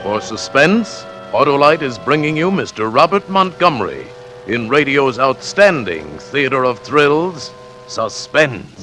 S11: For Suspense, Autolite is bringing you Mr. Robert Montgomery in radio's outstanding theater of thrills, Suspense.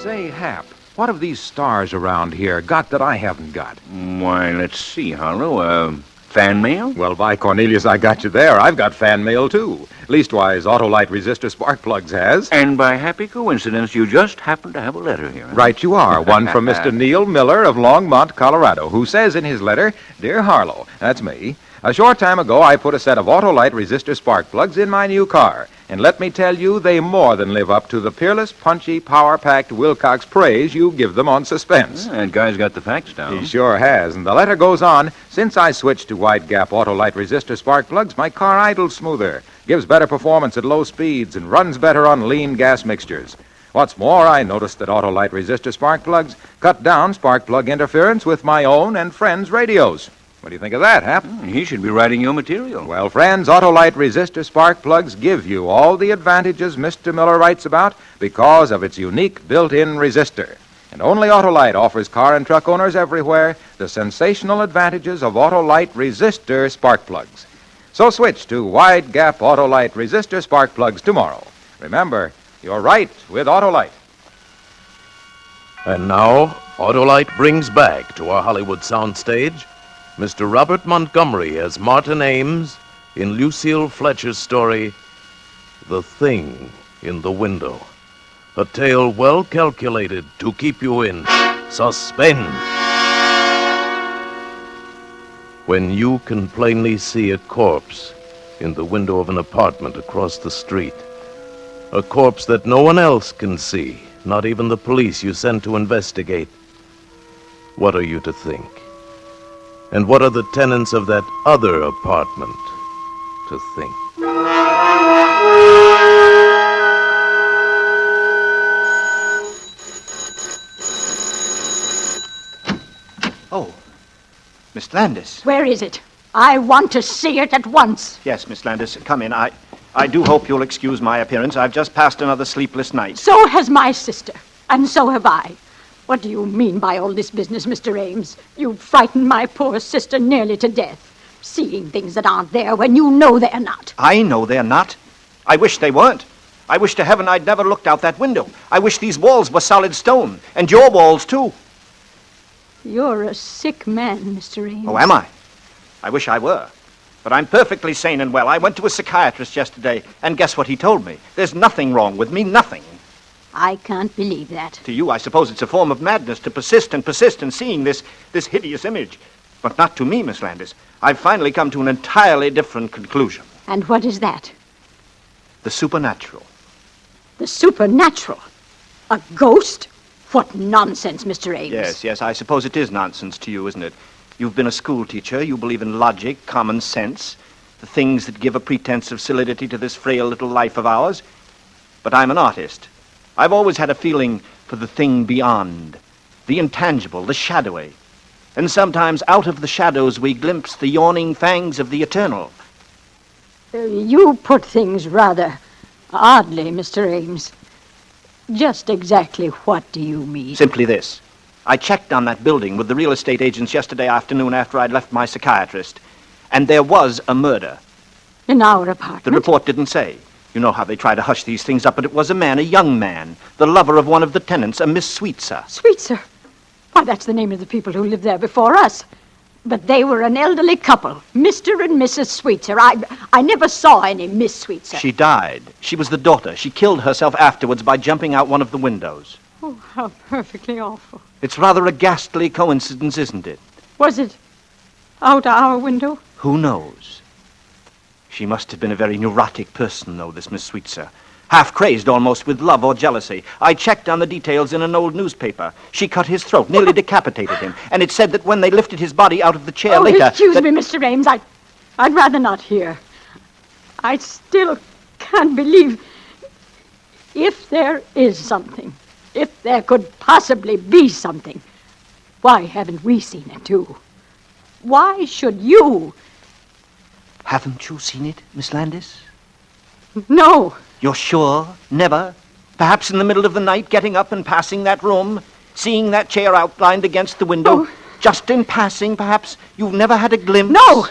S18: Say, Hap, what have these stars around here got that I haven't got?
S15: Why, let's see, Harlow. Fan mail?
S18: Well, by Cornelius, I got you there. I've got fan mail, too. Leastwise, Autolite resistor spark plugs has.
S15: And by happy coincidence, you just happen to have a letter here.
S18: Right you are. One from Mr. Neil Miller of Longmont, Colorado, who says in his letter, Dear Harlow, that's me, a short time ago I put a set of Autolite resistor spark plugs in my new car. And let me tell you, they more than live up to the peerless, punchy, power-packed Wilcox praise you give them on Suspense.
S15: That guy's got the facts down.
S18: He sure has. And the letter goes on, since I switched to wide-gap Autolite resistor spark plugs, my car idles smoother, gives better performance at low speeds, and runs better on lean gas mixtures. What's more, I noticed that Autolite resistor spark plugs cut down spark plug interference with my own and friends' radios. What do you think of that, Hap?
S15: He should be writing your material.
S18: Well, friends, Autolite resistor spark plugs give you all the advantages Mr. Miller writes about because of its unique built-in resistor. And only Autolite offers car and truck owners everywhere the sensational advantages of Autolite resistor spark plugs. So switch to wide-gap Autolite resistor spark plugs tomorrow. Remember, you're right with Autolite.
S11: And now, Autolite brings back to our Hollywood soundstage Mr. Robert Montgomery as Martin Ames in Lucille Fletcher's story, The Thing in the Window. A tale well calculated to keep you in suspense. When you can plainly see a corpse in the window of an apartment across the street, a corpse that no one else can see, not even the police you sent to investigate, what are you to think? And what are the tenants of that other apartment to think?
S7: Oh, Miss Landis.
S8: Where is it? I want to see it at once.
S7: Yes, Miss Landis, come in. I do hope you'll excuse my appearance. I've just passed another sleepless night.
S8: So has my sister, and so have I. What do you mean by all this business, Mr. Ames? You've frightened my poor sister nearly to death, seeing things that aren't there when you know they're not.
S7: I know they're not. I wish they weren't. I wish to heaven I'd never looked out that window. I wish these walls were solid stone, and your walls, too.
S8: You're a sick man, Mr. Ames.
S7: Oh, am I? I wish I were. But I'm perfectly sane and well. I went to a psychiatrist yesterday, and guess what he told me? There's nothing wrong with me, nothing.
S8: I can't believe that.
S7: To you, I suppose it's a form of madness to persist in seeing this hideous image. But not to me, Miss Landis. I've finally come to an entirely different conclusion.
S8: And what is that?
S7: The supernatural.
S8: The supernatural? A ghost? What nonsense, Mr. Ames.
S7: Yes, I suppose it is nonsense to you, isn't it? You've been a school teacher. You believe in logic, common sense, the things that give a pretense of solidity to this frail little life of ours. But I'm an artist. I've always had a feeling for the thing beyond, the intangible, the shadowy. And sometimes out of the shadows we glimpse the yawning fangs of the eternal.
S8: You put things rather oddly, Mr. Ames. Just exactly what do you mean?
S7: Simply this. I checked on that building with the real estate agents yesterday afternoon after I'd left my psychiatrist, and there was a murder.
S8: In our apartment?
S7: The report didn't say. You know how they try to hush these things up, but it was a man, a young man, the lover of one of the tenants, a Miss Sweetser.
S8: Sweetser? Why, that's the name of the people who lived there before us. But they were an elderly couple, Mr. and Mrs. Sweetser. I never saw any Miss Sweetser.
S7: She died. She was the daughter. She killed herself afterwards by jumping out one of the windows.
S8: Oh, how perfectly awful.
S7: It's rather a ghastly coincidence, isn't it?
S8: Was it out our window?
S7: Who knows? She must have been a very neurotic person, though, this Miss Sweetser. Half crazed almost with love or jealousy. I checked on the details in an old newspaper. She cut his throat, nearly decapitated him. And it said that when they lifted his body out of the chair later...
S8: Excuse me, Mr. Ames. I'd rather not hear. I still can't believe... If there is something, if there could possibly be something, why haven't we seen it, too? Why should you?
S7: Haven't you seen it, Miss Landis?
S8: No.
S7: You're sure? Never? Perhaps in the middle of the night, getting up and passing that room, seeing that chair outlined against the window, just in passing, perhaps? You've never had a glimpse?
S8: No!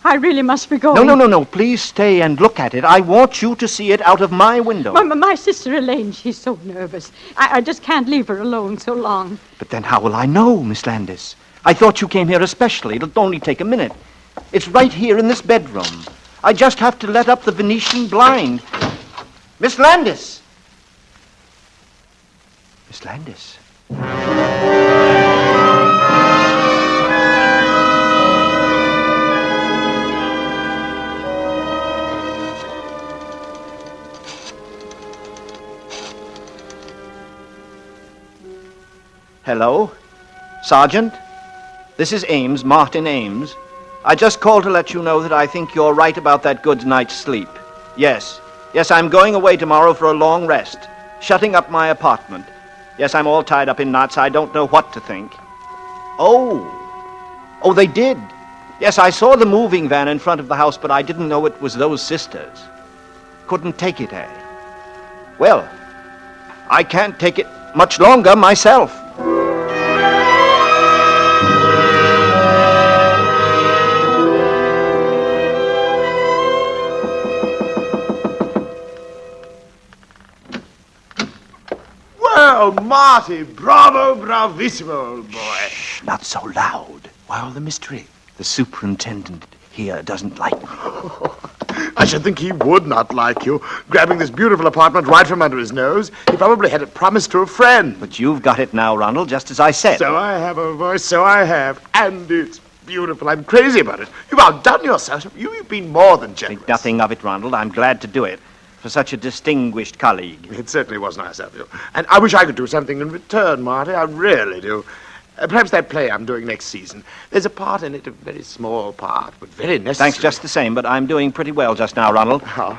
S8: I really must be going.
S7: No. Please stay and look at it. I want you to see it out of my window.
S8: My sister Elaine, she's so nervous. I just can't leave her alone so long.
S7: But then how will I know, Miss Landis? I thought you came here especially. It'll only take a minute. It's right here in this bedroom. I just have to let up the Venetian blind. Miss Landis! Miss Landis. Hello? Sergeant? This is Ames, Martin Ames. I just called to let you know that I think you're right about that good night's sleep. Yes, I'm going away tomorrow for a long rest. Shutting up my apartment. Yes, I'm all tied up in knots. I don't know what to think. Oh, they did. Yes, I saw the moving van in front of the house, but I didn't know it was those sisters. Couldn't take it, eh? Well, I can't take it much longer myself.
S4: Well, Marty, bravo, bravissimo, old boy.
S7: Shh, not so loud. Why all the mystery? The superintendent here doesn't like me.
S4: I should think he would not like you, grabbing this beautiful apartment right from under his nose. He probably had it promised to a friend.
S7: But you've got it now, Ronald, just as I said.
S4: So I have, old boy, so I have. And it's beautiful. I'm crazy about it. You've outdone yourself. You've been more than generous.
S7: Think nothing of it, Ronald. I'm glad to do it. For such a distinguished colleague.
S4: It certainly was nice of you. And I wish I could do something in return, Marty. I really do. Perhaps that play I'm doing next season. There's a part in it, a very small part, but very necessary.
S7: Thanks just the same, but I'm doing pretty well just now, Ronald.
S4: How?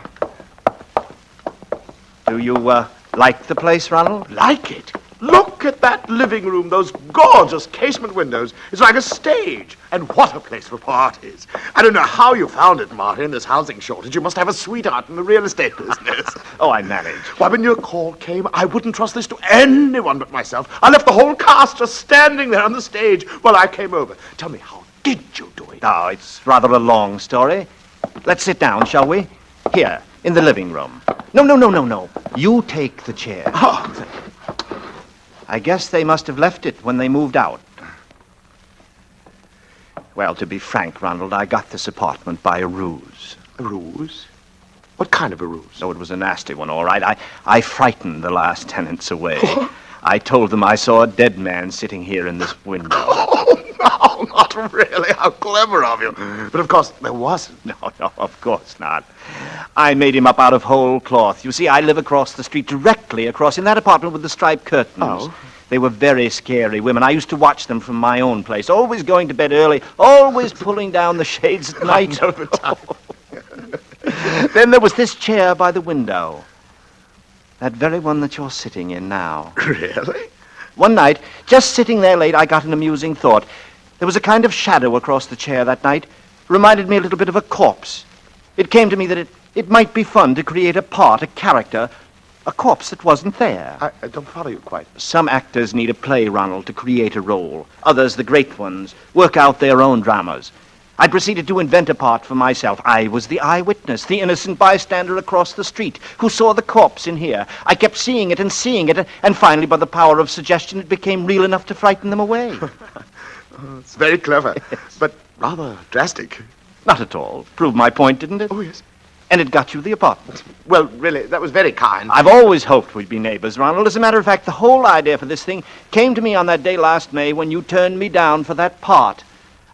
S7: Do you, like the place, Ronald?
S4: Like it? Look at that living room, those gorgeous casement windows. It's like a stage. And what a place for parties. I don't know how you found it, Marty, in this housing shortage. You must have a sweetheart in the real estate business.
S7: Oh, I managed.
S4: Why, when your call came, I wouldn't trust this to anyone but myself. I left the whole cast just standing there on the stage while I came over. Tell me, how did you do it?
S7: Oh, it's rather a long story. Let's sit down, shall we? Here, in the living room. No. You take the chair.
S4: Oh,
S7: I guess they must have left it when they moved out. Well, to be frank, Ronald, I got this apartment by a ruse.
S4: A ruse? What kind of a ruse?
S7: No, it was a nasty one, all right. I frightened the last tenants away. I told them I saw a dead man sitting here in this window.
S4: Oh, no, not really. How clever of you. But of course, there wasn't.
S7: No, of course not. I made him up out of whole cloth. You see, I live across the street, directly across, in that apartment with the striped curtains.
S4: Oh.
S7: They were very scary women. I used to watch them from my own place, always going to bed early, always pulling down the shades at night.
S4: I know the type.
S7: Then there was this chair by the window. That very one that you're sitting in now.
S4: Really?
S7: One night, just sitting there late, I got an amusing thought. There was a kind of shadow across the chair that night. Reminded me a little bit of a corpse. It came to me that it might be fun to create a part, a character, a corpse that wasn't there.
S4: I don't follow you quite.
S7: Some actors need a play, Ronald, to create a role. Others, the great ones, work out their own dramas. I proceeded to invent a part for myself. I was the eyewitness, the innocent bystander across the street who saw the corpse in here. I kept seeing it, and finally, by the power of suggestion, it became real enough to frighten them away.
S4: It's very clever, but rather drastic.
S7: Not at all. Proved my point, didn't it?
S4: Oh, yes.
S7: And it got you the apartment.
S4: Well, really, that was very kind.
S7: I've always hoped we'd be neighbors, Ronald. As a matter of fact, the whole idea for this thing came to me on that day last May when you turned me down for that part.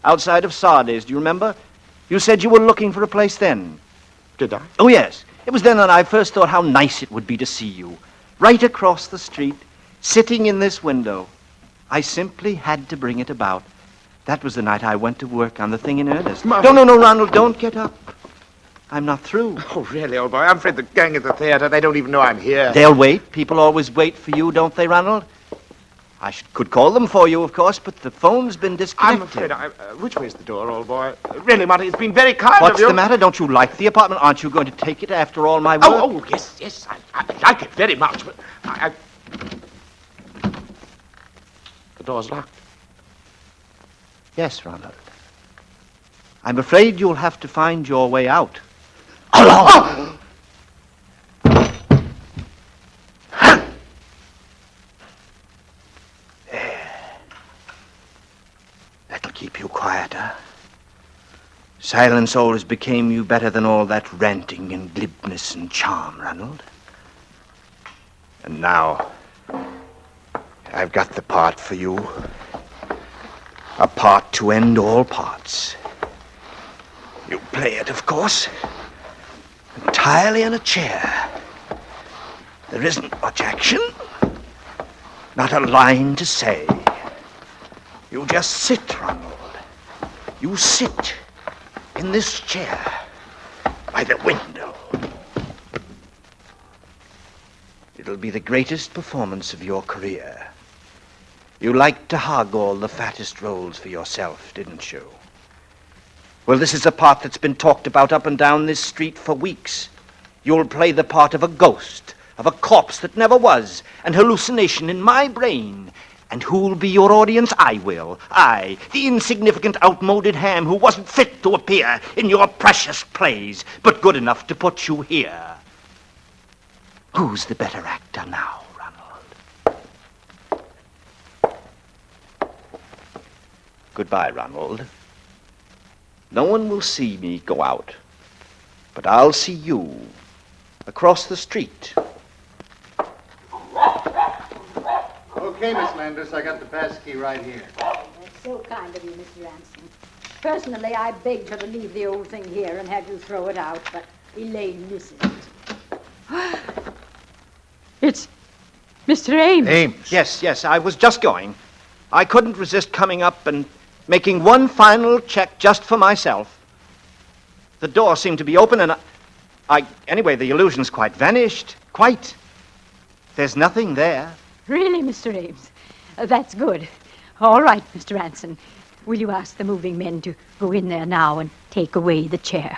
S7: Outside of Sardes, do you remember? You said you were looking for a place then.
S4: Did I?
S7: Oh, yes. It was then that I first thought how nice it would be to see you. Right across the street, sitting in this window. I simply had to bring it about. That was the night I went to work on the thing in earnest. No, Ronald, don't get up. I'm not through.
S4: Oh, really, old boy? I'm afraid the gang at the theater, they don't even know I'm here.
S7: They'll wait. People always wait for you, don't they, Ronald? I could call them for you, of course, but the phone's been disconnected.
S4: I'm afraid which way's the door, old boy? Really, Marty, it's been very kind of you.
S7: What's the matter? Don't you like the apartment? Aren't you going to take it after all my work?
S4: Oh, yes, I like it very much, but The door's locked.
S7: Yes, Ronald. I'm afraid you'll have to find your way out.
S4: Oh!
S7: That'll keep you quieter. Silence always became you better than all that ranting and glibness and charm, Ronald. And now, I've got the part for you. A part to end all parts. You play it, of course, entirely in a chair. There isn't much action, not a line to say. You just sit, Ronald. You sit in this chair by the window. It'll be the greatest performance of your career. You liked to hog all the fattest roles for yourself, didn't you? Well, this is a part that's been talked about up and down this street for weeks. You'll play the part of a ghost, of a corpse that never was, an hallucination in my brain. And who'll be your audience? I will. I, the insignificant, outmoded ham who wasn't fit to appear in your precious plays, but good enough to put you here. Who's the better actor now, Ronald? Goodbye, Ronald. No one will see me go out, but I'll see you across the street.
S3: Okay, Miss Landis, I got the pass key right here.
S8: That's so kind of you, Mr. Ransom. Personally, I begged her to leave the old thing here and have you throw it out, but Elaine listened. It's Mr. Ames.
S7: Ames? Yes, I was just going. I couldn't resist coming up and making one final check just for myself. The door seemed to be open, and anyway, the illusion's quite vanished. Quite. There's nothing there.
S8: Really, Mr. Ames? That's good. All right, Mr. Ransom. Will you ask the moving men to go in there now and take away the chair?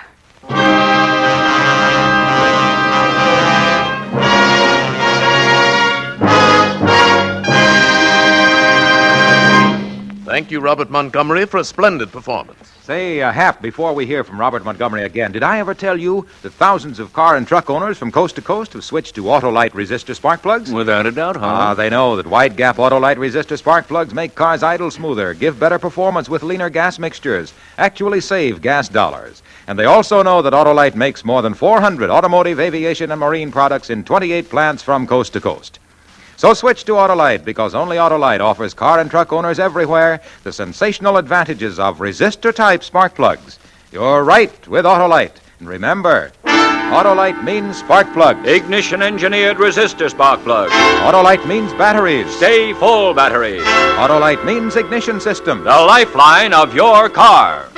S11: Thank you, Robert Montgomery, for a splendid performance.
S18: Say, Hap, before we hear from Robert Montgomery again, did I ever tell you that thousands of car and truck owners from coast to coast have switched to Autolite resistor spark plugs?
S15: Without a doubt, huh?
S18: They know that wide gap Autolite resistor spark plugs make cars idle smoother, give better performance with leaner gas mixtures, actually save gas dollars. And they also know that Autolite makes more than 400 automotive, aviation, and marine products in 28 plants from coast to coast. So switch to Autolite, because only Autolite offers car and truck owners everywhere the sensational advantages of resistor-type spark plugs. You're right with Autolite. And remember, Autolite means spark plugs.
S6: Ignition-engineered resistor spark plugs.
S18: Autolite means batteries.
S6: Stay full battery.
S18: Autolite means ignition systems.
S6: The lifeline of your car.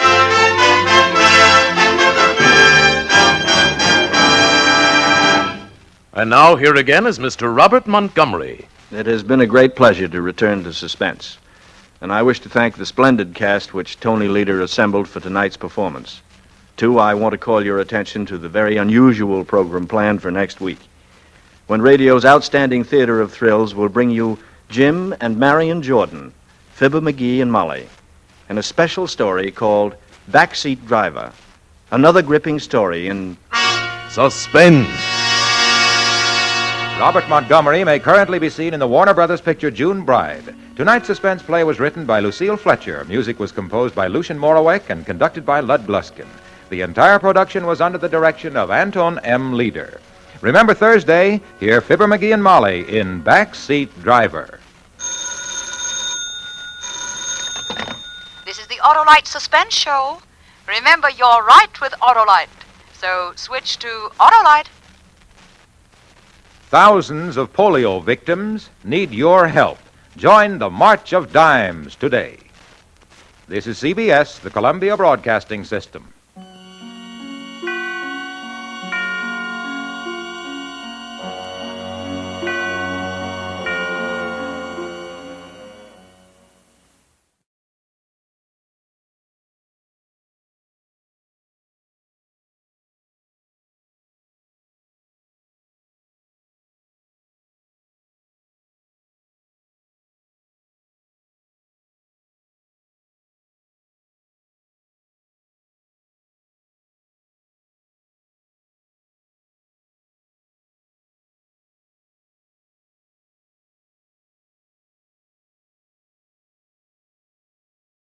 S11: And now, here again is Mr. Robert Montgomery.
S7: It has been a great pleasure to return to Suspense. And I wish to thank the splendid cast which Tony Leader assembled for tonight's performance. Too, I want to call your attention to the very unusual program planned for next week, when radio's outstanding theater of thrills will bring you Jim and Marion Jordan, Fibber McGee and Molly, and a special story called Backseat Driver, another gripping story in
S11: Suspense.
S18: Robert Montgomery may currently be seen in the Warner Brothers picture June Bride. Tonight's suspense play was written by Lucille Fletcher. Music was composed by Lucian Morawek and conducted by Lud Gluskin. The entire production was under the direction of Anton M. Leader. Remember Thursday, hear Fibber McGee and Molly in Backseat Driver.
S17: This is the Autolite Suspense Show. Remember, you're right with Autolite. So switch to Autolite.
S18: Thousands of polio victims need your help. Join the March of Dimes today. This is CBS, the Columbia Broadcasting System.